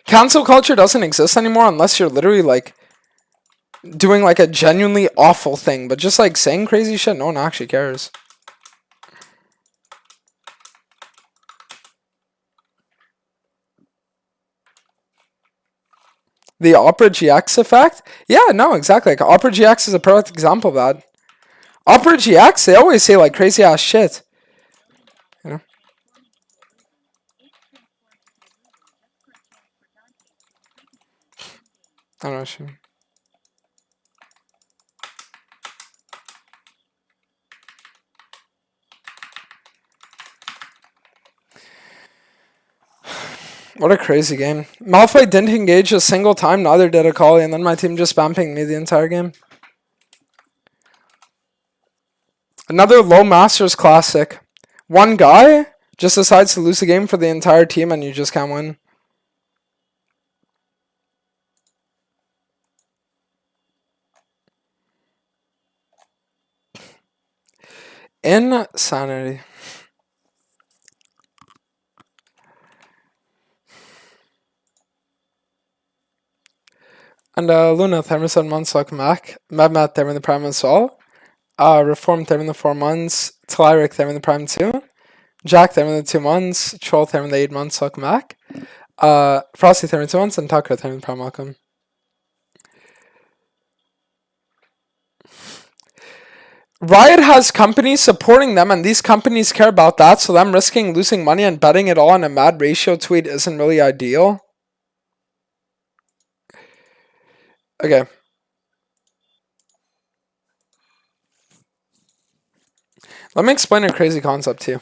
Cancel culture doesn't exist anymore unless you're literally like doing like a genuinely awful thing, but just like saying crazy shit, no one actually cares. The Opera GX effect? Yeah, no, exactly. Like Opera GX is a perfect example of that. Opera GX, they always say like crazy ass shit. You know? I don't know. Shit. What a crazy game. Malphite didn't engage a single time, neither did Akali, and then my team just spamming me the entire game. Another low Masters classic. One guy just decides to lose the game for the entire team and you just can't win. Insanity. And Luna, 7 months, welcome back. Mehmet, in the Prime as well. Reform, in the 4 months. Tlyric, in the Prime 2. Jack, in the 2 months. Troll, in the 8 months, welcome back. Frosty, in the 2 months. And Tucker, in the Prime, welcome. Riot has companies supporting them, and these companies care about that, so them risking losing money and betting it all on a mad ratio tweet isn't really ideal. Okay. Let me explain a crazy concept to you.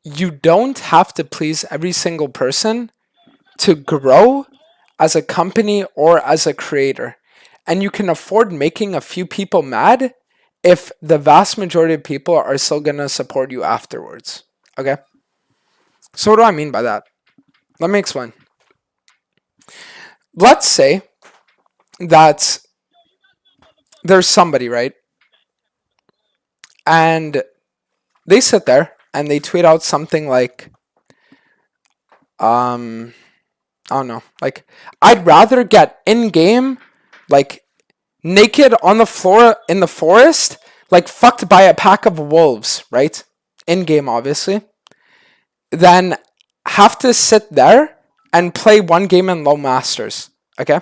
You don't have to please every single person to grow as a company or as a creator. And you can afford making a few people mad if the vast majority of people are still going to support you afterwards. Okay? So what do I mean by that? Let me explain. Let's say that there's somebody, right? And they sit there and they tweet out something like, I don't know, like, I'd rather get in-game, like, naked on the floor in the forest, like, fucked by a pack of wolves, right? In-game, obviously. Than have to sit there and play one game in low masters, okay?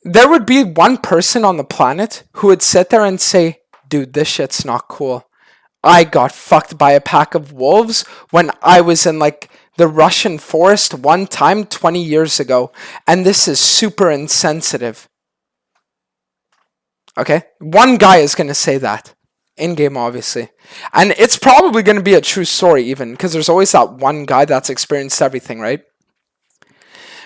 There would be one person on the planet who would sit there and say, dude, this shit's not cool. I got fucked by a pack of wolves when I was in like the Russian forest one time 20 years ago, and this is super insensitive. Okay? One guy is going to say that. In-game, obviously. And it's probably going to be a true story even, because there's always that one guy that's experienced everything, right?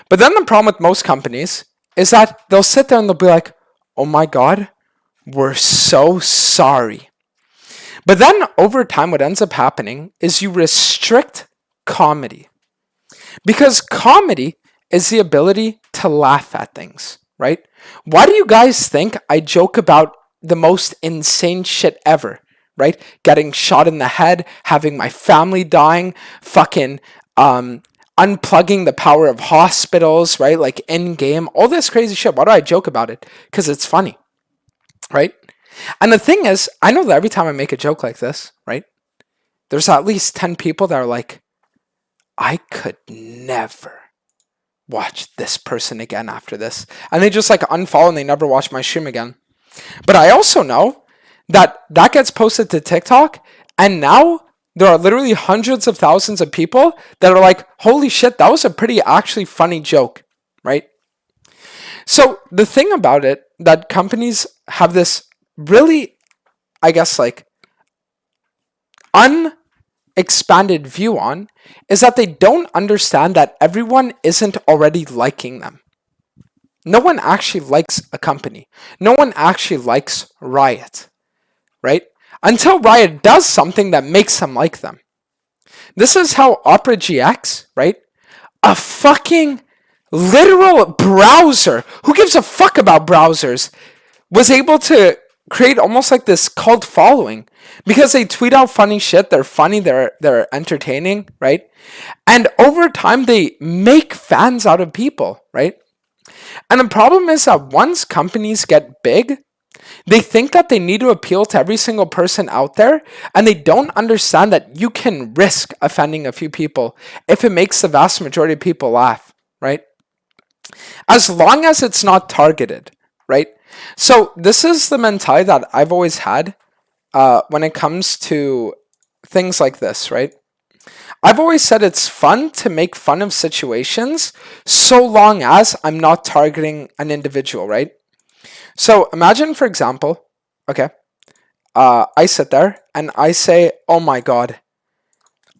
But then the problem with most companies is that they'll sit there and they'll be like, oh my god, we're so sorry. But then over time, what ends up happening is you restrict comedy. Because comedy is the ability to laugh at things, right? Why do you guys think I joke about the most insane shit ever, right? Getting shot in the head, having my family dying, fucking unplugging the power of hospitals, right? Like in-game, all this crazy shit. Why do I joke about it? Because it's funny, right? And the thing is, I know that every time I make a joke like this, right? There's at least 10 people that are like, I could never watch this person again after this. And they just like unfollow and they never watch my stream again. But I also know that that gets posted to TikTok, and now there are literally hundreds of thousands of people that are like, holy shit, that was a pretty actually funny joke, right? So the thing about it that companies have this really, I guess, like unexpanded view on is that they don't understand that everyone isn't already liking them. No one actually likes a company. No one actually likes Riot, right? Until Riot does something that makes them like them. This is how Opera GX, right? A fucking literal browser. Who gives a fuck about browsers? Was able to create almost like this cult following because they tweet out funny shit. They're funny. They're entertaining, right? And over time, they make fans out of people, right? And the problem is that once companies get big, they think that they need to appeal to every single person out there, and they don't understand that you can risk offending a few people if it makes the vast majority of people laugh, right? As long as it's not targeted, right? So this is the mentality that I've always had when it comes to things like this, right? I've always said it's fun to make fun of situations so long as I'm not targeting an individual, right? So imagine, for example, okay, I sit there and I say, oh my god,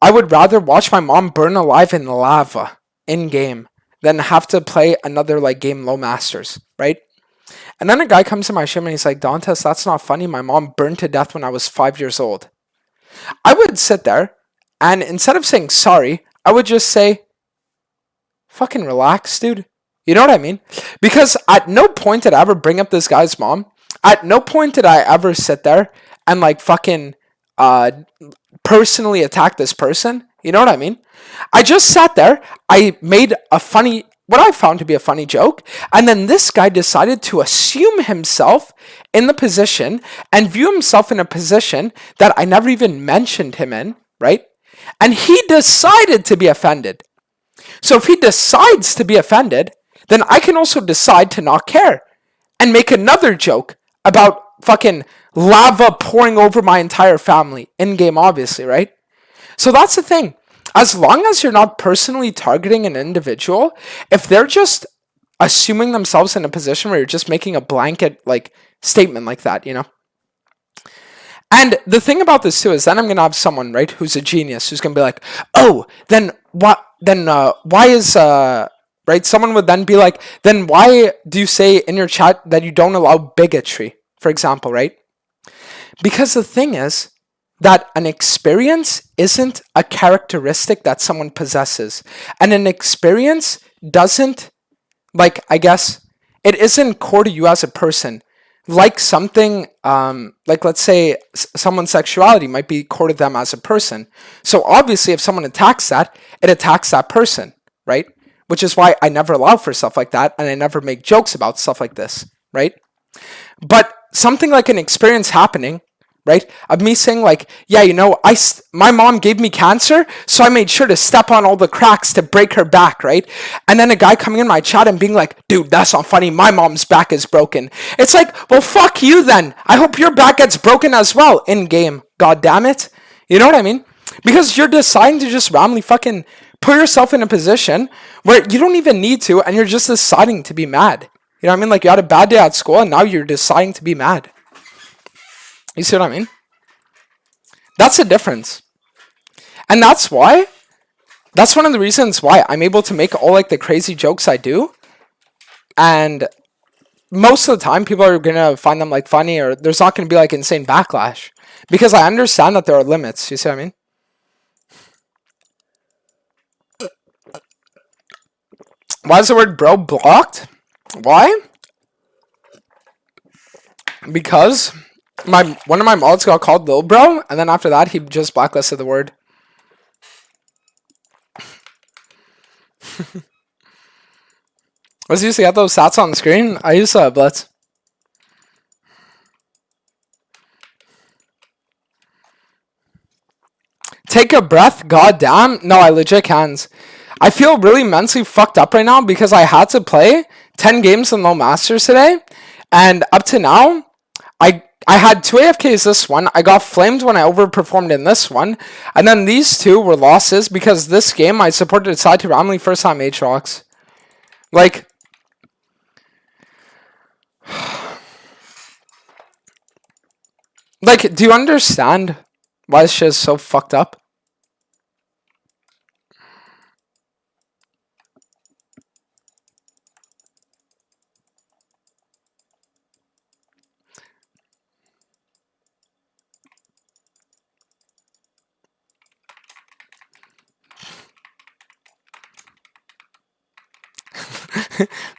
I would rather watch my mom burn alive in lava in game than have to play another like game low masters, right? And then a guy comes to my stream and he's like, Dantes, that's not funny. My mom burned to death when I was 5 years old. I would sit there and instead of saying sorry, I would just say, fucking relax, dude. You know what I mean? Because at no point did I ever bring up this guy's mom. At no point did I ever sit there and like fucking personally attack this person. You know what I mean? I just sat there. I made a funny, what I found to be a funny joke. And then this guy decided to assume himself in the position and view himself in a position that I never even mentioned him in, right? And he decided to be offended. So if he decides to be offended, then I can also decide to not care and make another joke about fucking lava pouring over my entire family in game, obviously, right? So that's the thing. As long as you're not personally targeting an individual, if they're just assuming themselves in a position where you're just making a blanket like statement like that, you know? And the thing about this too is then I'm gonna have someone, right, who's a genius, who's gonna be like, oh, then what? Then why is right? Someone would then be like, then why do you say in your chat that you don't allow bigotry, for example, right? Because the thing is that an experience isn't a characteristic that someone possesses, and an experience doesn't, like, I guess, it isn't core to you as a person. Like something, like let's say someone's sexuality might be core to them as a person. So obviously if someone attacks that, it attacks that person, right? Which is why I never allow for stuff like that, and I never make jokes about stuff like this, right? But something like an experience happening, right? Of me saying like, yeah, you know, my mom gave me cancer, so I made sure to step on all the cracks to break her back, right? And then a guy coming in my chat and being like, dude, that's not funny. My mom's back is broken. It's like, well, fuck you then. I hope your back gets broken as well in game. God damn it. You know what I mean? Because you're deciding to just randomly fucking put yourself in a position where you don't even need to, and you're just deciding to be mad. You know what I mean? Like you had a bad day at school and now you're deciding to be mad. You see what I mean? That's the difference. And that's one of the reasons why I'm able to make all like the crazy jokes I do. And most of the time people are going to find them like funny, or there's not going to be like insane backlash. Because I understand that there are limits. You see what I mean? Why is the word bro blocked? Why? Because one of my mods got called Lil Bro, and then after that, he just blacklisted the word. Was you see those stats on the screen? I use Blitz. Take a breath, goddamn. No, I legit can't. I feel really mentally fucked up right now because I had to play 10 games in low masters today, and up to now, I had 2 AFKs this one. I got flamed when I overperformed in this one. And then these 2 were losses because this game I supported side to randomly first time Aatrox. Like, Like, do you understand why this shit is so fucked up?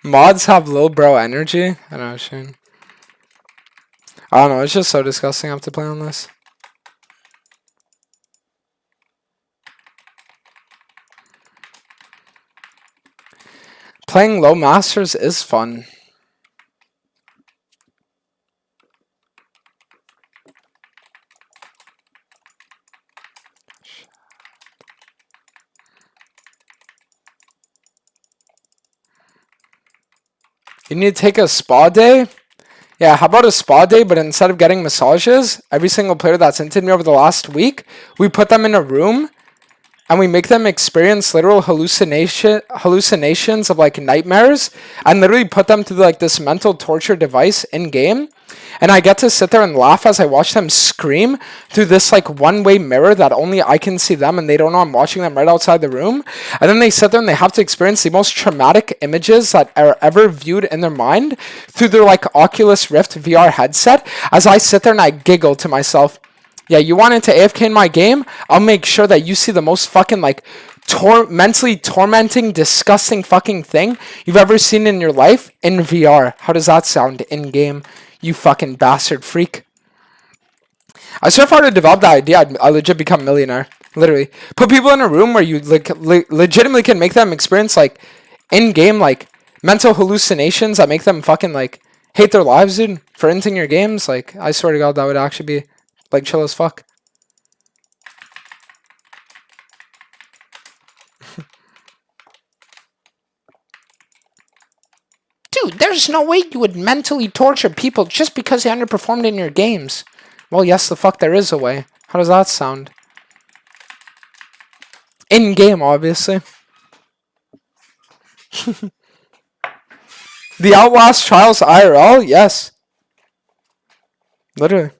Mods have little bro energy? I don't know, Shane. I don't know, it's just so disgusting I have to play on this. Playing low masters is fun. You need to take a spa day? Yeah, how about a spa day, but instead of getting massages, every single player that's inted me over the last week, we put them in a room and we make them experience literal hallucinations of like nightmares and literally put them through like this mental torture device in game. And I get to sit there and laugh as I watch them scream through this like one-way mirror that only I can see them and they don't know I'm watching them right outside the room. And then they sit there and they have to experience the most traumatic images that are ever viewed in their mind through their like Oculus Rift VR headset as I sit there and I giggle to myself. Yeah, you wanted to AFK in my game? I'll make sure that you see the most fucking like mentally tormenting, disgusting fucking thing you've ever seen in your life in VR. How does that sound in game? You fucking bastard freak. I swear if I were to develop that idea, I'd legit become a millionaire. Literally. Put people in a room where you like legitimately can make them experience like in-game like mental hallucinations that make them fucking like hate their lives, dude, for inting your games. Like, I swear to God, that would actually be like chill as fuck. Dude, there's no way you would mentally torture people just because they underperformed in your games. Well, yes, the fuck there is a way. How does that sound? In-game, obviously. The Outlast Trials IRL? Yes. Literally.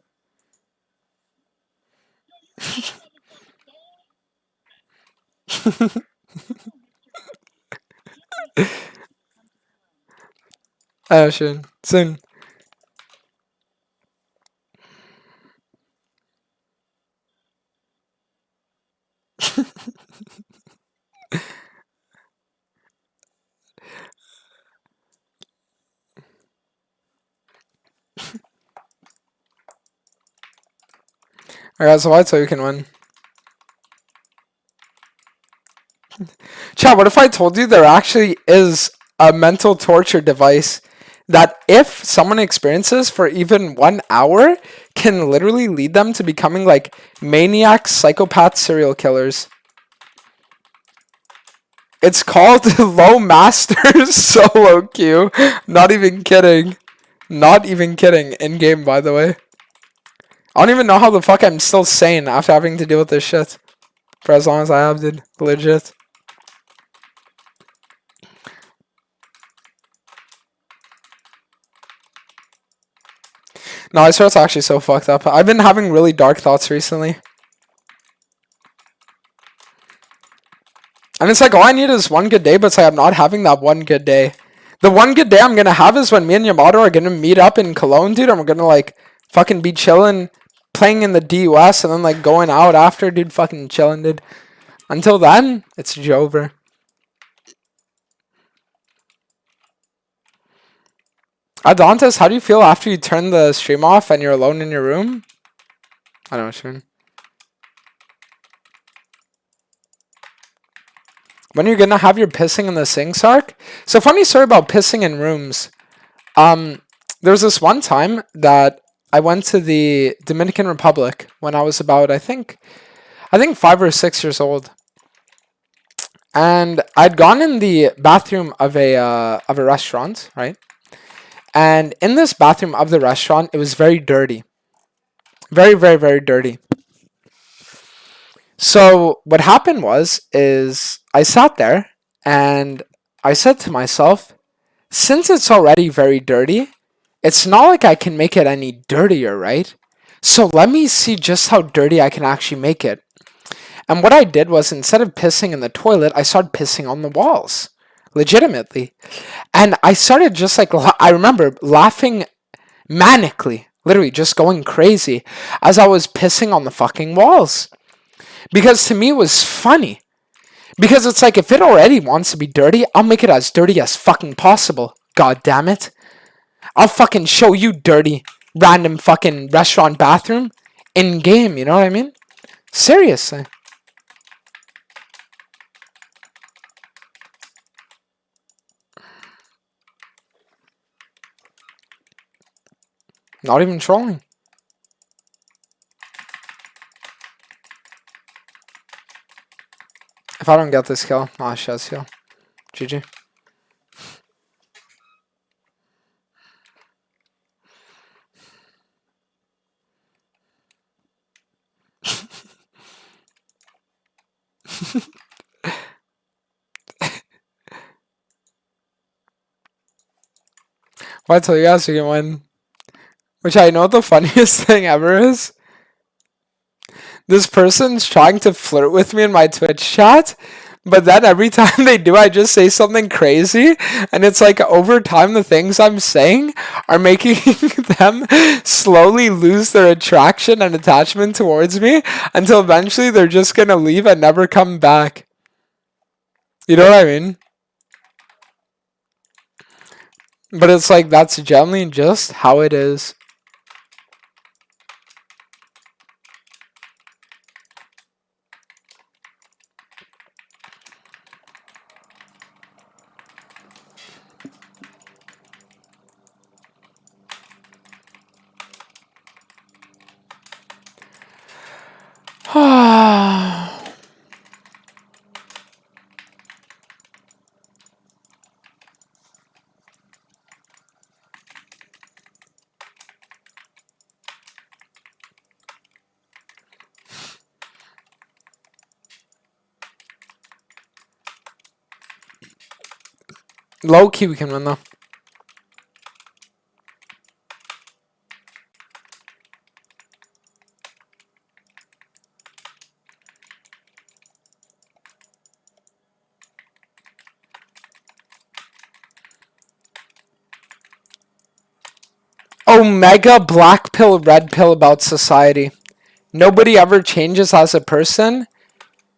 Oh, shit. Soon. Alright, so why so you can win? Chad, what if I told you there actually is a mental torture device that if someone experiences for even 1 hour can literally lead them to becoming like maniac psychopath serial killers? It's called Low Masters Solo Queue. Not even kidding. Not even kidding. In game, by the way. I don't even know how the fuck I'm still sane after having to deal with this shit for as long as I have, dude. Legit. No, I swear it's actually so fucked up. I've been having really dark thoughts recently. And it's like, all I need is one good day, but it's like I'm not having that one good day. The one good day I'm gonna have is when me and Yamato are gonna meet up in Cologne, dude, and we're gonna like fucking be chilling, playing in the DUS, and then like going out after, dude, fucking chilling, dude. Until then, it's Jover. Adantis, how do you feel after you turn the stream off and you're alone in your room? I don't know, Shun. When are you gonna have your pissing in the sink, Sark? So funny story about pissing in rooms. There was this one time that I went to the Dominican Republic when I was about, I think 5 or 6 years old. And I'd gone in the bathroom of a restaurant, right? And in this bathroom of the restaurant, it was very dirty. Very, very, very dirty. So what happened is I sat there and I said to myself, since it's already very dirty, it's not like I can make it any dirtier, right? So let me see just how dirty I can actually make it. And what I did was, instead of pissing in the toilet, I started pissing on the walls. Legitimately. And I started just like, I remember laughing manically, literally just going crazy as I was pissing on the fucking walls. Because to me it was funny. Because it's like, if it already wants to be dirty, I'll make it as dirty as fucking possible. God damn it. I'll fucking show you dirty, random fucking restaurant bathroom in game, you know what I mean? Seriously. Not even trolling. If I don't get this kill, oh shit, kill. GG. Well, I tell you guys, you can win. Which I know the funniest thing ever is, this person's trying to flirt with me in my Twitch chat, but then every time they do, I just say something crazy, and it's like, over time, the things I'm saying are making them slowly lose their attraction and attachment towards me, until eventually they're just gonna leave and never come back. You know what I mean? But it's like, that's generally just how it is. Low key, we can win though. Omega black pill, red pill about society. Nobody ever changes as a person.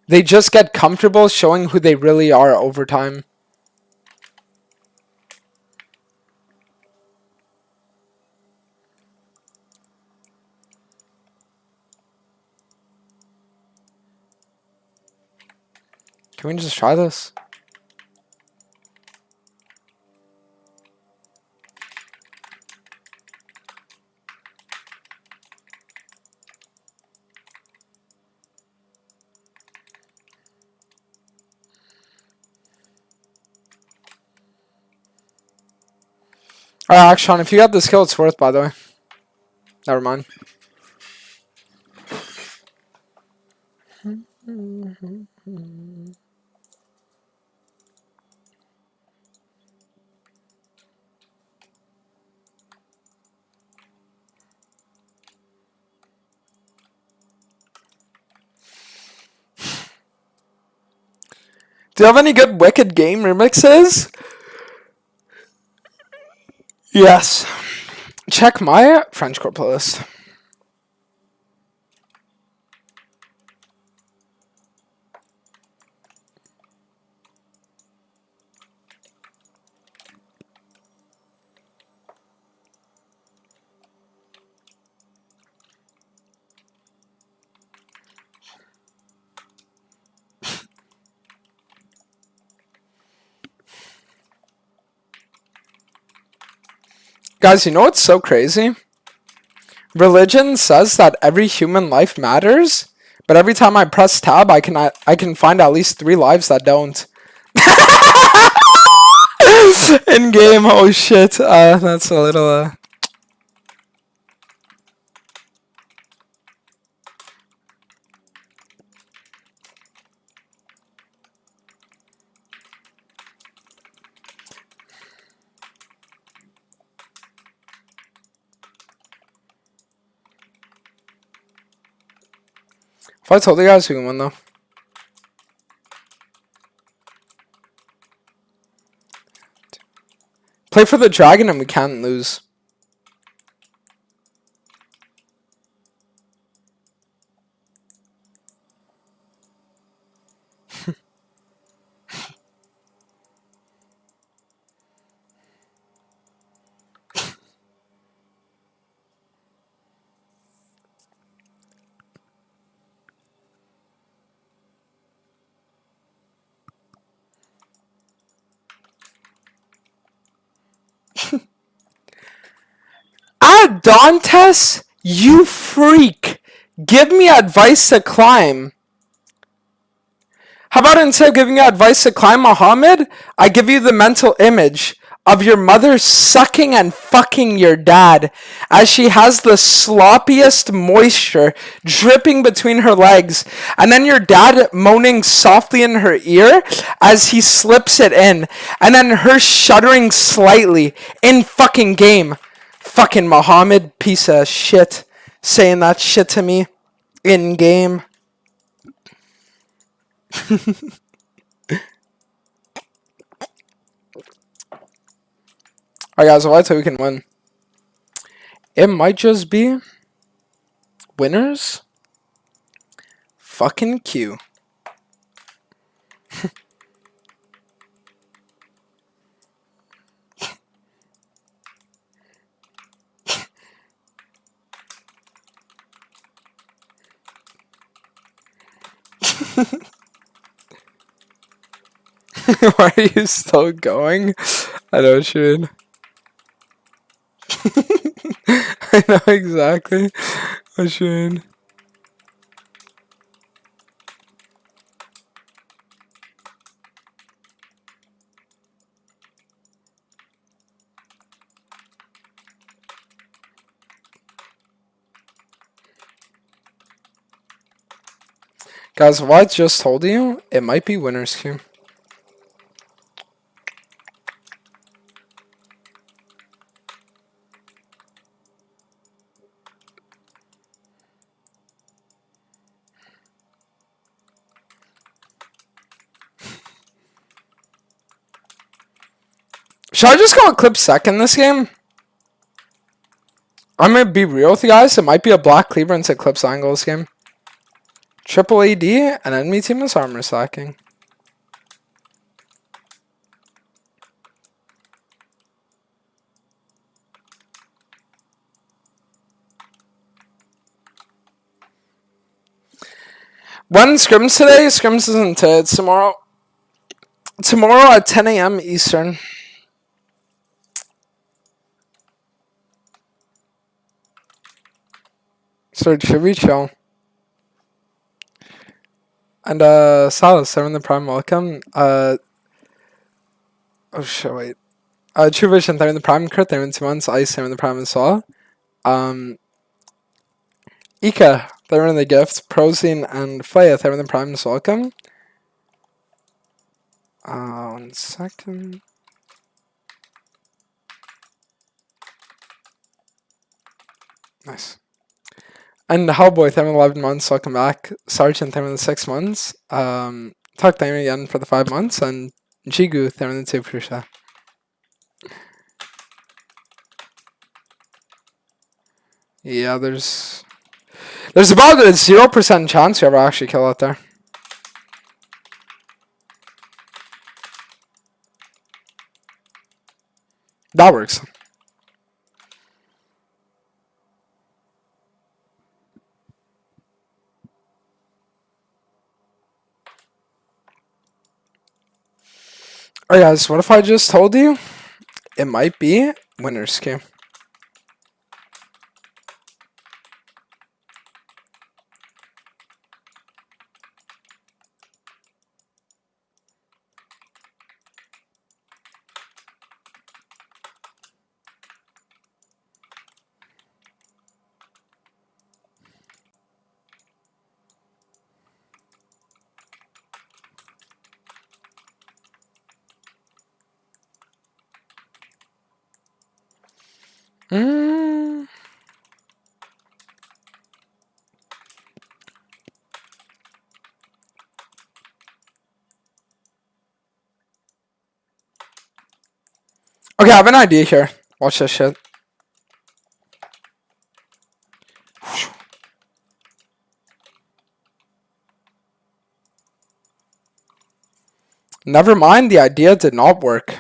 They just get comfortable showing who they really are over time. Can we just try this? Alright, Action, if you got this kill, it's worth, by the way. Never mind. Do you have any good Wicked Game remixes? Yes. Check my Frenchcore playlist. Guys, you know what's so crazy? Religion says that every human life matters, but every time I press tab, I can find at least 3 lives that don't. In game, oh shit. That's a little. If I told you guys we can win though. Play for the dragon and we can't lose. Dantes, you freak. Give me advice to climb. How about instead of giving you advice to climb, Muhammad, I give you the mental image of your mother sucking and fucking your dad as she has the sloppiest moisture dripping between her legs, and then your dad moaning softly in her ear as he slips it in, and then her shuddering slightly in fucking game. Fucking Muhammad, piece of shit, saying that shit to me in game. Alright guys, well, I think we can win. It might just be winners fucking Q. Why are you still going? I know what you mean. I know exactly what you mean. Guys, what I just told you, it might be winner's queue. Should I just go a clip second this game? I'm gonna be real with you guys. It might be a black cleaver into clips angle this game. Triple AD and enemy team is armor stacking. When scrims today? Scrims isn't today. It's tomorrow. Tomorrow at 10 a.m. Eastern. So should we chill? And Salas, 7 the Prime, welcome. Oh shit, wait. True Vision, 7 the Prime, Kurt, 7 2 months, Ice, 7 the Prime as well. Ika, 7 the gift, Prosine and Flaya, 7 the Prime, welcome. 1 second. Nice. And Hellboy, 11 months, welcome back. Sergeant, 6 months. Talk time again for the 5 months. And Jigu, 2 for sure. Yeah, there's about a 0% chance you ever actually kill out there. That works. Alright guys, what if I just told you it might be winner's queue? Okay, I have an idea here. Watch this shit. Never mind, the idea did not work.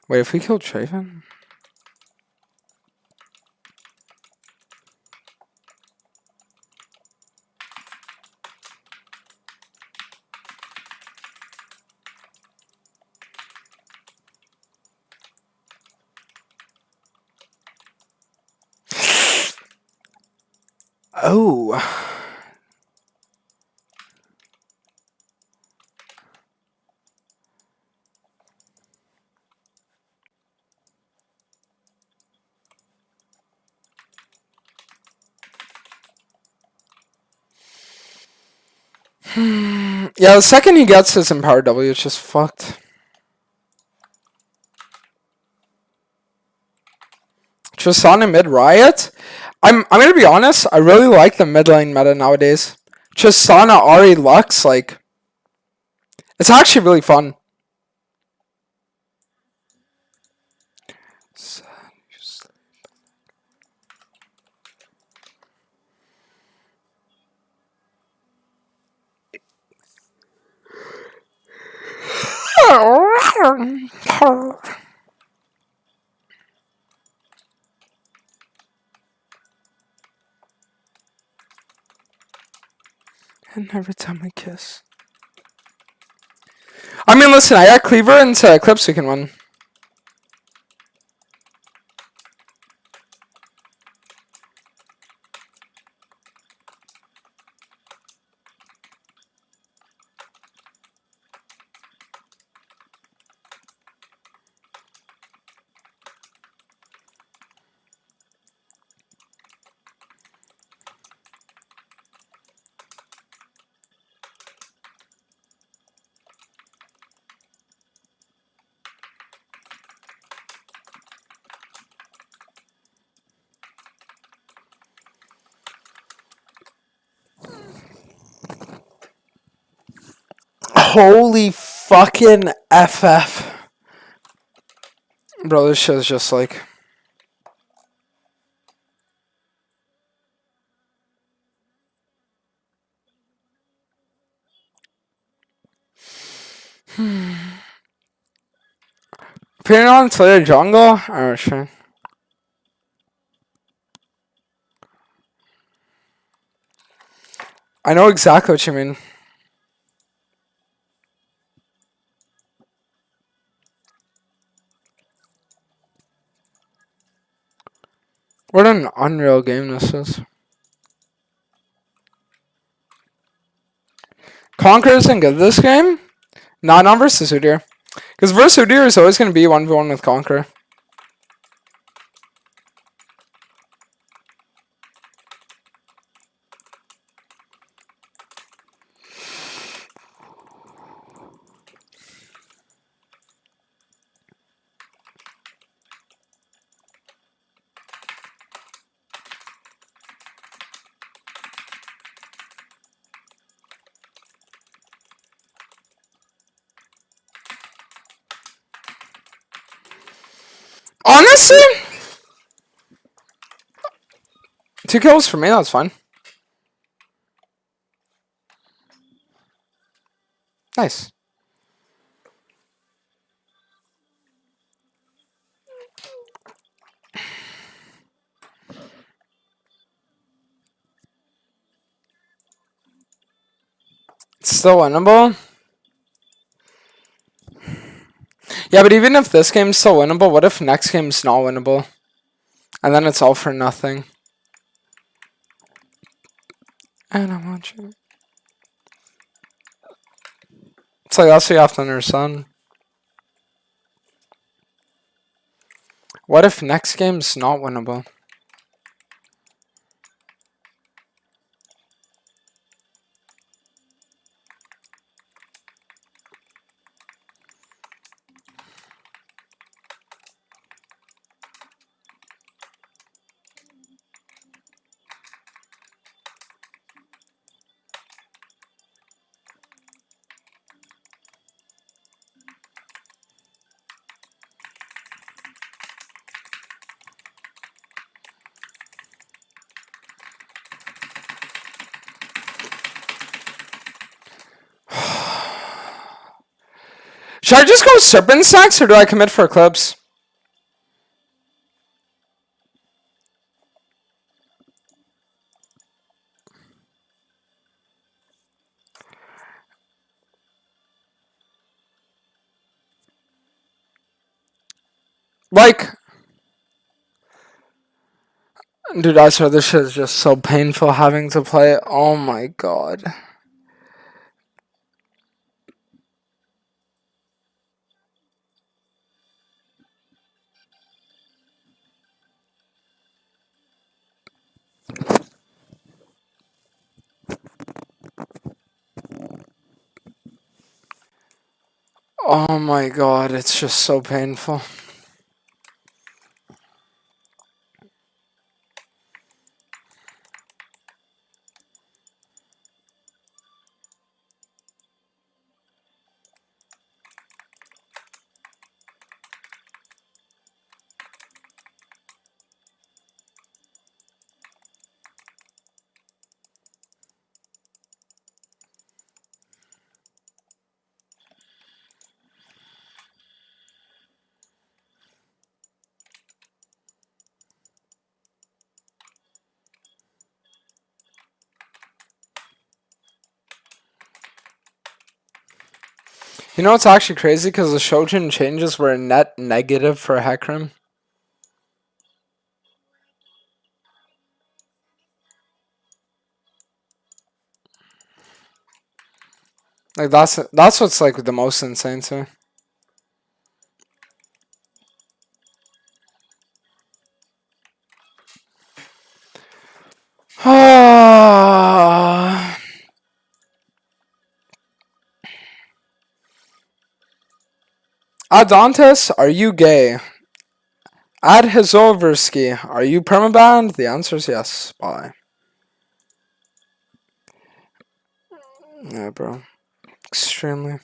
Wait, if we kill Traven? Oh. Yeah, the second he gets his Empower W, it's just fucked. Tristana mid Riot? I'm gonna be honest, I really like the mid lane meta nowadays. Tristana, Ari, Lux, like, it's actually really fun. And every time I kiss. I mean, listen, I got Cleaver into Eclipse we can win. Holy fucking FF. Bro, this shit is just like... Appearing on Slayer Jungle? Alright, sure. I know exactly what you mean. What an unreal game this is. Conquer isn't good this game? Not on versus Udyr. Because versus Udyr is always going to be 1v1 with Conquer. Honestly, 2 kills for me, that's fine. Nice. It's still winnable. Yeah, but even if this game's still winnable, what if next game's not winnable? And then it's all for nothing. And I want you. It's like that's what you have to understand. What if next game's not winnable? Should I just go Serpent Stacks or do I commit for Eclipse? Like, dude, I swear this shit is just so painful having to play it. Oh my god. Oh my god, it's just so painful. You know what's actually crazy? Because the Shojin changes were a net negative for Hecarim. Like that's what's like the most insane to me. Adontis, are you gay? Ad Hizoversky, are you permabanned? The answer is yes. Bye. Yeah, bro. Extremely.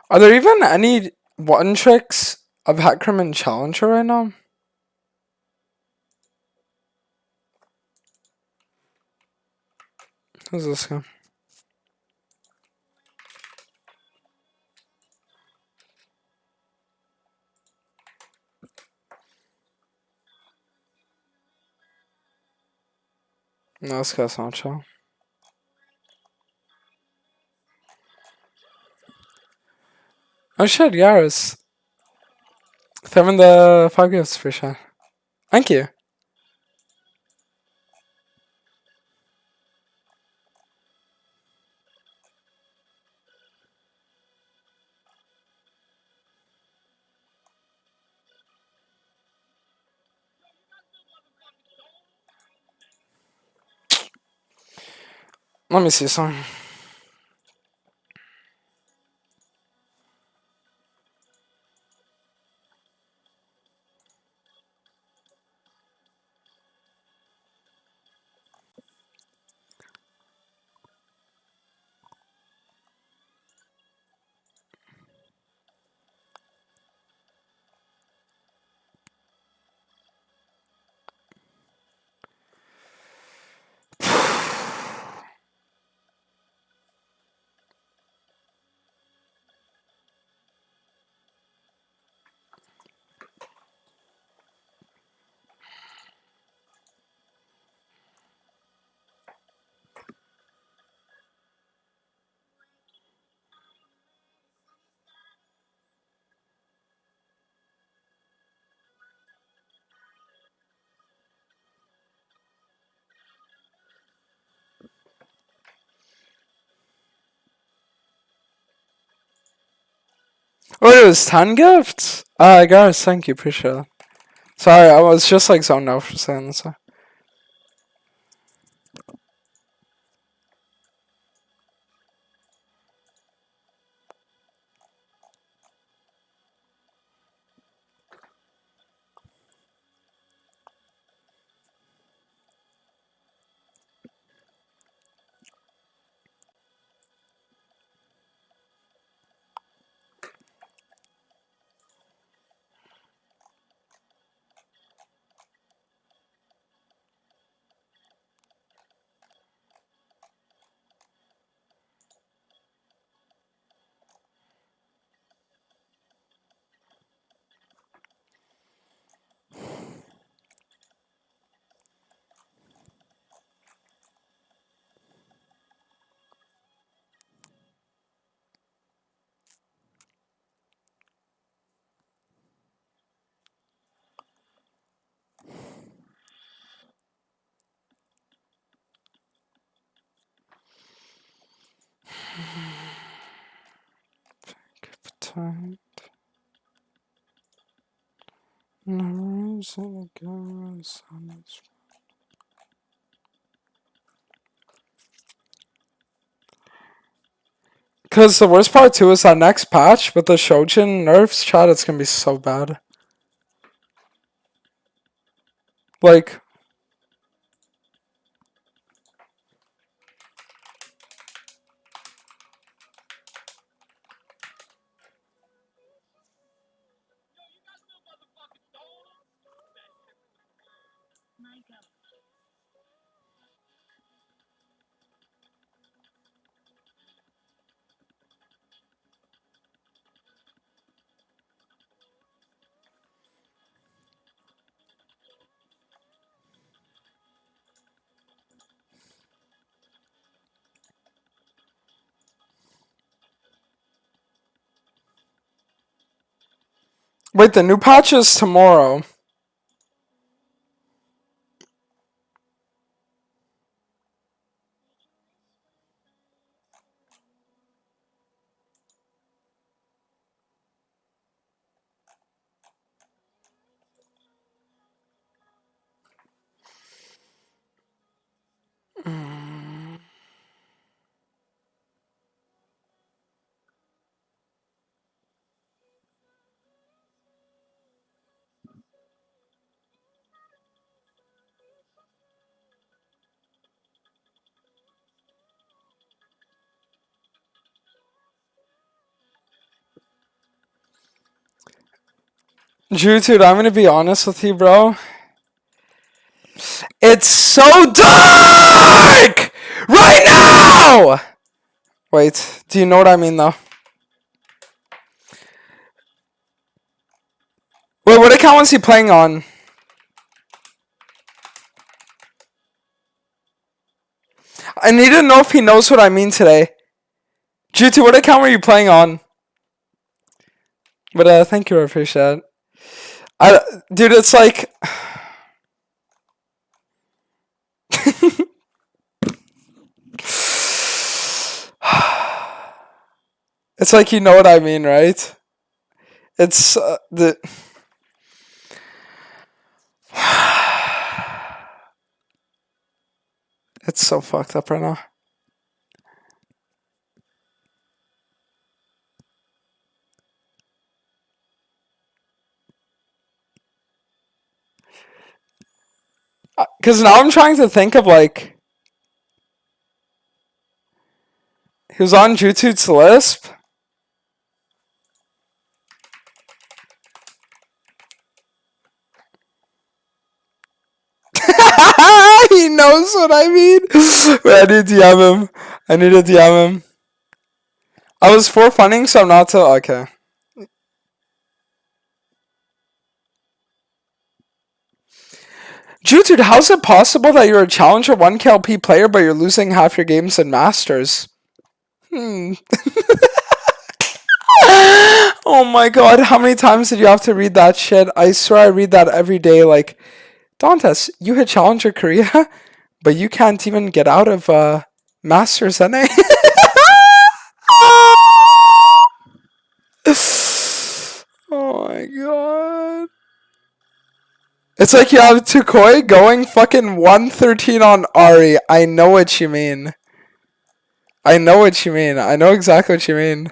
Are there even any one tricks of Hecarim and Challenger right now? Who's this guy? No, this guy's not chill. Oh shit, Yaris. Throwing the 5 gifts for sure. Thank you. Let me see some. Oh, it was 10 gifts? Guys, thank you, appreciate it. Sorry, I was just like zoned out for saying this. tight. Numbers in the camera sounds. Because the worst part too is that next patch with the Shojin nerfs, chat, it's gonna be so bad. Like, wait, the new patch is tomorrow. Dude, I'm gonna be honest with you, bro. It's so dark right now! Wait, do you know what I mean, though? Wait, what account was he playing on? I need to know if he knows what I mean today. G2, what account were you playing on? But thank you, I appreciate it. Dude, it's like... It's like, you know what I mean, right? It's the... It's so fucked up right now. Because now I'm trying to think of, like... He was on Jutsu's Lisp. He knows what I mean. Wait, I need to DM him. I need to DM him. I was for funning, so I'm not to... Okay. Dude, how's it possible that you're a Challenger 1KLP player, but you're losing half your games in Masters? Oh my god, how many times did you have to read that shit? I swear I read that every day, like... Dantes, you hit Challenger Korea, but you can't even get out of Masters NA. Oh my god. It's like you have Tukoi going fucking 113 on Ari. I know what you mean. I know what you mean. I know exactly what you mean.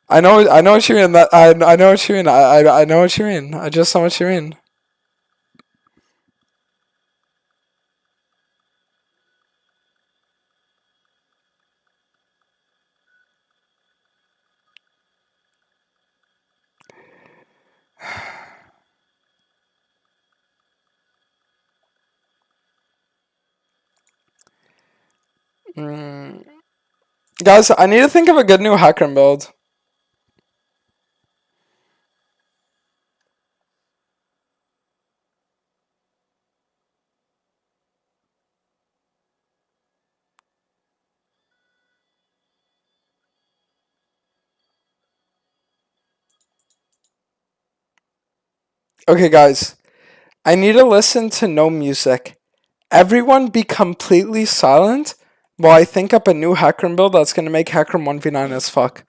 I know what you mean. I know what you mean. I know what you mean. I just know what you mean. Guys, I need to think of a good new hacker build. Okay, guys. I need to listen to no music. Everyone be completely silent while I think up a new Hecarim build that's going to make Hecarim 1v9 as fuck.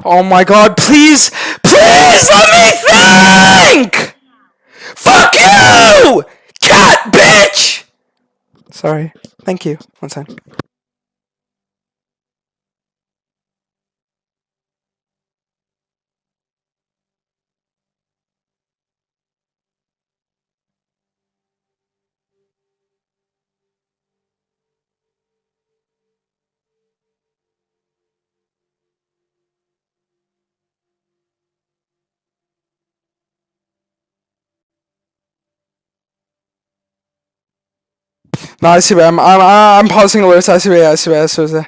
Oh my god, please, please let me think! Fuck you! Cat bitch! Sorry. Thank you. One second. No, I see where I'm pausing alerts. I see where.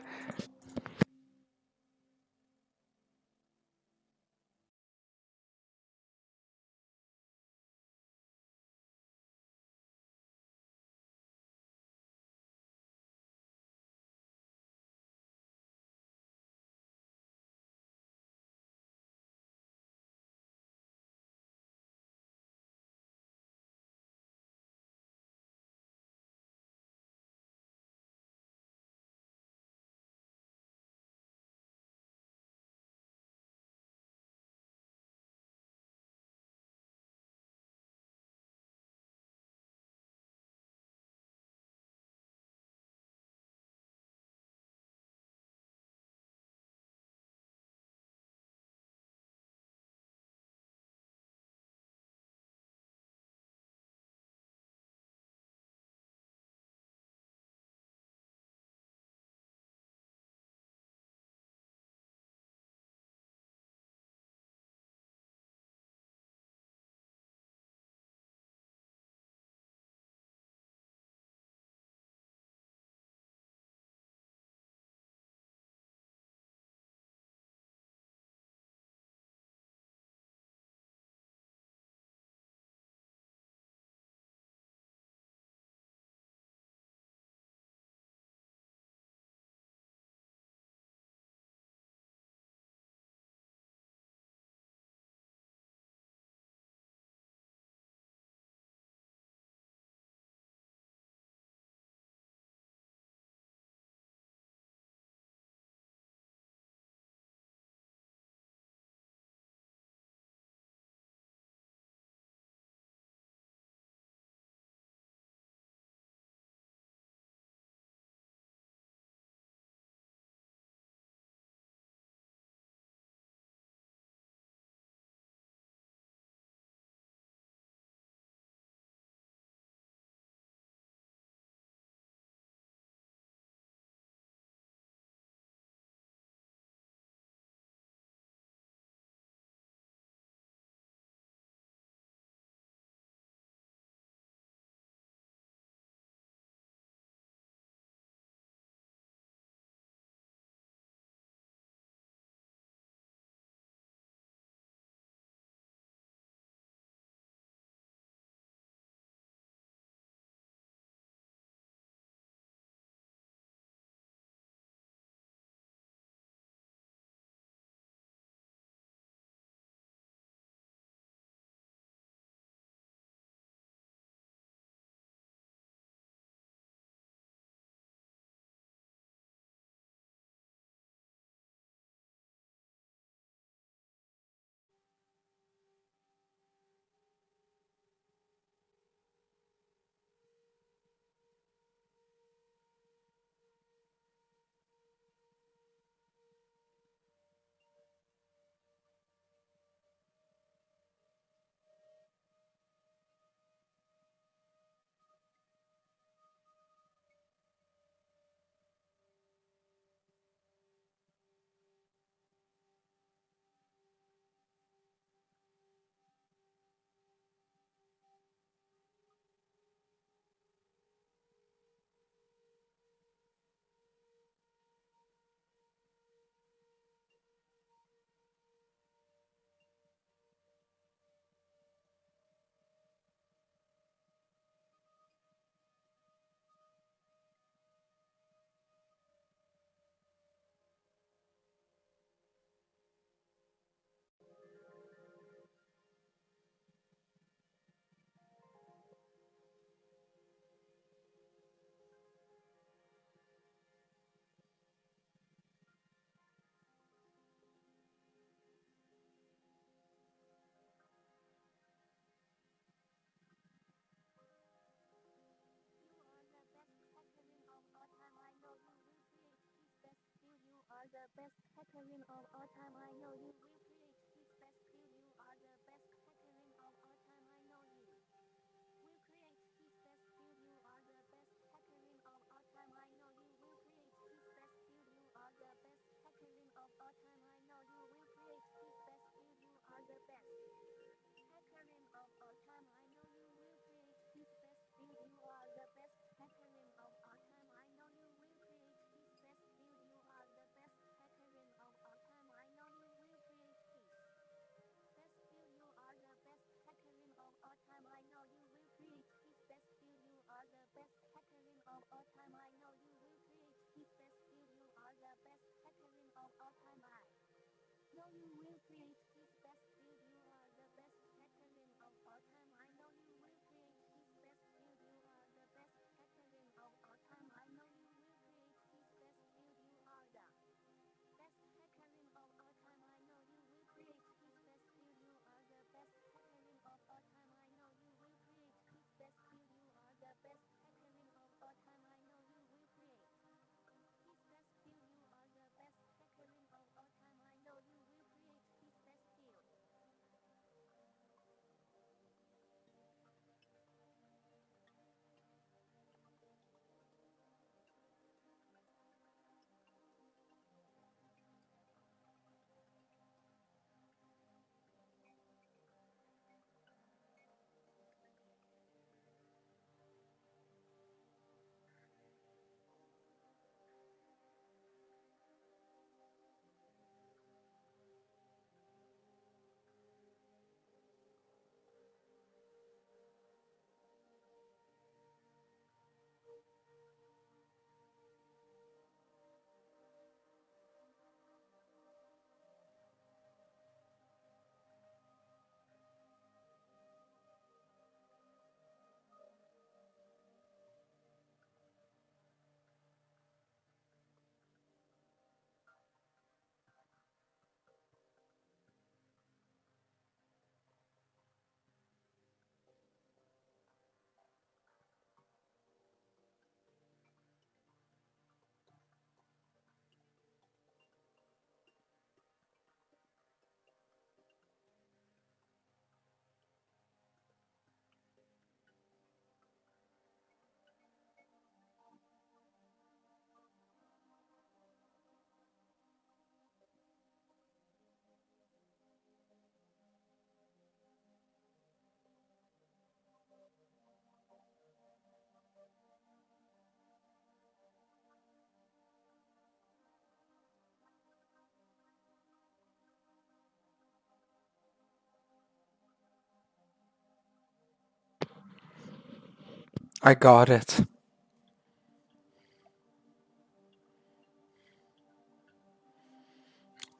I got it.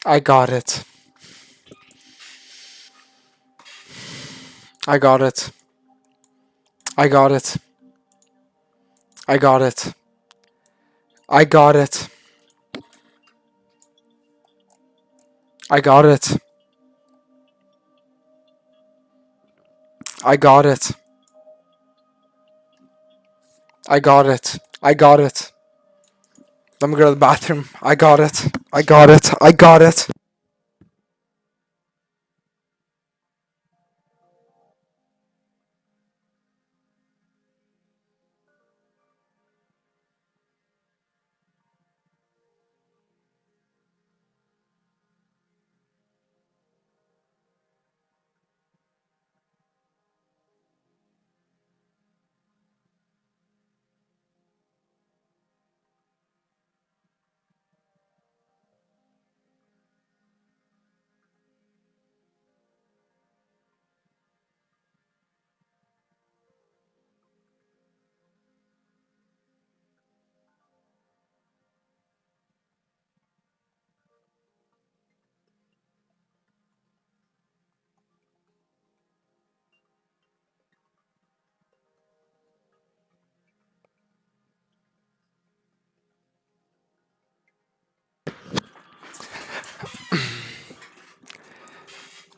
I got it. I got it. I got it. I got it. I got it. I got it. I got it. I got it. I got it. Let me go to the bathroom. I got it. I got it. I got it.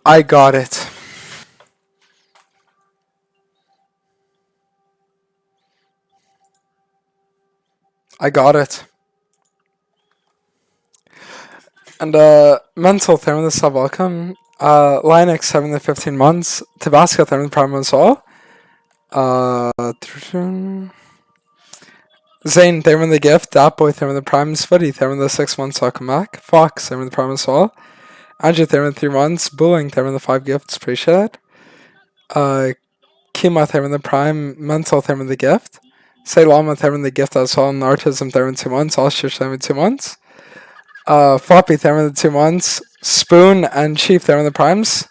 I got it. I got it. And mental therm the sub welcome. Linux having the 15 months. Tabasco therm the prime as well. Zane therm the gift. Dat boy therm the prime. Svuddy therm the 6 months. Welcome back. Fox therm the prime as well. Andrew therm the 3 months. Bullying therm the 5 gifts. Appreciate it. Kima therm the prime. Mental therm the gift. Say Lama therm the gift as well. And Artism therm 2 months. Allshire therm 2 months. Floppy therm the 2 months. Spoon and Chief therm the primes.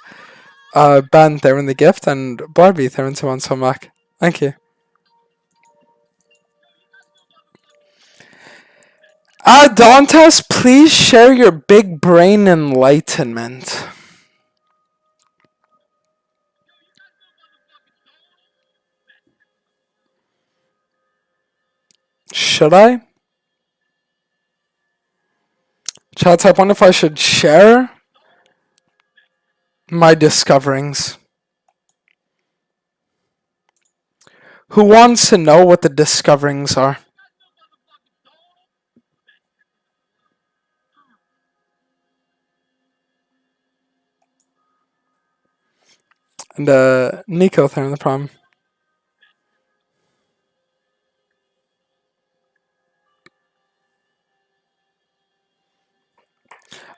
Ben therm the gift. And Barbie therm 2 months. Home back. Thank you. Dantes, please share your big brain enlightenment. Should I? Chat, I wonder if I should share my discoverings. Who wants to know what the discoverings are? And Nico there in the prom.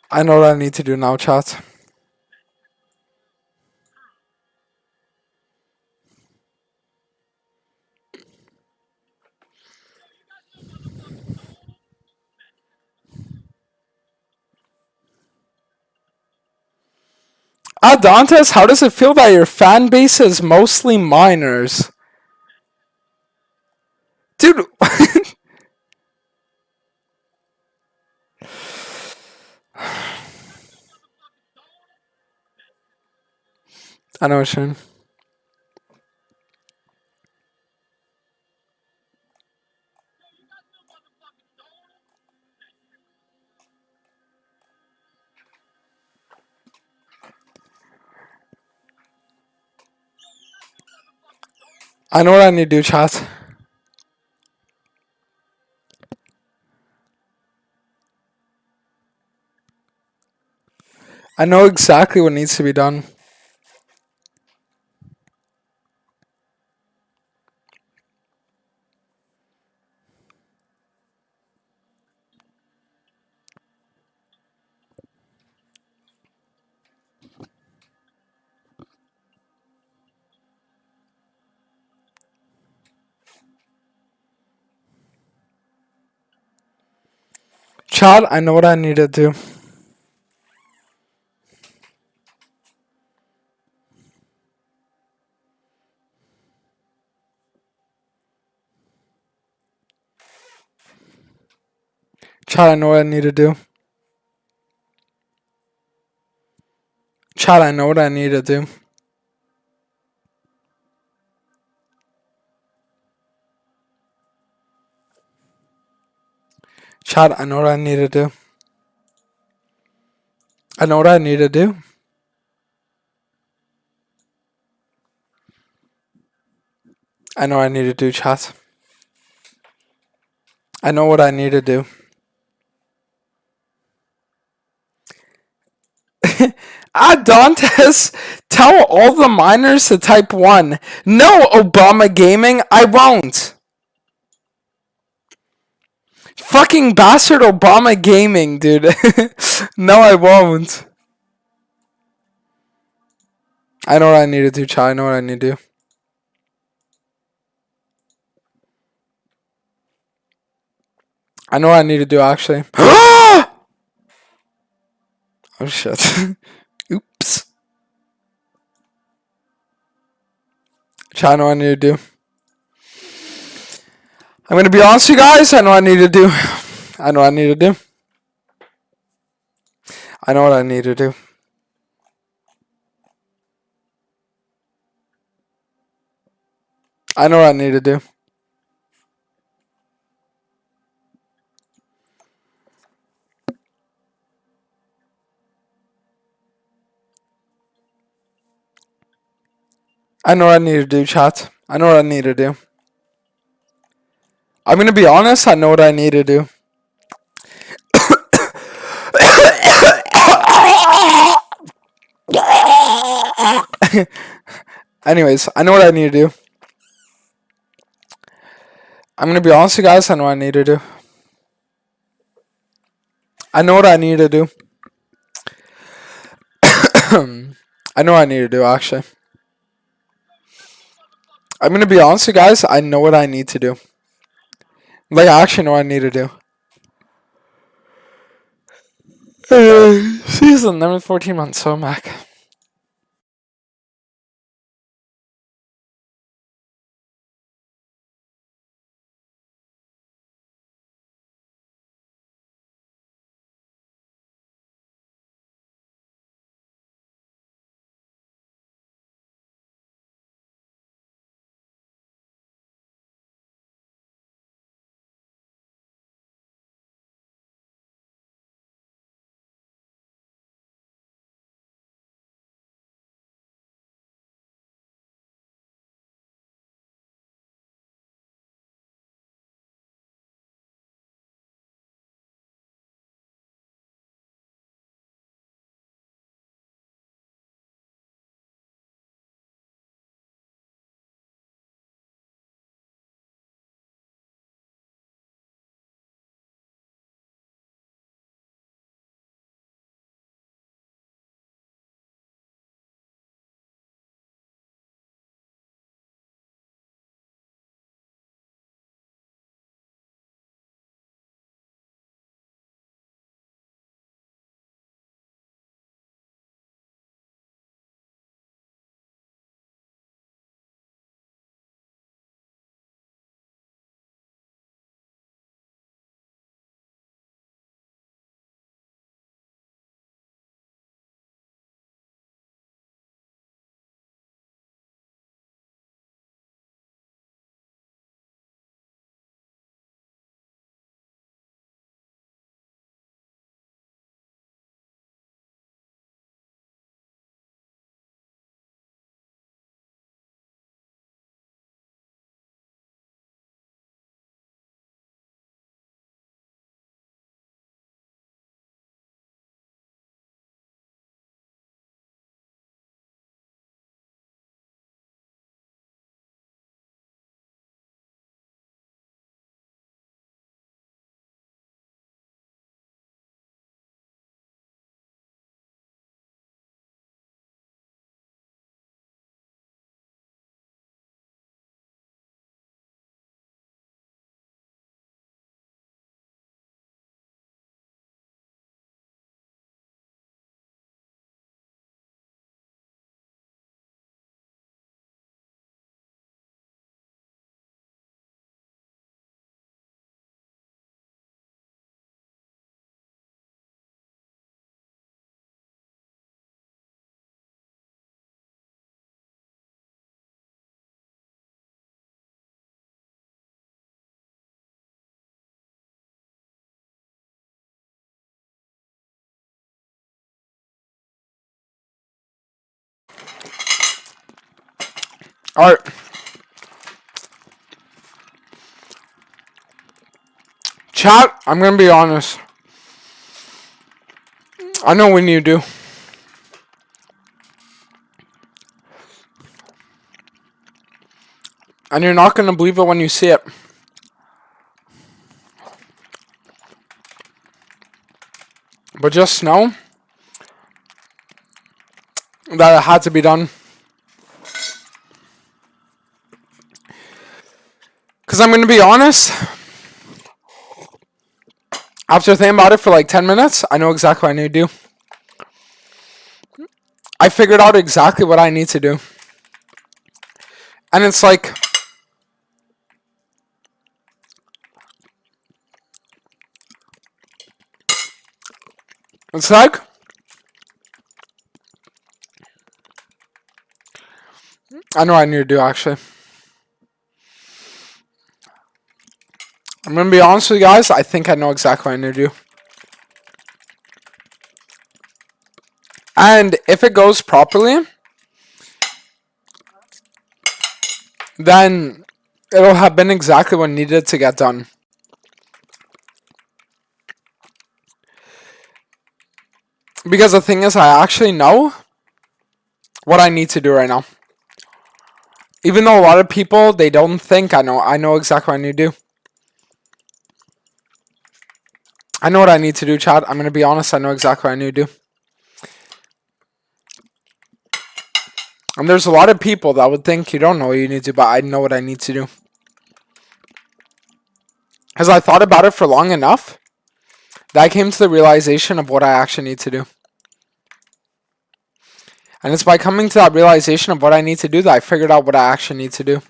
I know what I need to do now, chat. Dantes, how does it feel that your fan base is mostly minors? Dude. I know what you mean. I know what I need to do, chat. I know exactly what needs to be done. Chat, I know what I need to do. Chat, I know what I need to do. Chat, I know what I need to do. Chat, I know what I need to do. I know what I need to do. I know what I need to do, chat. I know what I need to do. Dantes, tell all the minors to type 1. No, Obama Gaming, I won't. Fucking bastard Obama Gaming, dude. No, I won't. I know what I need to do, chat. I know what I need to do. I know what I need to do, actually. Oh, shit. Oops. Chat, I know what I need to do. I'm going to be honest with you guys. I know what I need to do. I know what I need to do. I know what I need to do. I know what I need to do. I know what I need to do, chat. I know what I need to do. I'm going to be honest. I know what I need to do. Anyways, I know what I need to do. I'm gonna be honest with you guys, I know what I need to do. I know what I need to do. I know what I need to do, actually. I'm gonna be honest with you guys, I know what I need to do. Like, I actually know what I need to do. Season number 14 months, so Mac. Alright. Chat, I'm gonna be honest. I know what you do. And you're not gonna believe it when you see it. But just know that it had to be done. Because I'm gonna be honest. After thinking about it for like 10 minutes, I know exactly what I need to do. I figured out exactly what I need to do. And it's like, I know what I need to do, actually. I'm gonna be honest with you guys, I think I know exactly what I need to do. And if it goes properly, then it'll have been exactly what needed to get done. Because the thing is, I actually know what I need to do right now. Even though a lot of people, they don't think I know exactly what I need to do. I know what I need to do, Chad. I'm going to be honest, I know exactly what I need to do. And there's a lot of people that would think you don't know what you need to do, but I know what I need to do. Because I thought about it for long enough that I came to the realization of what I actually need to do. And it's by coming to that realization of what I need to do that I figured out what I actually need to do.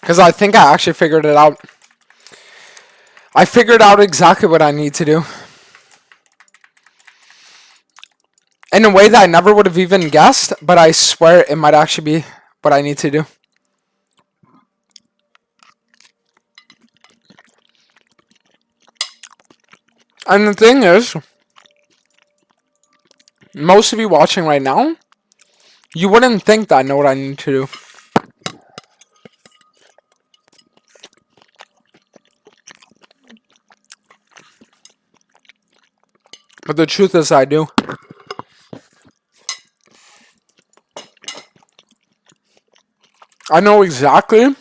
Because I think I actually figured it out. I figured out exactly what I need to do. In a way that I never would have even guessed, but I swear it might actually be what I need to do. And the thing is, most of you watching right now, you wouldn't think that I know what I need to do. But the truth is I do. I know exactly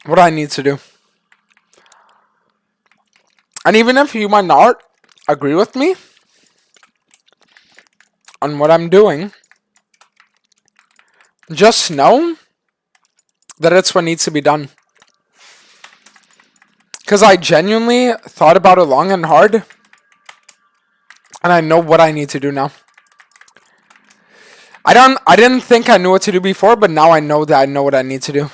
what I need to do. And even if you might not agree with me on what I'm doing, just know that it's what needs to be done. Because I genuinely thought about it long and hard, and I know what I need to do now. I didn't think I knew what to do before, but now I know that I know what I need to do.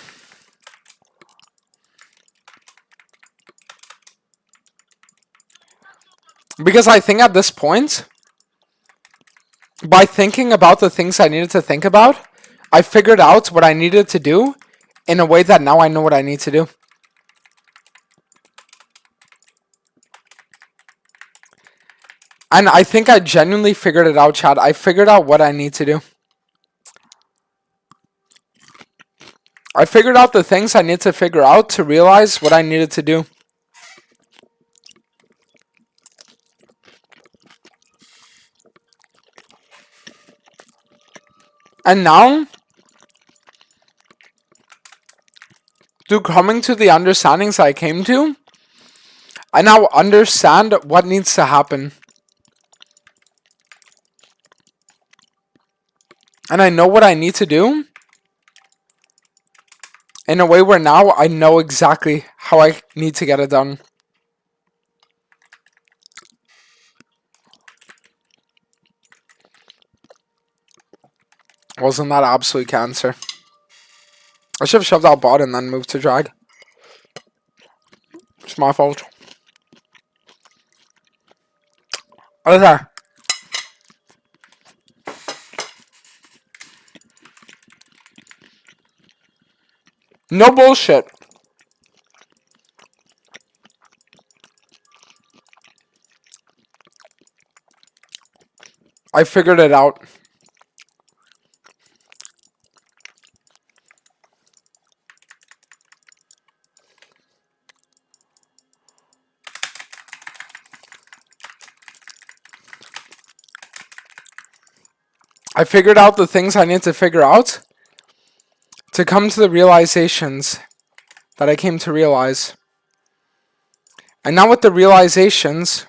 Because I think at this point, by thinking about the things I needed to think about, I figured out what I needed to do in a way that now I know what I need to do. And I think I genuinely figured it out, Chad. I figured out what I need to do. I figured out the things I need to figure out to realize what I needed to do. And now, through coming to the understandings I came to, I now understand what needs to happen. And I know what I need to do in a way where now I know exactly how I need to get it done. Wasn't that absolute cancer? I should have shoved out bot and then moved to drag. It's my fault. Okay. No bullshit. I figured it out. I figured out the things I need to figure out to come to the realizations that I came to realize. And now with the realizations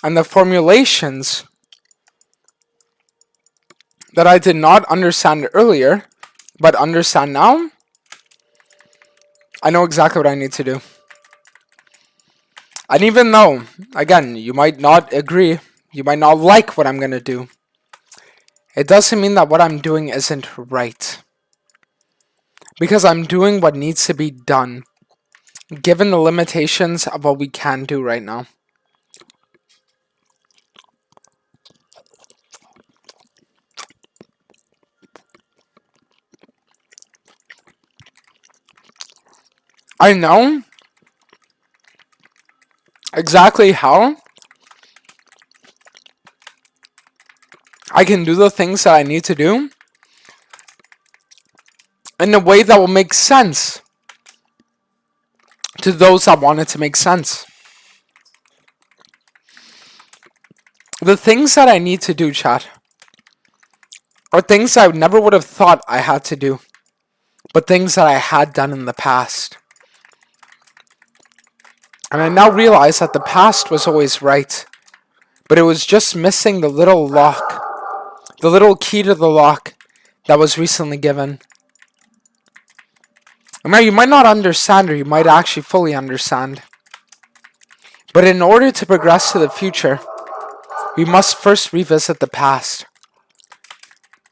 and the formulations that I did not understand earlier, but understand now, I know exactly what I need to do. And even though, again, you might not agree, you might not like what I'm going to do, it doesn't mean that what I'm doing isn't right. Because I'm doing what needs to be done, given the limitations of what we can do right now. I know exactly how I can do the things that I need to do in a way that will make sense to those that want it to make sense. The things that I need to do, chat, are things I never would have thought I had to do, but things that I had done in the past. And I now realize that the past was always right, but it was just missing the little lock, the little key to the lock that was recently given. Now, you might not understand, or you might actually fully understand. But in order to progress to the future, we must first revisit the past.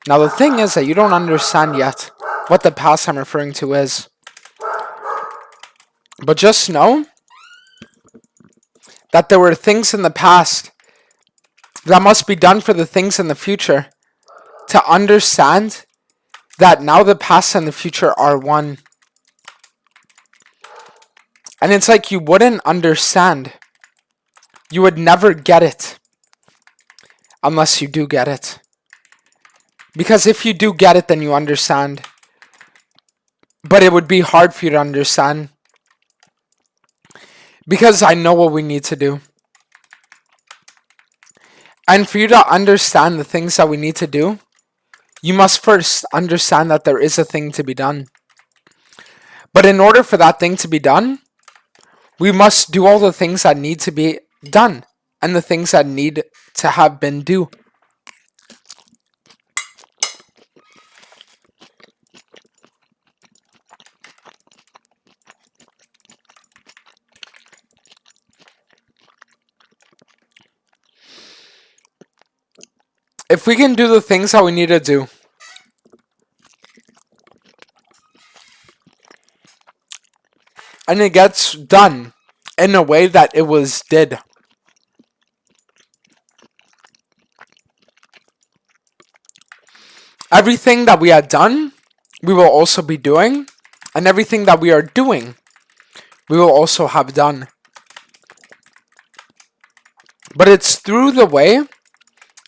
Now, the thing is that you don't understand yet what the past I'm referring to is. But just know that there were things in the past that must be done for the things in the future to understand that now the past and the future are one. And it's like you wouldn't understand. You would never get it unless you do get it. Because if you do get it, then you understand. But it would be hard for you to understand. Because I know what we need to do. And for you to understand the things that we need to do, you must first understand that there is a thing to be done. But in order for that thing to be done, we must do all the things that need to be done and the things that need to have been due. If we can do the things that we need to do, and it gets done in a way that it was did, everything that we had done, we will also be doing, and everything that we are doing, we will also have done. But it's through the way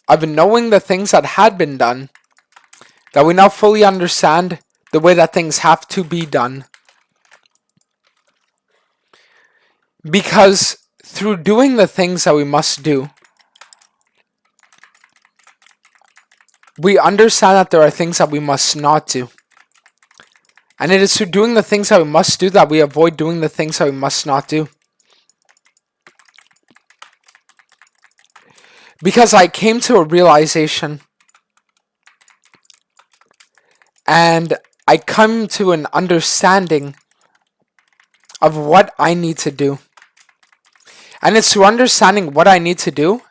of knowing the things that had been done that we now fully understand the way that things have to be done. Because through doing the things that we must do, we understand that there are things that we must not do. And it is through doing the things that we must do that we avoid doing the things that we must not do. Because I came to a realization, and I come to an understanding of what I need to do. And it's through understanding what I need to do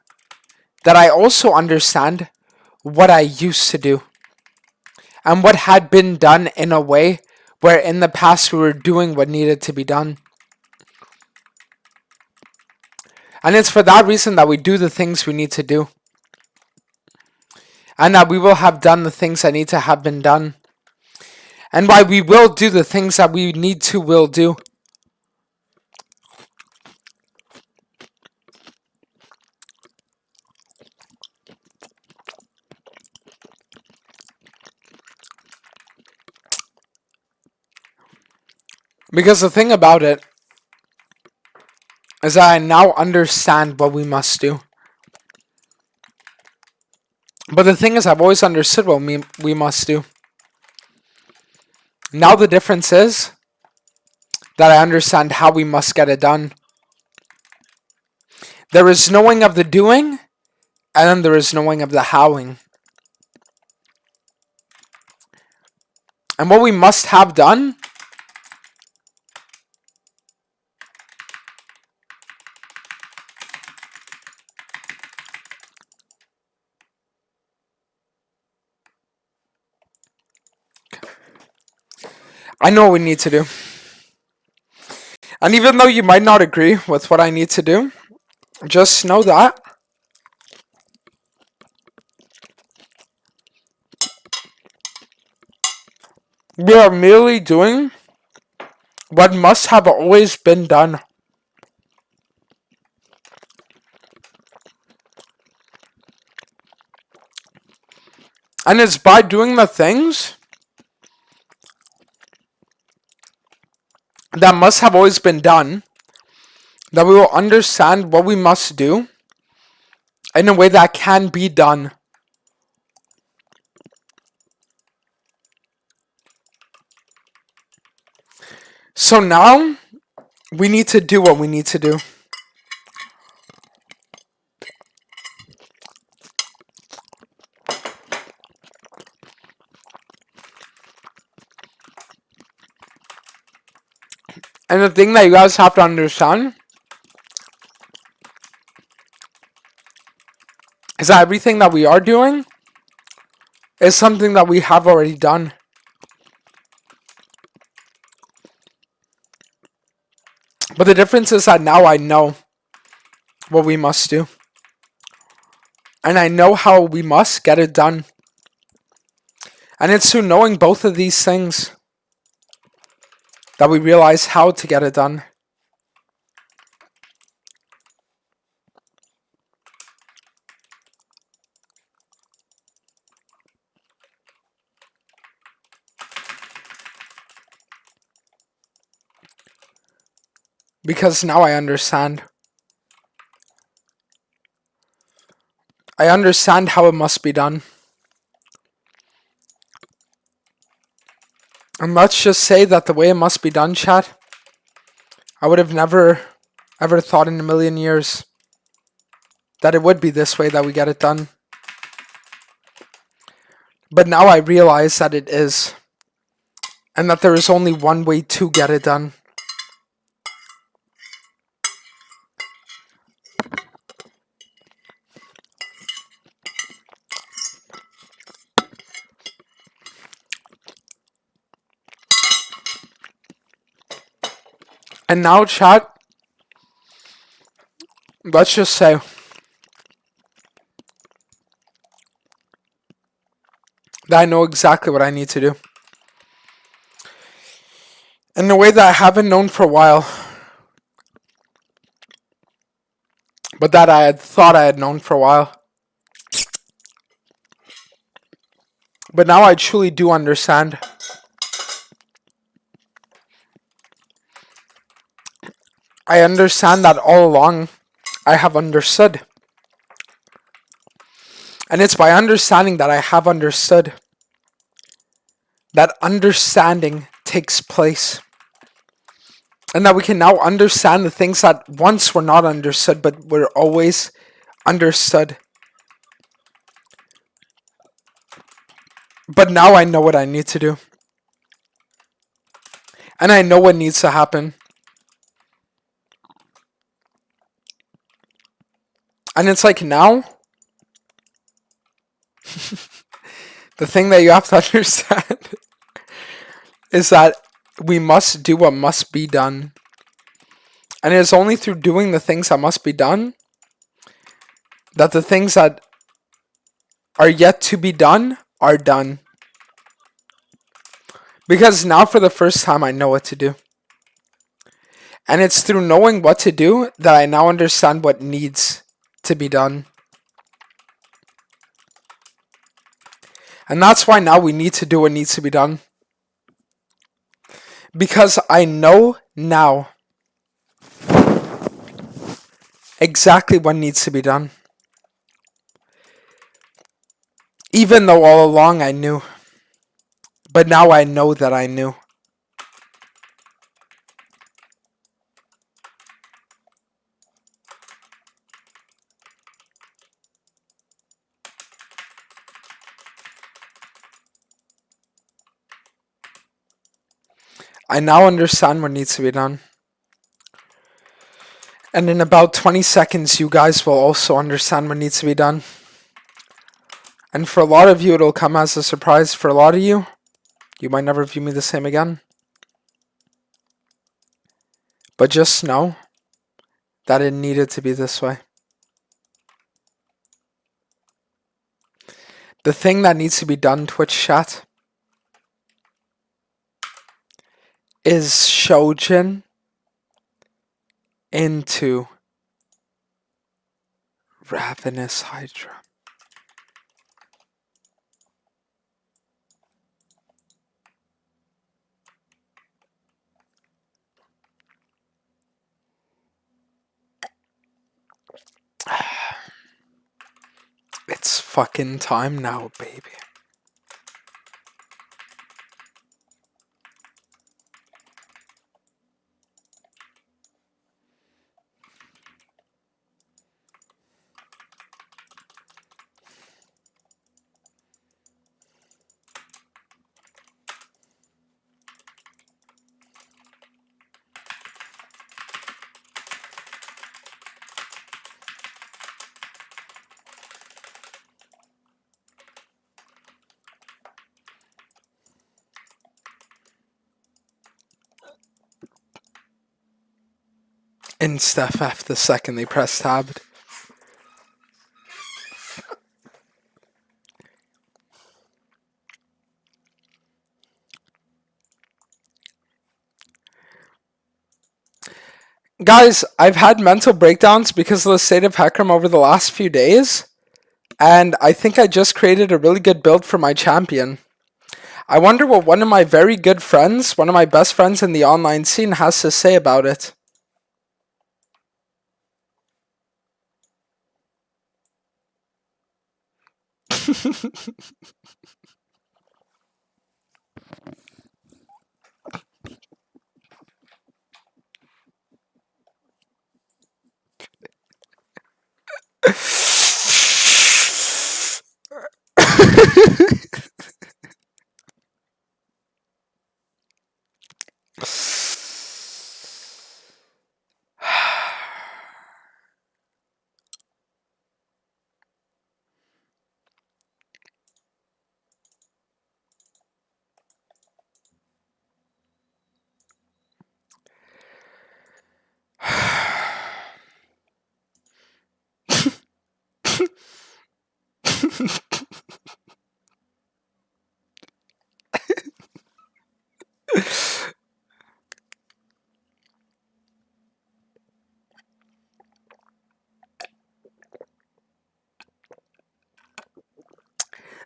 that I also understand what I used to do. And what had been done in a way where in the past we were doing what needed to be done. And it's for that reason that we do the things we need to do. And that we will have done the things that need to have been done. And why we will do the things that we need to will do. Because the thing about it is that I now understand what we must do. But the thing is, I've always understood what we must do. Now the difference is that I understand how we must get it done. There is knowing of the doing, and then there is knowing of the howing. And what we must have done I know what we need to do. And even though you might not agree with what I need to do, just know that we are merely doing what must have always been done. And it's by doing the things that must have always been done that we will understand what we must do in a way that can be done. So now we need to do what we need to do. And the thing that you guys have to understand is that everything that we are doing is something that we have already done. But the difference is that now I know what we must do. And I know how we must get it done. And it's through knowing both of these things that we realize how to get it done. Because now I understand. I understand how it must be done. And let's just say that the way it must be done, chat, I would have never, ever thought in a million years that it would be this way that we get it done. But now I realize that it is. And that there is only one way to get it done. And now, chat, let's just say that I know exactly what I need to do. In a way that I haven't known for a while. But that I had thought I had known for a while. But now I truly do understand. I understand that all along I have understood. And it's by understanding that I have understood that understanding takes place. And that we can now understand the things that once were not understood but were always understood. But now I know what I need to do. And I know what needs to happen. And it's like now, the thing that you have to understand is that we must do what must be done. And it is only through doing the things that must be done that the things that are yet to be done are done. Because now for the first time I know what to do. And it's through knowing what to do that I now understand what needs to be done. And that's why now we need to do what needs to be done. Because I know now exactly what needs to be done. Even though all along I knew. But now I know that I knew. I now understand what needs to be done. And in about 20 seconds, you guys will also understand what needs to be done. And for a lot of you, it'll come as a surprise. For a lot of you, you might never view me the same again. But just know that it needed to be this way. The thing that needs to be done, Twitch chat, is Shojin into Ravenous Hydra. It's fucking time now, baby. Insta F the second they press tabbed. Guys, I've had mental breakdowns because of the state of Hecarim over the last few days, and I think I just created a really good build for my champion. I wonder what one of my very good friends, one of my best friends in the online scene, has to say about it.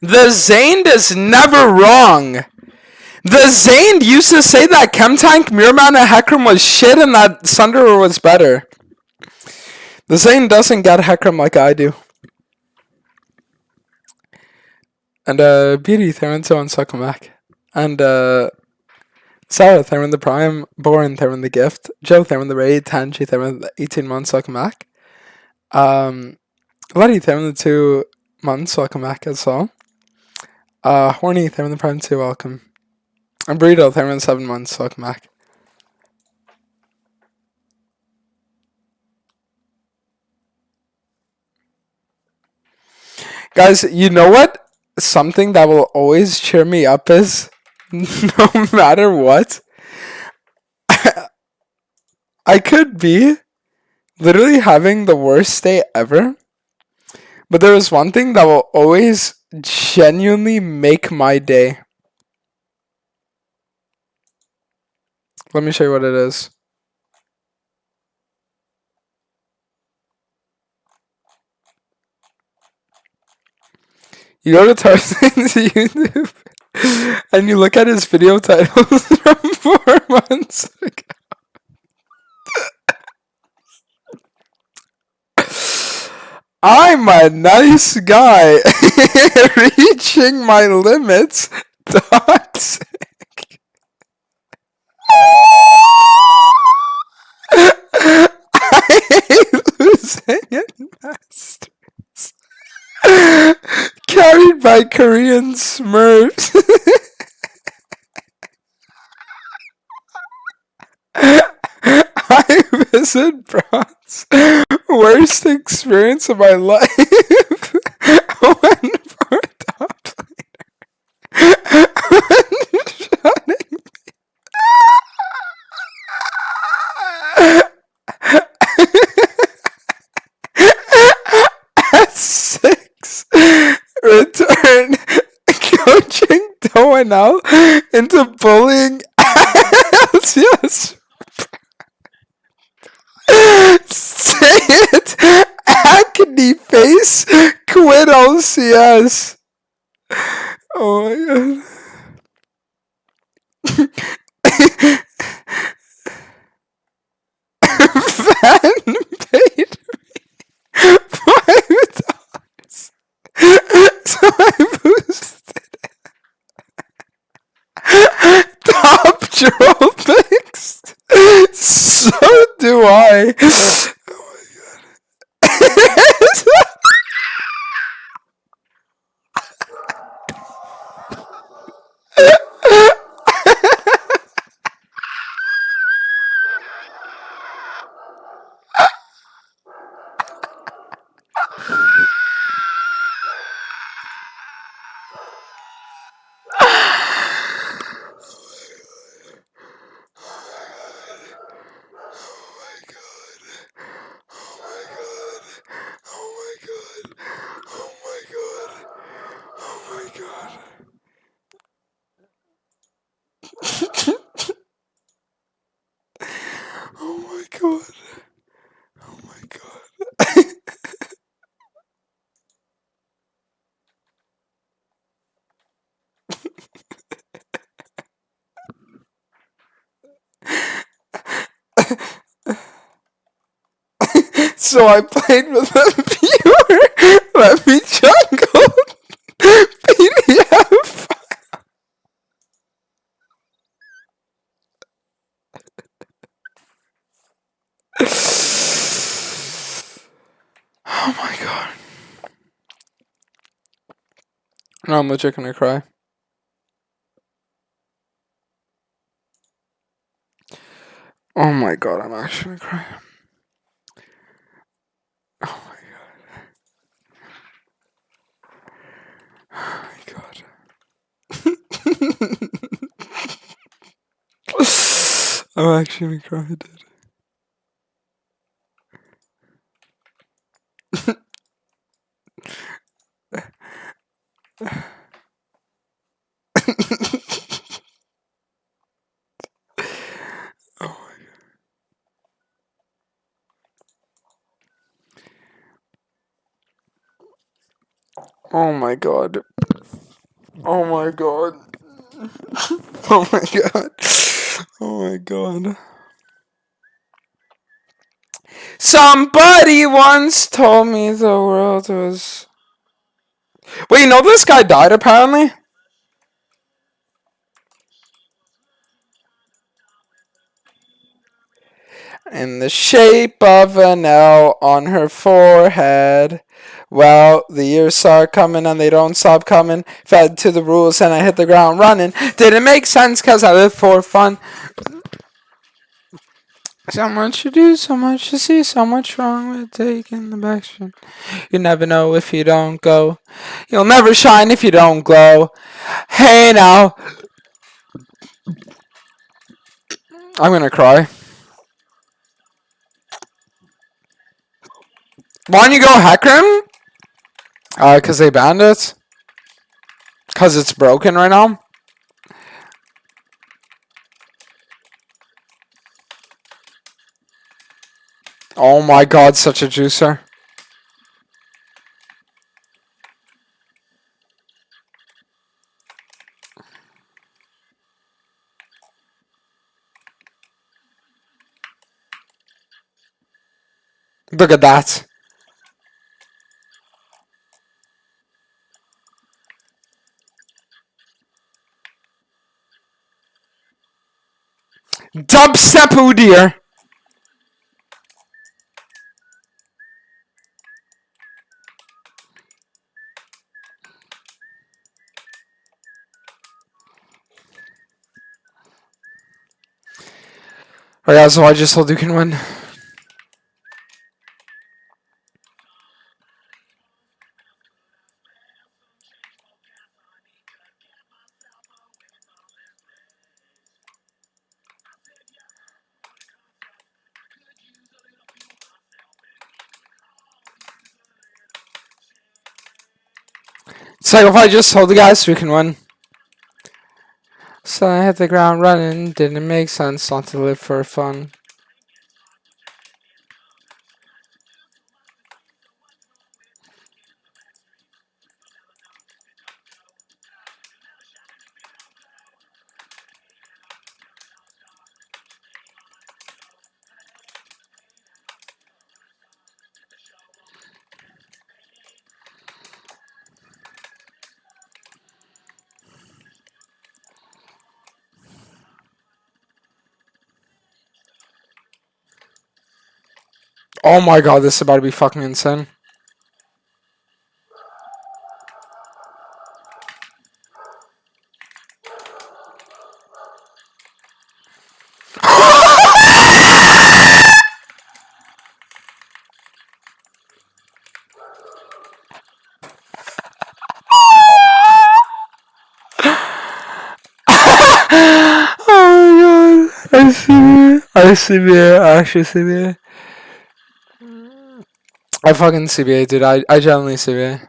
The Zayned is never wrong. The Zayned used to say that Chemtank, Muirman, and Hecarim was shit and that Sunderer was better. The Zayned doesn't get Hecarim like I do. And Beauty, Theron, so on, suck him back. And Sarah, Theron the Prime, Boren, Theron the Gift, Joe, Theron the Raid, Tanji, Theron the 18 months, suck him back. Letty, Theron the 2 months, welcome back as well. Horny, Theron the Prime 2, welcome. And Burrito, Theron 7 months, welcome back. Guys, you know what? Something that will always cheer me up is, no matter what, I could be literally having the worst day ever, but there is one thing that will always genuinely make my day. Let me show you what it is. You go to Tarzan's YouTube and you look at his video titles from 4 months ago. I'm a nice guy. Reaching my limits. Toxic. I hate losing in Masters. Carried by Korean Smurfs. I visit Bronze. Worst experience of my life. When for top laner. When shutting at 6, return coaching Doaenel into bullying LCS. Say it! Acne face! Quit LCS! Oh my god. Fan paid me I boosted top troll picks. So do I. Oh my god. Oh my god. Oh my god. Oh my god. Oh my god. So I played with a viewer. Let me jungle. PDF. Oh my god. No, I'm legit gonna cry. Oh my god, I'm actually gonna cry. Oh my god. Oh my god. I'm actually gonna cry, dude. Oh my god. Oh my god. Oh my god. Oh my god. Somebody once told me the world was. Wait, you know this guy died apparently? In the shape of an L on her forehead. Well, the years start coming and they don't stop coming. Fed to the rules and I hit the ground running. Didn't make sense cause I live for fun. So much to do, so much to see, so much wrong with taking the back street. You never know if you don't go. You'll never shine if you don't glow. Hey now. I'm gonna cry. Why don't you go hack him? Cause they banned it? Cause it's broken right now? Oh my god, such a juicer. Look at that. Dubstep Udir. Alright, so I just told you can win. It's like if I just told the guys we can win. So I hit the ground running. Didn't make sense not to live for fun. Oh my god, this is about to be fucking insane. Oh my god. I see it. I CBA. I actually CBA. I fucking CBA, dude. I genuinely CBA.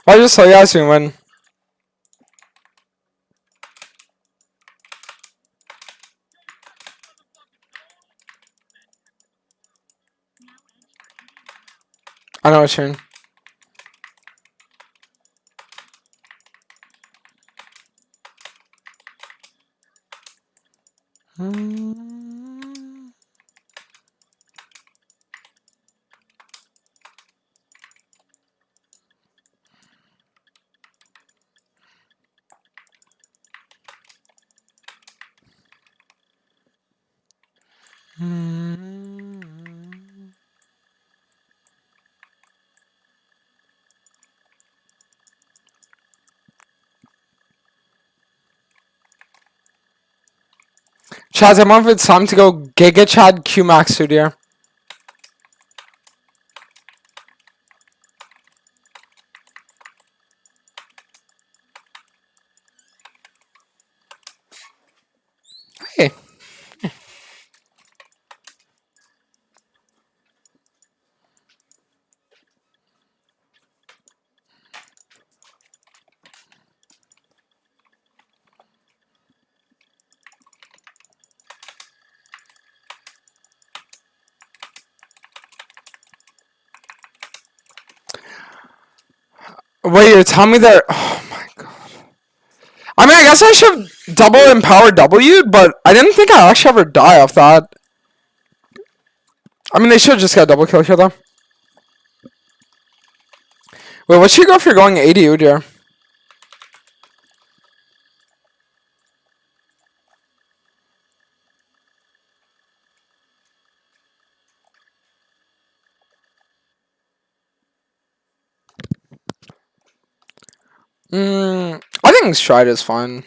I just saw Yasu win. I know what you mean. Chaz, I'm on it's time to go Giga Chad Q Max Studio. Hey. Wait, you're telling me that? Oh my god. I mean, I guess I should have double empower W'd, but I didn't think I'd actually ever die off that. I mean, they should have just got a double kill here, though. Wait, what should you go if you're going ADU, dear? I think Stride is fine.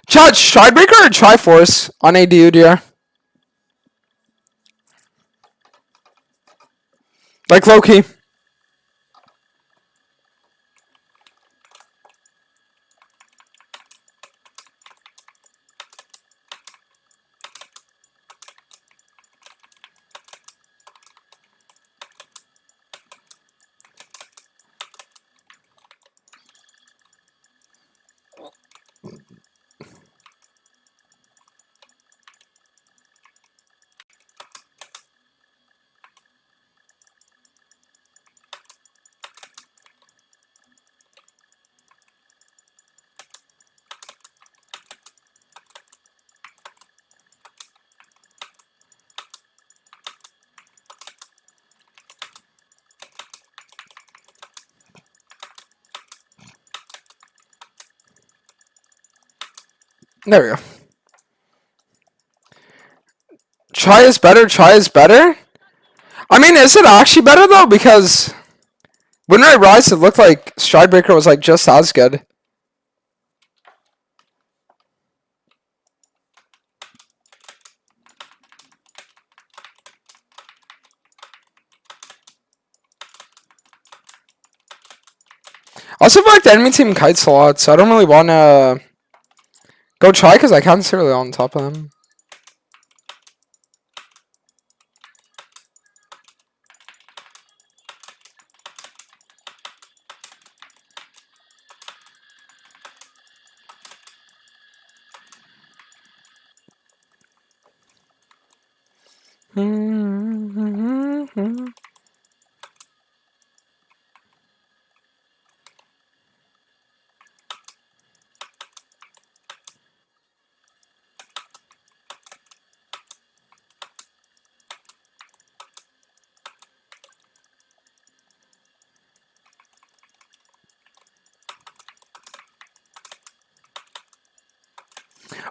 Chad, Stridebreaker or Triforce on ADU, dear? Like low-key. There we go. Try is better, try is better? I mean, is it actually better, though? Because when I Rise, it looked like Stridebreaker was, like, just as good. I also feel like the enemy team kites a lot, so I don't really want to go try because I can't sit really on top of them.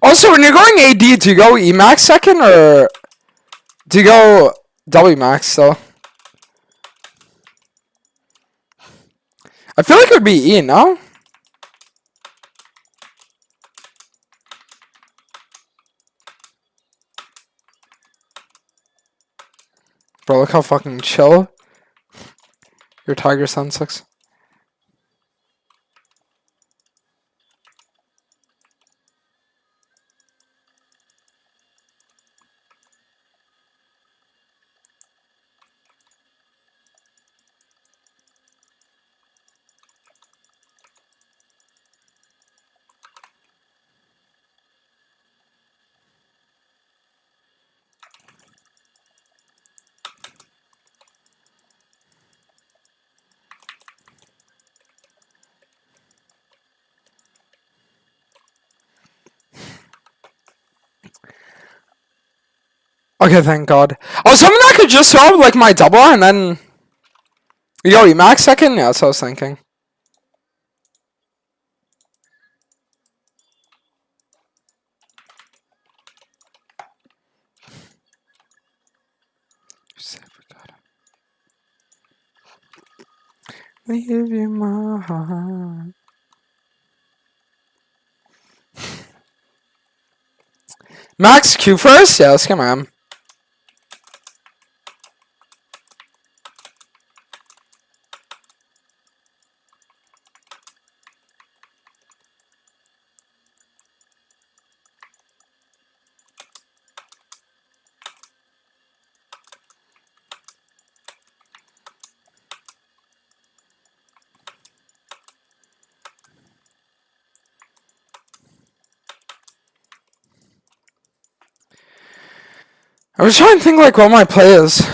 Also, when you're going AD, do you go E max second or do you go W max still? I feel like it would be E, no? Bro, look how fucking chill your Tiger Sense looks. Okay, thank God. I was hoping I could just throw like my double and then you go E max second? Yeah, that's what I was thinking. Leave you my heart. Max Q first? Yeah, let's get my M. I was trying to think like what my play is.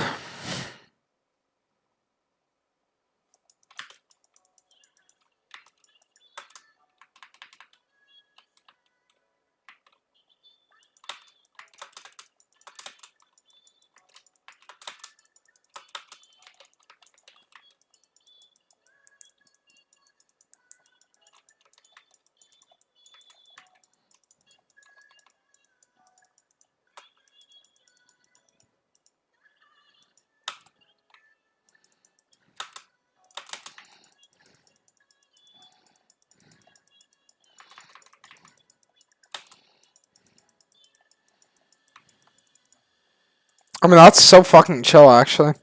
I mean, that's so fucking chill, actually.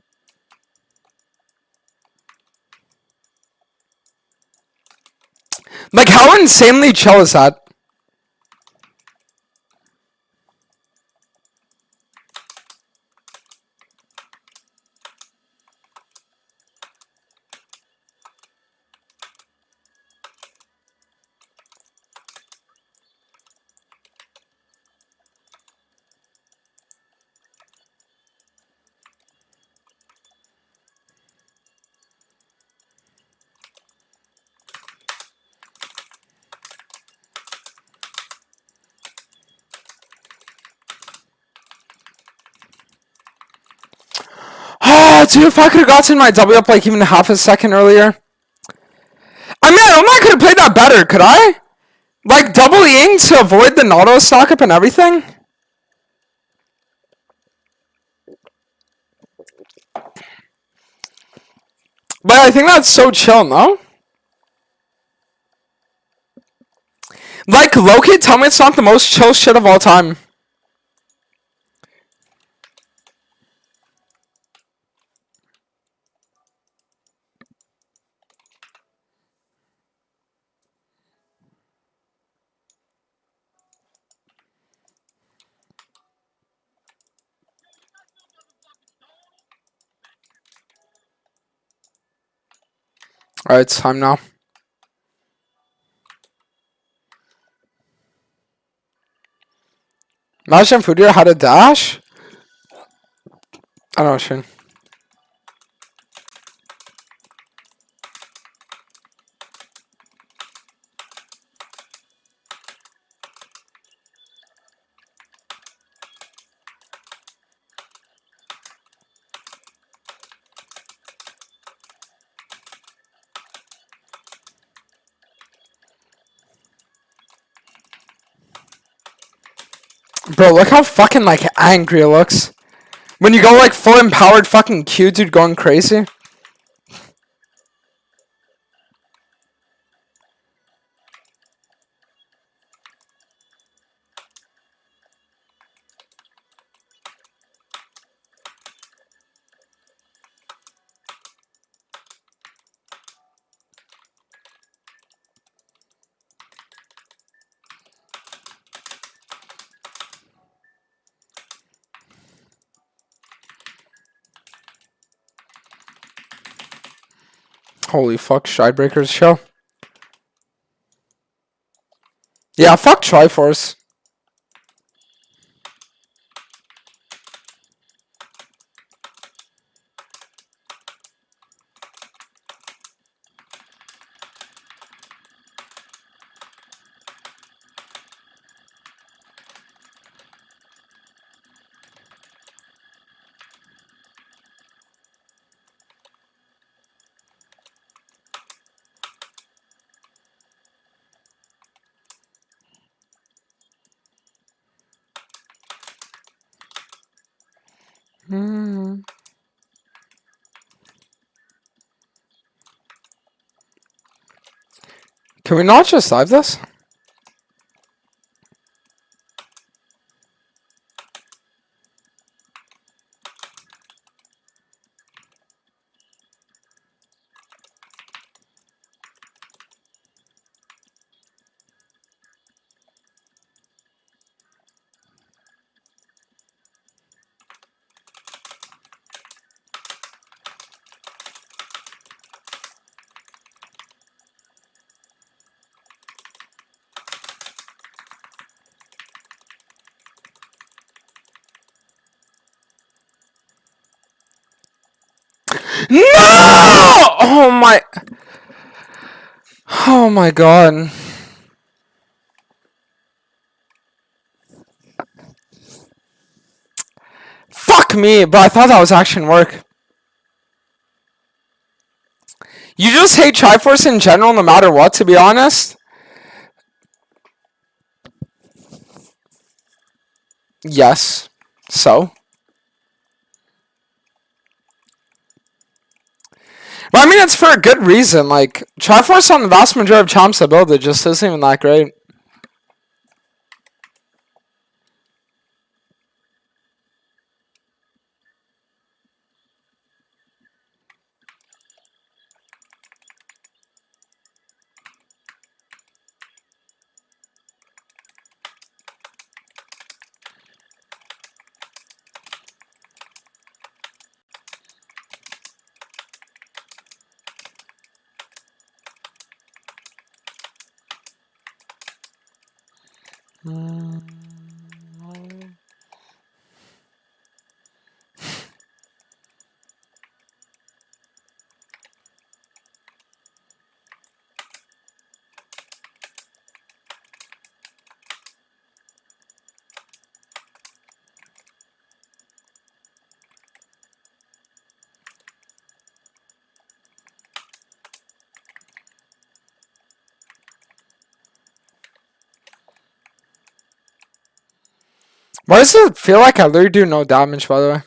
Like, how insanely chill is that? Oh, dude, if I could have gotten my W up like even half a second earlier. I mean, I don't know I could have played that better, could I? Like, double Eing to avoid the Nautilus stock up and everything? But I think that's so chill, no? Like, Loki, tell me it's not the most chill shit of all time. Alright, it's time now. Imagine Fudir had a dash. I don't know, Shane. Bro, look how fucking like angry it looks. When you go like full empowered fucking Q, dude, going crazy. Holy fuck, Stridebreakers show. Yeah, fuck Triforce. Hmm. Can we not just live this? No! Oh my. Oh my god. Fuck me, but I thought that was action work. You just hate Triforce in general no matter what, to be honest? Yes. So? But I mean, it's for a good reason. Like, Triforce on the vast majority of chomps I build it just isn't even that great. Why does it feel like I literally do no damage, by the way?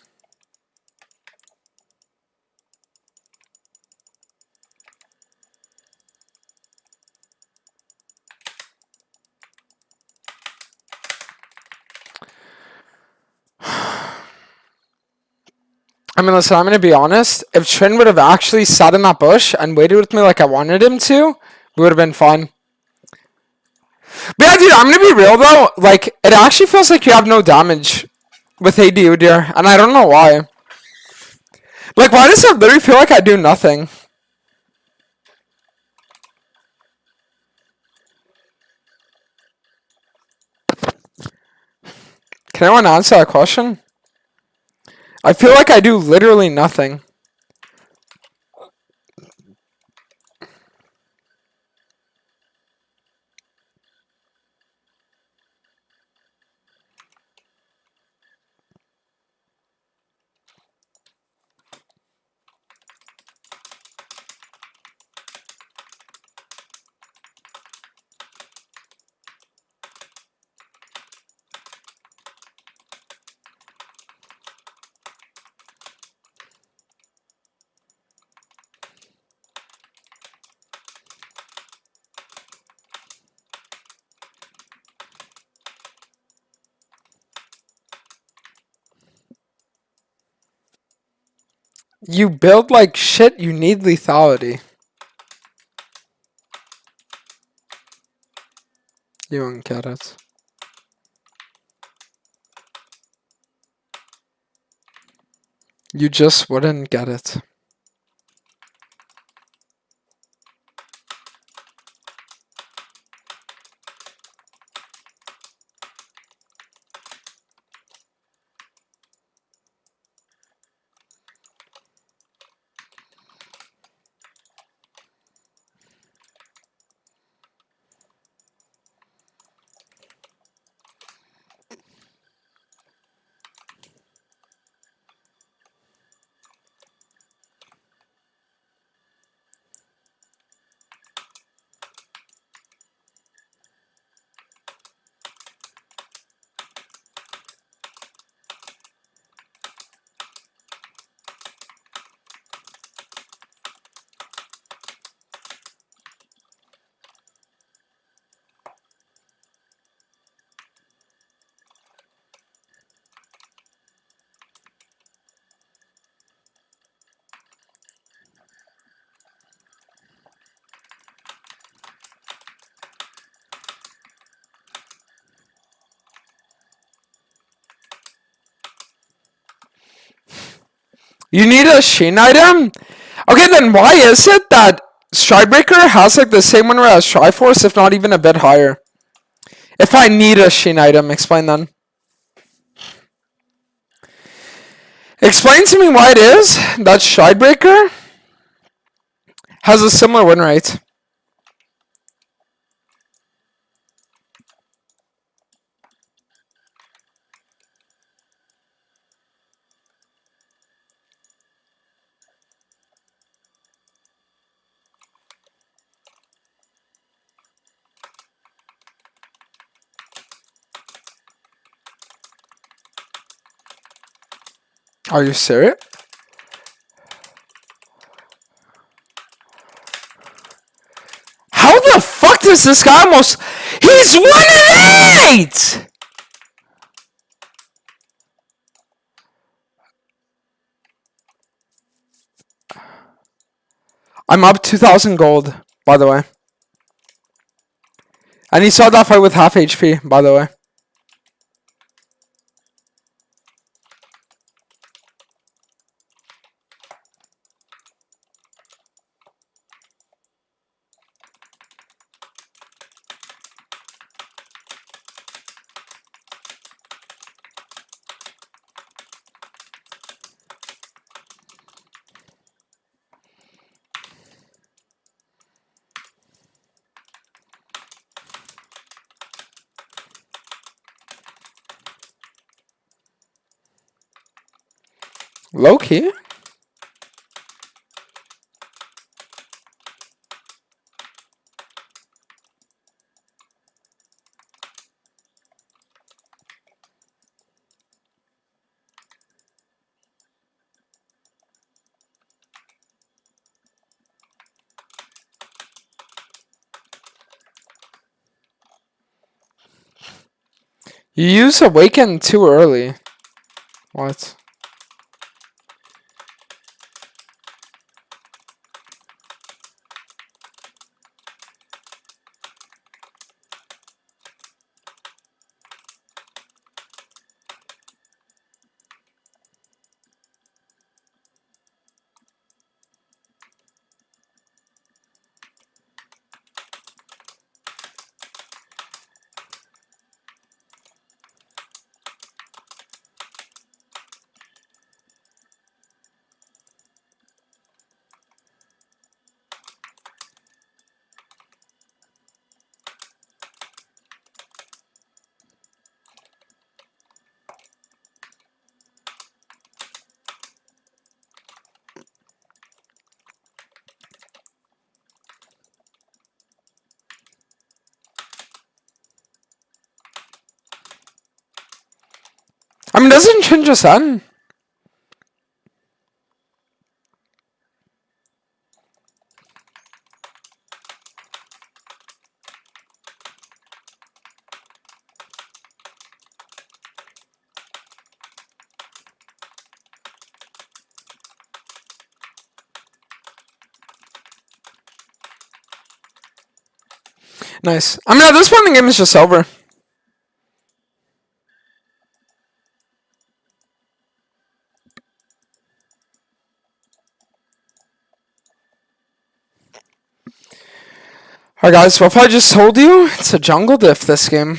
I mean, listen, I'm gonna be honest. If Trin would have actually sat in that bush and waited with me like I wanted him to, we would have been fine. But yeah, dude, I'm gonna be real though. Like, it actually feels like you have no damage with AD Udyr, and I don't know why. Like, why does it literally feel like I do nothing? Can anyone answer that question? I feel like I do literally nothing. You build like shit, you need lethality. You don't get it. You just wouldn't get it. You need a Sheen item? Okay, then why is it that Stridebreaker has like the same winner as Triforce, if not even a bit higher? If I need a Sheen item, explain then. Explain to me why it is that Stridebreaker has a similar win rate. Are you serious? How the fuck does this guy almost... He's 1-8! I'm up 2,000 gold, by the way. And he saw that fight with half HP, by the way. Low key? You use Awaken too early. What? doesn't Chin just end? Nice. I mean, at this point, the game is just over. Alright, guys. Well, if I just told you, it's a jungle diff this game.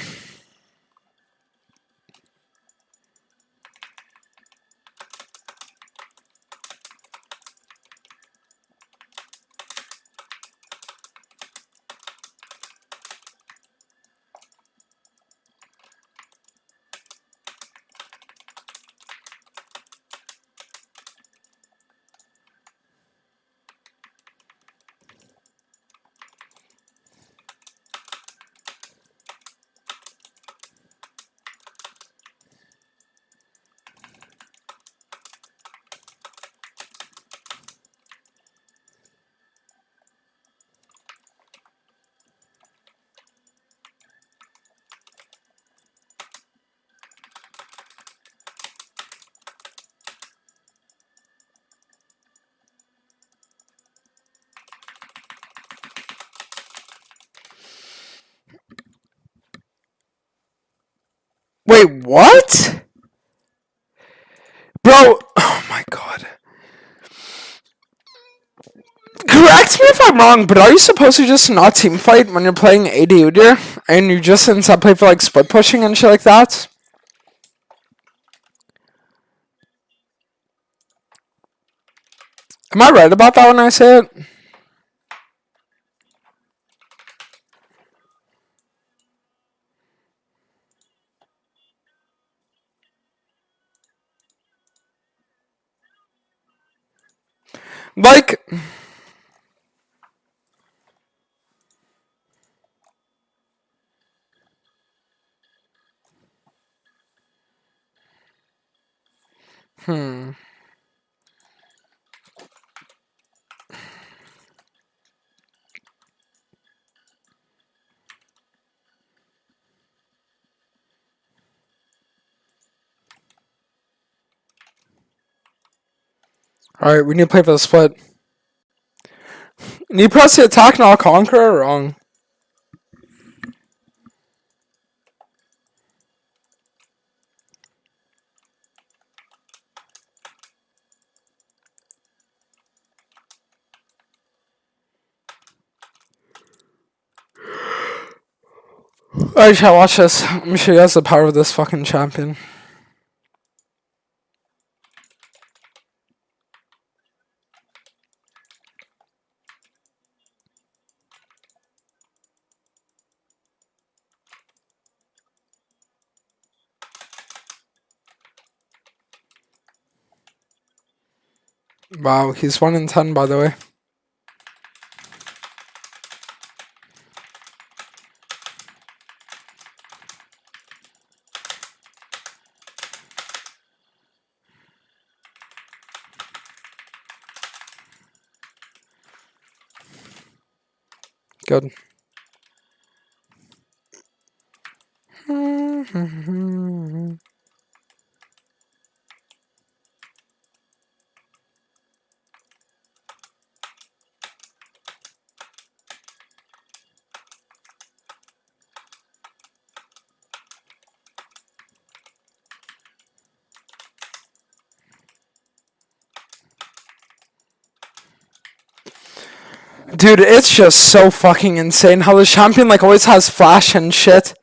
Wait, what? Bro, oh my god. Correct me if I'm wrong, but are you supposed to just not team fight when you're playing AD Udyr? And you just instead play for like split pushing and shit like that? Am I right about that when I say it? Like... Alright, we need to play for the split. Need you press the attack and I'll conquer or wrong? Alright, chat, watch this. Let me show you guys the power of this fucking champion. Wow, he's 1 in 10, by the way. Good. Dude, it's just so fucking insane how the champion like always has flash and shit.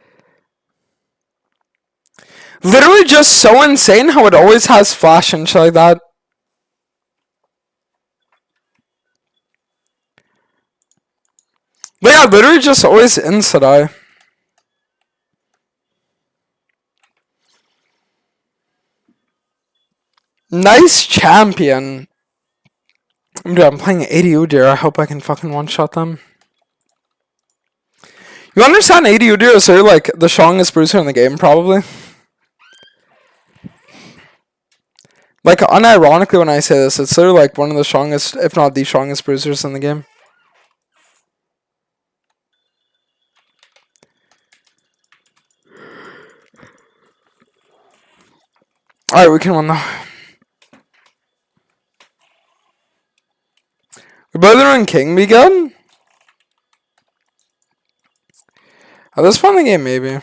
Literally just so insane how it always has flash and shit like that. But yeah, literally just always inside eye. Nice champion. Dude, I'm playing AD Udyr. I hope I can fucking one-shot them. You understand AD Udyr is like the strongest bruiser in the game, probably? Like, unironically, when I say this, it's literally like one of the strongest, if not the strongest bruisers in the game. Alright, we can win though. We better than King be good? At this point in the game, maybe.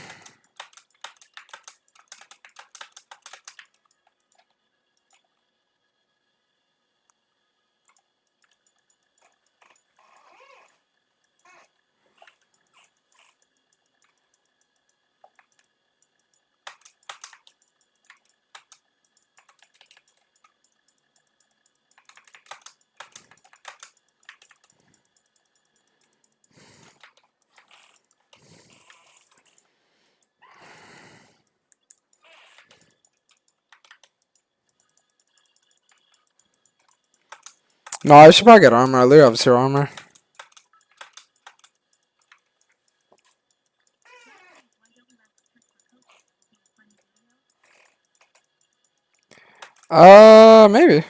No, I should probably get armor. I literally have 0 armor. Maybe.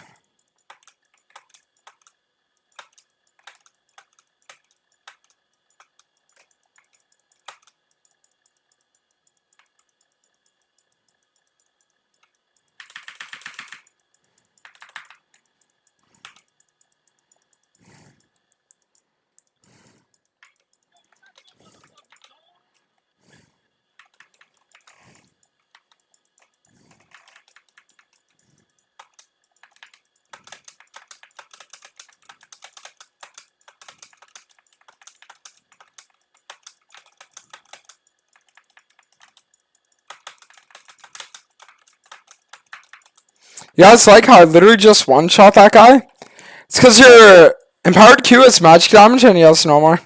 Yeah, it's like how I literally just one-shot that guy. It's because your empowered Q is magic damage and he has no more.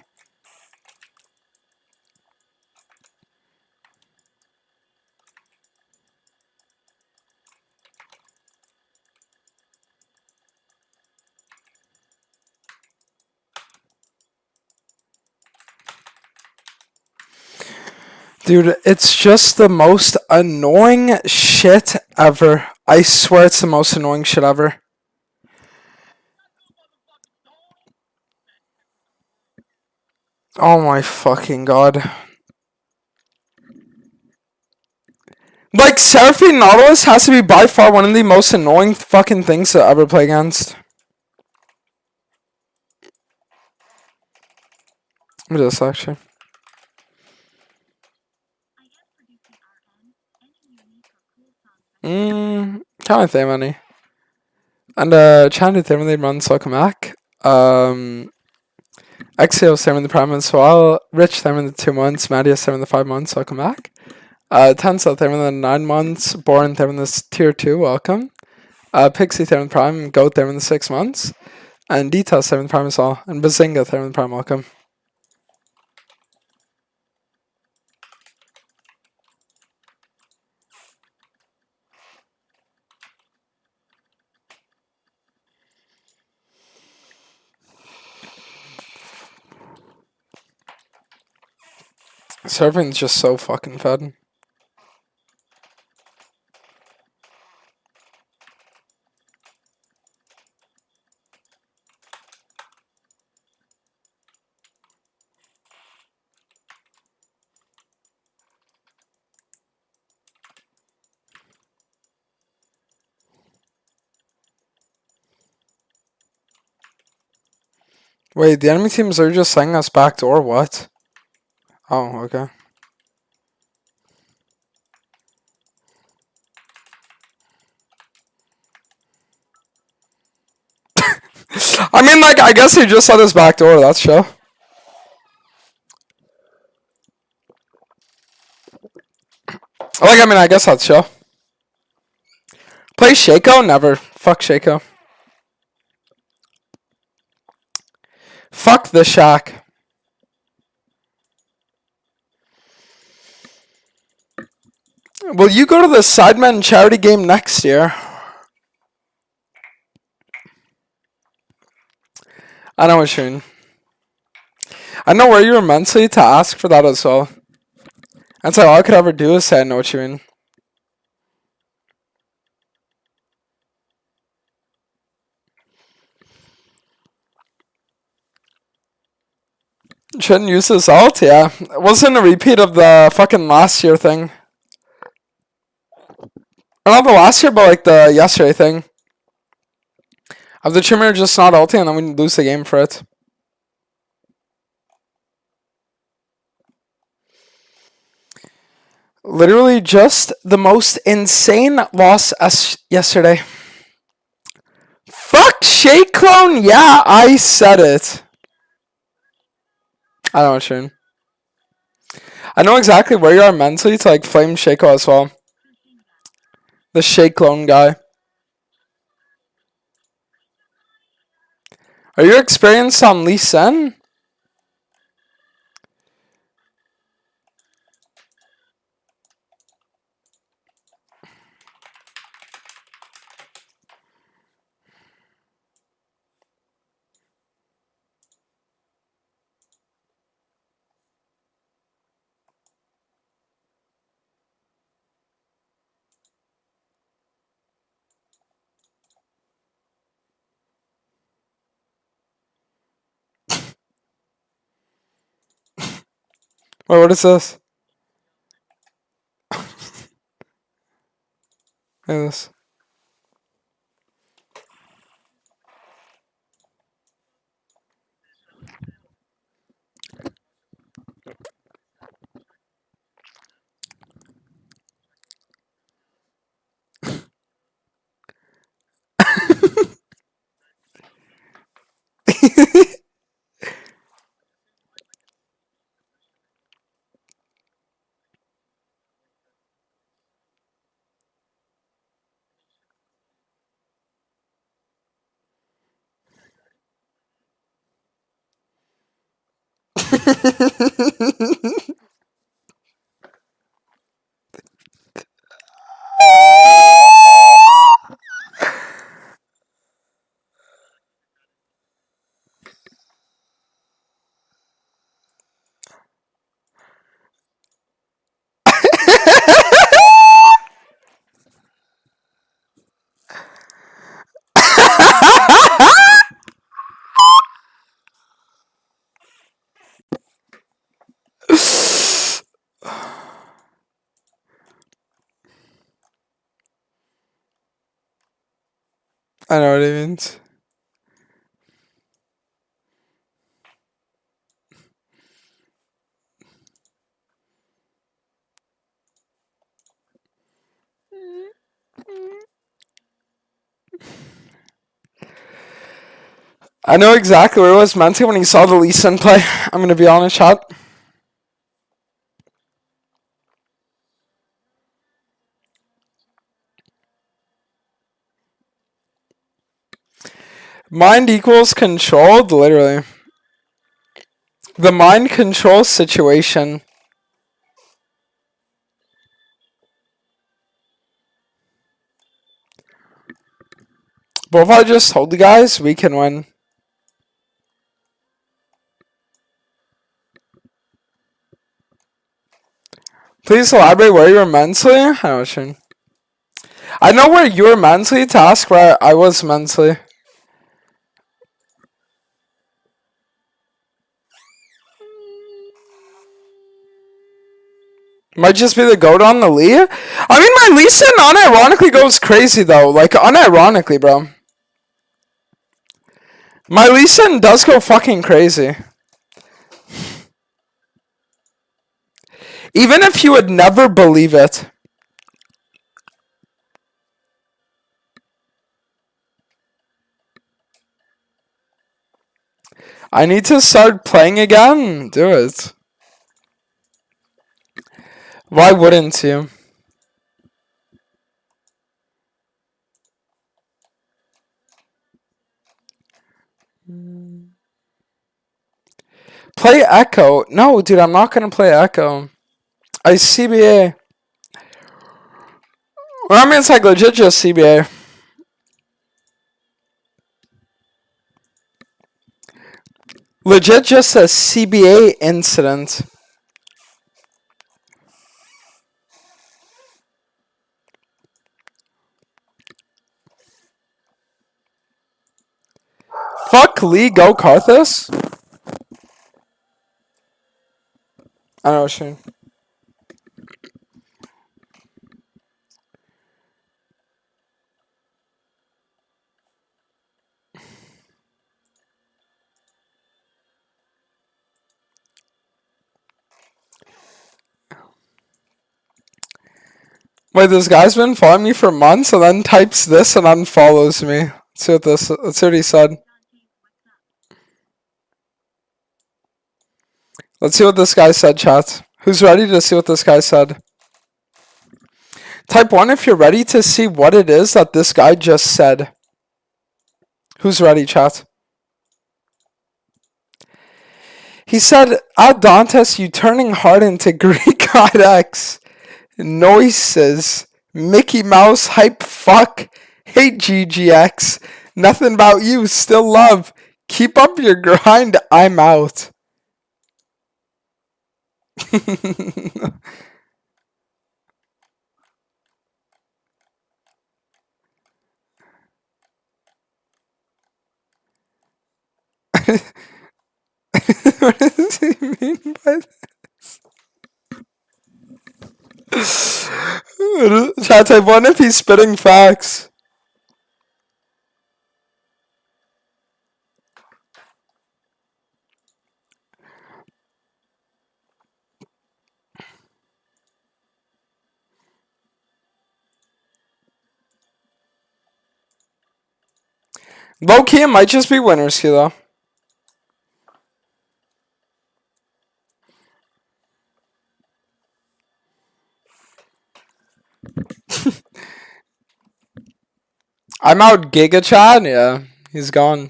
Dude, it's just the most annoying shit ever. I swear it's the most annoying shit ever. Oh my fucking god. Like, Seraphine Nautilus has to be by far one of the most annoying fucking things to ever play against. What is this, actually? Can't think of any. And, Chanted them when they run Sokamak. Exio 7 the Prime as well. Rich them in the 2 months. Maddie 7 the 5 months. Welcome back. Tencel them in the 9 months. Born them in this tier 2. Welcome. Pixie them in the Prime. Goat them in the 6 months. And Detail 7 the Prime as well. And Bazinga them in the Prime. Welcome. Serving's just so fucking fed. Wait, the enemy teams are just sending us backdoor? What? Oh, okay. I mean, like, I guess he just let us backdoor. That's chill. Like, I mean, I guess that's chill. Play Shaco? Never. Fuck Shaco. Fuck the Shack. Will you go to the Sidemen charity game next year? I know what you mean. I know where you were mentally to ask for that as well. That's all I could ever do is say I know what you mean. Shouldn't use this ult, yeah. It wasn't a repeat of the fucking last year thing. Or not the last year, but like the yesterday thing. Of the Trimmer just not ulting and then we lose the game for it. Literally just the most insane loss yesterday. Fuck Shake Clone? Yeah, I said it. I know what you mean. I know exactly where you are mentally to like flame Shaco as well. The Shake Clone guy. Are you experienced on Lee Sin? Wait, what is this? Look at this. I know what it means. I know exactly where it was mentally when he saw the Lee Sin play. I'm gonna be honest, chat. Mind equals controlled, literally. The mind control situation. But if I just told you guys, we can win. Please elaborate where you were mentally. I know where you were mentally to ask where I was mentally. Might just be the goat on the Lee. I mean, my Lee Sin unironically goes crazy though. Like, unironically, bro. My Lee Sin does go fucking crazy. Even if you would never believe it. I need to start playing again. Do it. Why wouldn't you? Play Echo. No, dude, I'm not gonna play Echo. I CBA. Well, I mean, it's like legit just CBA. Legit just a CBA incident. Fuck Lee, go Karthus. I know what you mean. Wait, this guy's been following me for months and then types this and unfollows me. Let's see what he said. Let's see what this guy said, chat. Who's ready to see what this guy said? Type 1 if you're ready to see what it is that this guy just said. Who's ready, chat? He said, at Dantes, you turning hard into Greek God X. Noises. Mickey Mouse hype fuck. Hey GGX. Nothing about you. Still love. Keep up your grind. I'm out. What does he mean by this? Chat, type 1 if he's spitting facts. Low key, it might just be winners here, though. I'm out Giga Chat. Yeah, he's gone.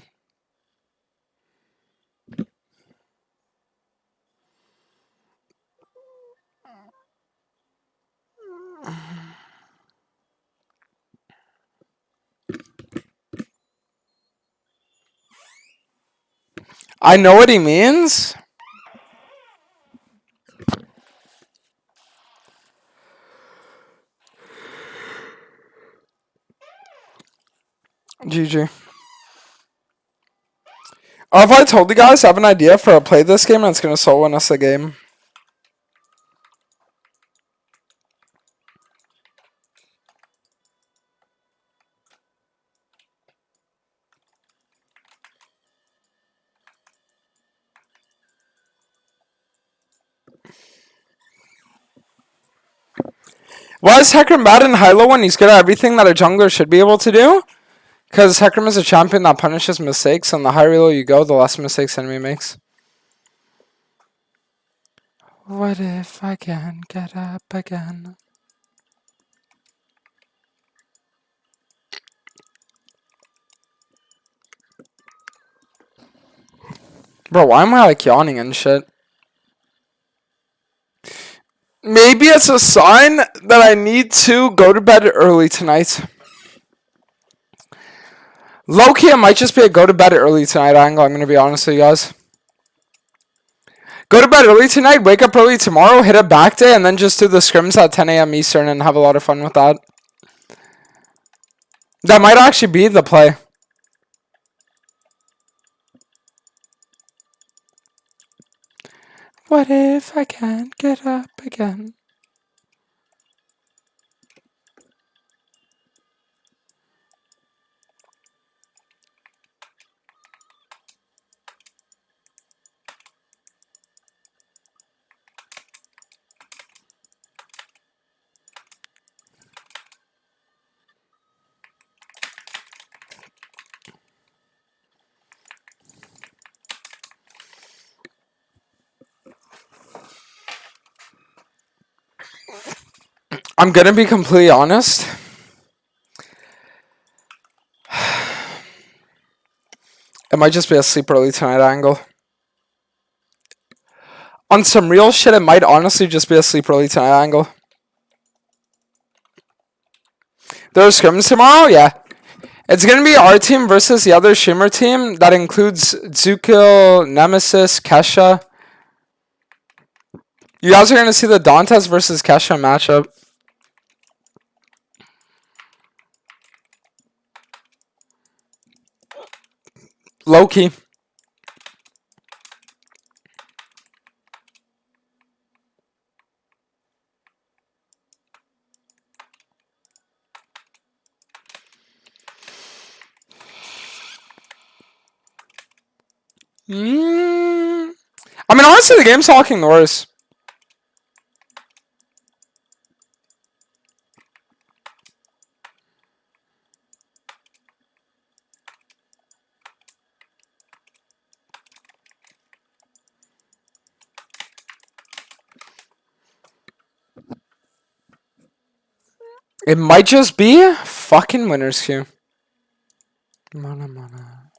I know what he means. GG. Oh, if I told you guys I have an idea for a play this game and it's gonna solo win us the game. Why is Hecarim bad in high-low when he's good at everything that a jungler should be able to do? Because Hecarim is a champion that punishes mistakes, and the higher low you go, the less mistakes enemy makes. What if I can get up again? Bro, why am I like yawning and shit? Maybe it's a sign that I need to go to bed early tonight. Low-key, it might just be a go to bed early tonight angle, I'm going to be honest with you guys. Go to bed early tonight, wake up early tomorrow, hit a back day, and then just do the scrims at 10 a.m. Eastern and have a lot of fun with that. That might actually be the play. What if I can't get up again? I'm gonna be completely honest. It might just be a sleep early tonight angle. On some real shit, it might honestly just be a sleep early tonight angle. There are scrims tomorrow? Yeah. It's gonna be our team versus the other Shimmer team. That includes Zukil, Nemesis, Kesha. You guys are gonna see the Dantes versus Kesha matchup. Low-key. I mean, honestly, the game's talking the worst. It might just be fucking winner's queue. Mana.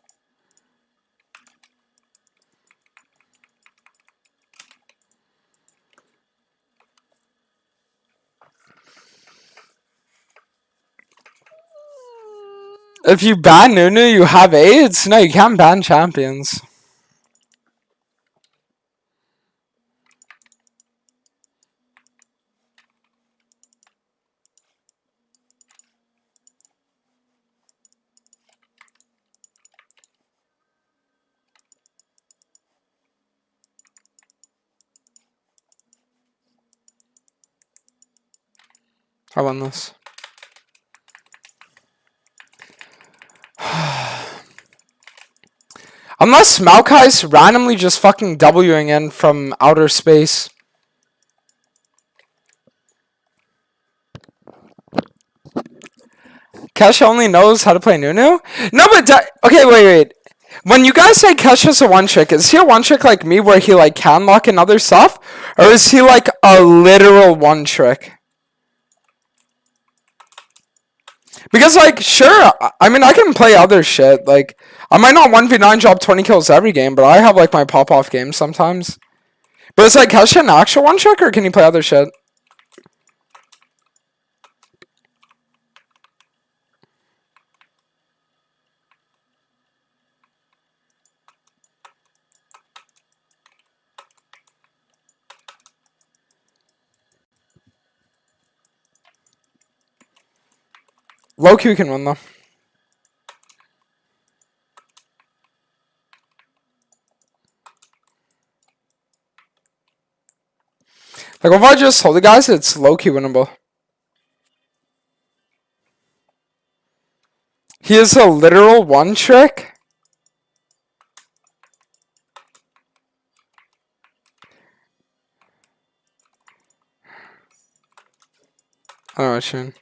If you ban Nunu, you have AIDS? No, you can't ban champions. I won this. Unless Maokai's randomly just fucking Wing in from outer space. Kesha only knows how to play Nunu? No, but... okay, wait. When you guys say Kesha's a one-trick, is he a one-trick like me where he, like, can lock in other stuff? Or is he, like, a literal one-trick? Because, like, sure, I mean, I can play other shit. Like, I might not 1v9 drop 20 kills every game, but I have, like, my pop-off games sometimes. But it's like, Kesha an actual one-trick, or can he play other shit? Low-Q can win, though. Like, if I just told the guys, it's low-key winnable. He is a literal one-trick? I don't know what you mean.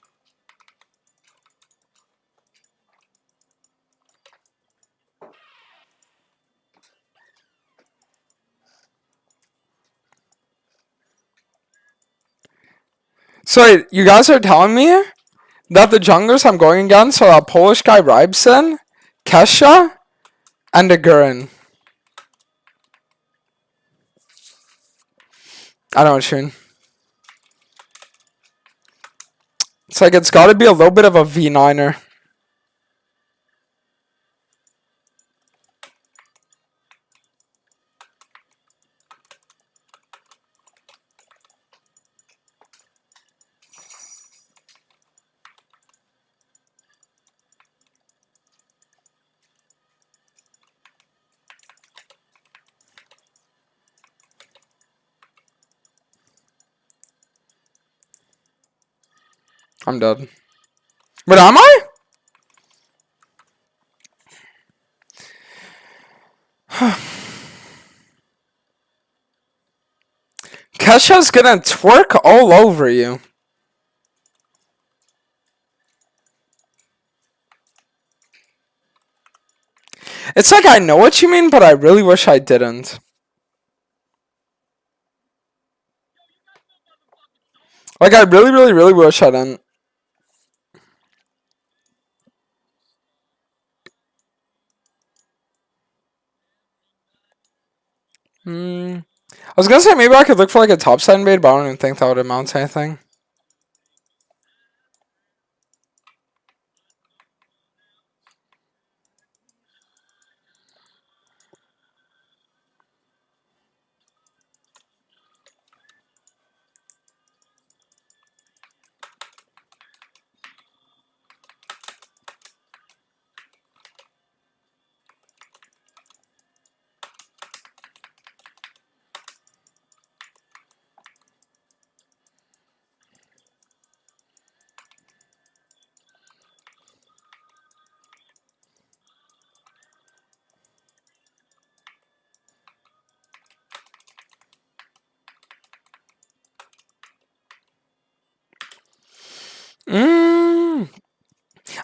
So, wait, you guys are telling me that the junglers I'm going against are that Polish guy Rybson, Kesha, and a Gurren. I don't know what you mean. It's like it's got to be a little bit of a V9er. I'm dead. But am I? Kesha's gonna twerk all over you. It's like I know what you mean, but I really wish I didn't. Like I really wish I didn't. I was gonna say maybe I could look for like a topside invade, but I don't even think that would amount to anything.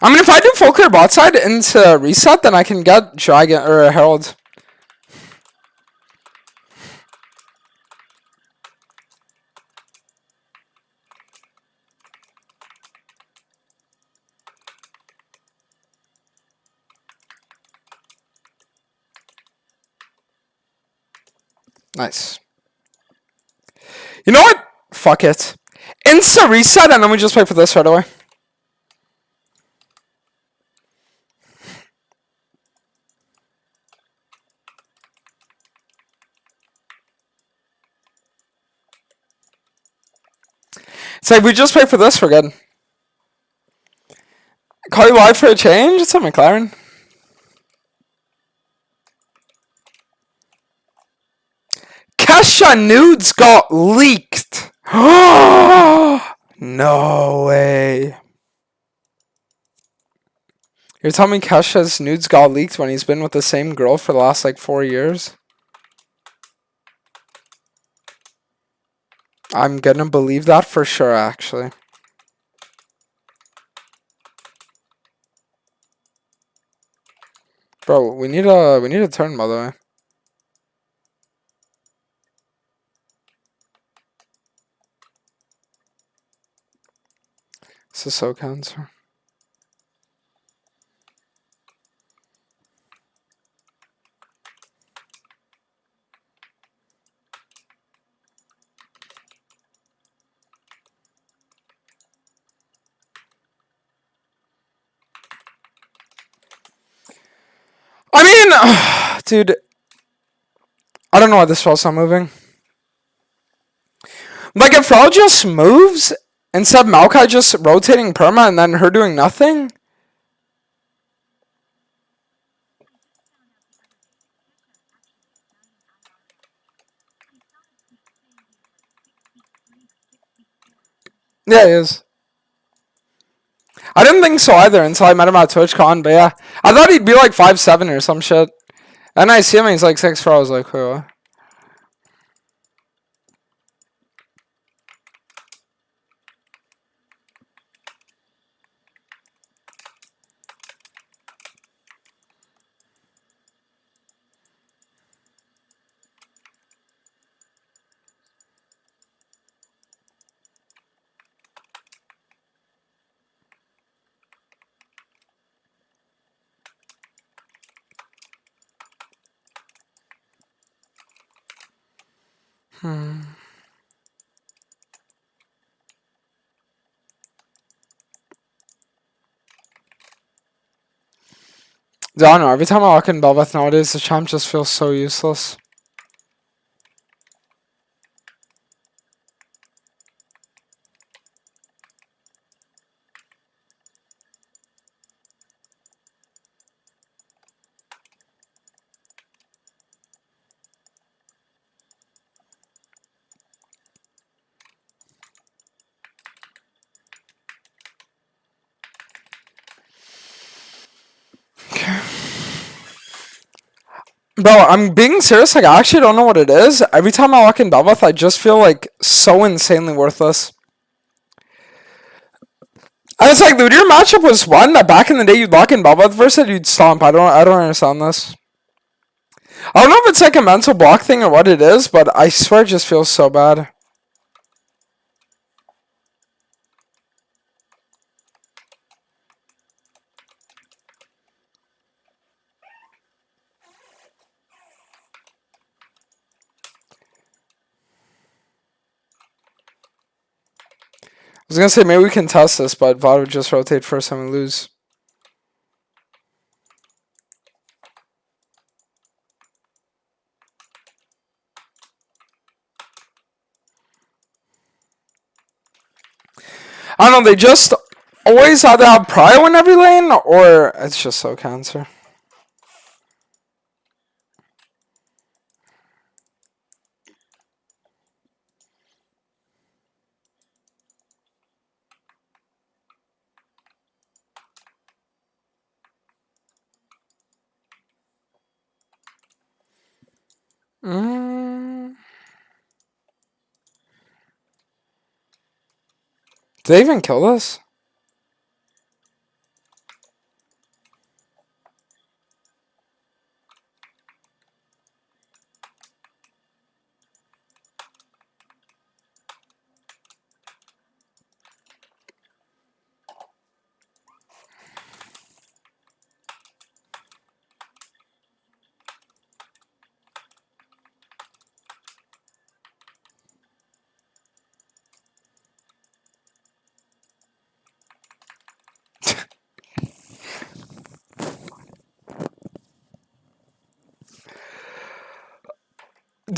I mean, if I do full clear bot side into reset, then I can get Dragon or Herald. Nice. You know what? Fuck it. Insta reset, and then we just wait for this right away. So if we just wait for this, we're good. Call you live for a change? It's a McLaren. Kesha nudes got leaked. No way. You're telling me Kesha's nudes got leaked when he's been with the same girl for the last like 4 years? I'm gonna believe that for sure, actually. Bro, we need a turn, by the way. This is so cancer. I mean, dude, I don't know why this fell's not moving. Like, if Frau just moves, instead of Maokai just rotating perma and then her doing nothing? Yeah, he is. I didn't think so either until I met him at TwitchCon, but yeah. I thought he'd be like 5'7" or some shit. Then I see him and he's like 6'4". I was like, wait, what? I don't know. Every time I walk in Belveth nowadays, the champ just feels so useless. Bro, I'm being serious. Like, I actually don't know what it is. Every time I walk in Belveth, I just feel like so insanely worthless. And it's like, dude, your matchup was one that back in the day you'd lock in Belveth versus you'd stomp. I don't understand this. I don't know if it's like a mental block thing or what it is, but I swear it just feels so bad. I was gonna say maybe we can test this, but VOD would just rotate first time we lose. I don't know, they just always either have prio in every lane, or it's just so cancer. Did they even kill this?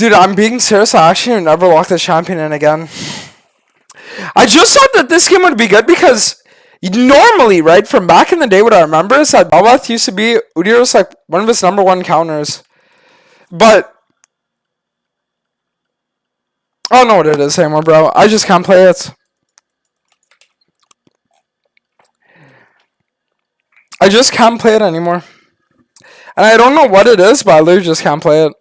Dude, I'm being serious. I actually never locked the champion in again. I just thought that this game would be good because normally, right, from back in the day, what I remember is that Belbath used to be Udyr's like one of his #1 counters. But I don't know what it is anymore, bro. I just can't play it. I just can't play it anymore. And I don't know what it is, but I literally just can't play it.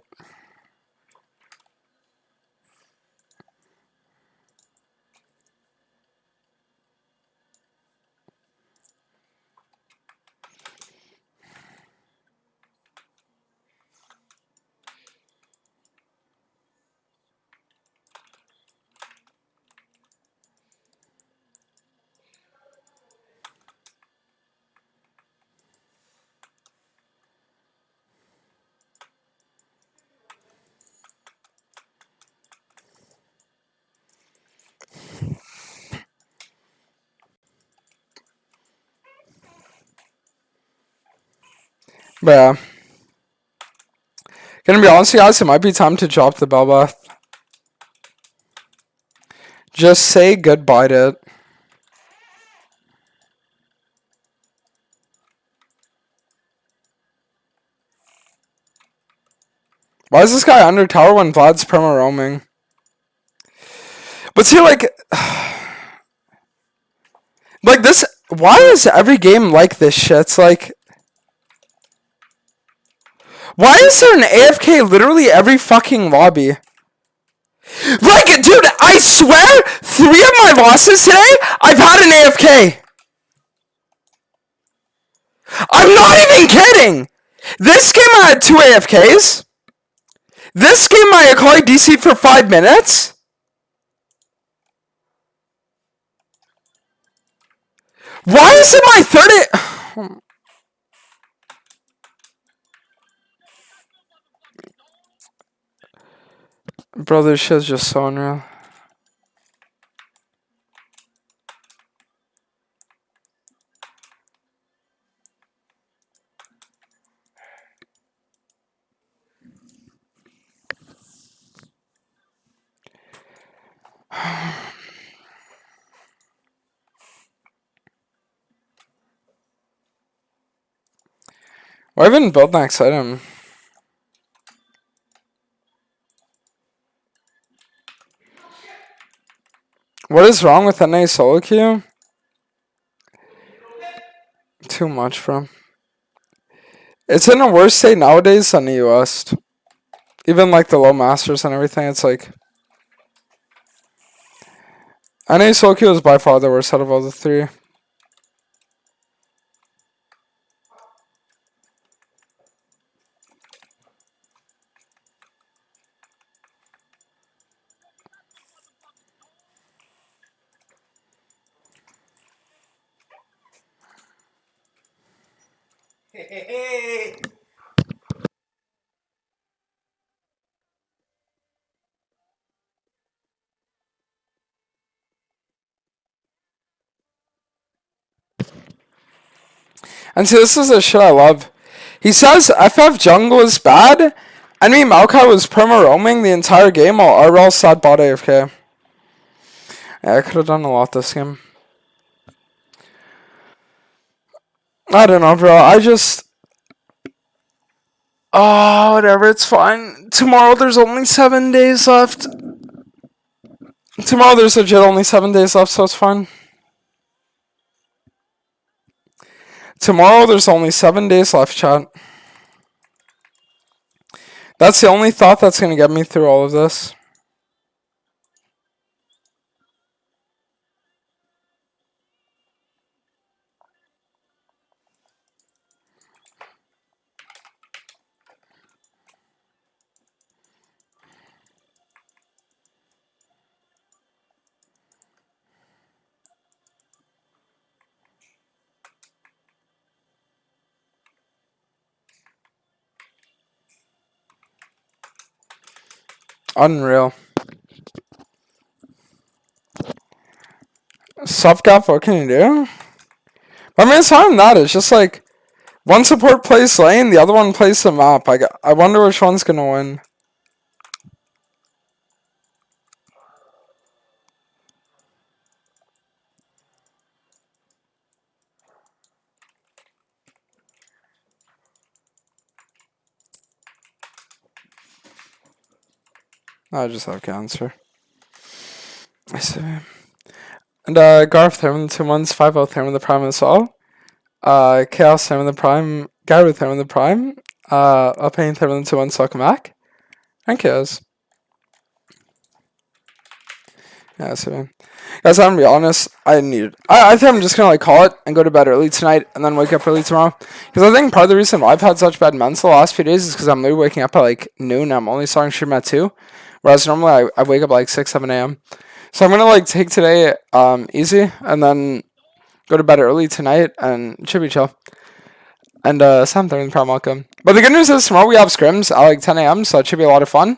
But yeah. Gonna be honest with you guys, it might be time to drop the Belbath. Just say goodbye to it. Why is this guy under tower when Vlad's perma roaming? But see, like this. Why is every game like this shit? It's like, why is there an AFK literally every fucking lobby? Like, dude, I swear, 3 of my losses today, I've had an AFK. I'm not even kidding. This game I had 2 AFKs. This game I Akali DC'd for 5 minutes. Why is it my third? Bro, this shit's just so unreal. Why even build next item? What is wrong with NA solo queue? Too much, bro. It's in a worse state nowadays than the US. Even like the low masters and everything, it's like NA solo queue is by far the worst out of all the 3. And see, this is the shit I love. He says FF jungle is bad. Enemy Maokai was perma roaming the entire game while RL sat bot AFK. Yeah, I could have done a lot this game. I don't know, bro. I just... Oh, whatever. It's fine. Tomorrow there's only 7 days left. Tomorrow there's legit only 7 days left, so it's fine. Tomorrow there's only 7 days left, chat. That's the only thought that's going to get me through all of this. Unreal. Subcap, what can you do? I mean, it's not even that. It's just like, one support plays lane, the other one plays the map. I wonder which one's gonna win. I just have cancer. I see. And Garth Therman the 2 months, 5-0 Therman the Prime as well. Chaos Therman the Prime, Gary Therman the Prime, Uppain Therman the 2 months, welcome back. And Chaos. Yeah, so guys, I'm gonna be honest. I think I'm just gonna like call it and go to bed early tonight, and then wake up early tomorrow. Because I think part of the reason why I've had such bad mental the last few days is because I'm literally waking up at like noon. And I'm only starting stream at 2, whereas normally I wake up at like 6, 7 a.m. So I'm gonna like take today easy, and then go to bed early tonight, and it should be chill. And Sam, thank you for welcome. But the good news is tomorrow we have scrims at like 10 a.m. So it should be a lot of fun.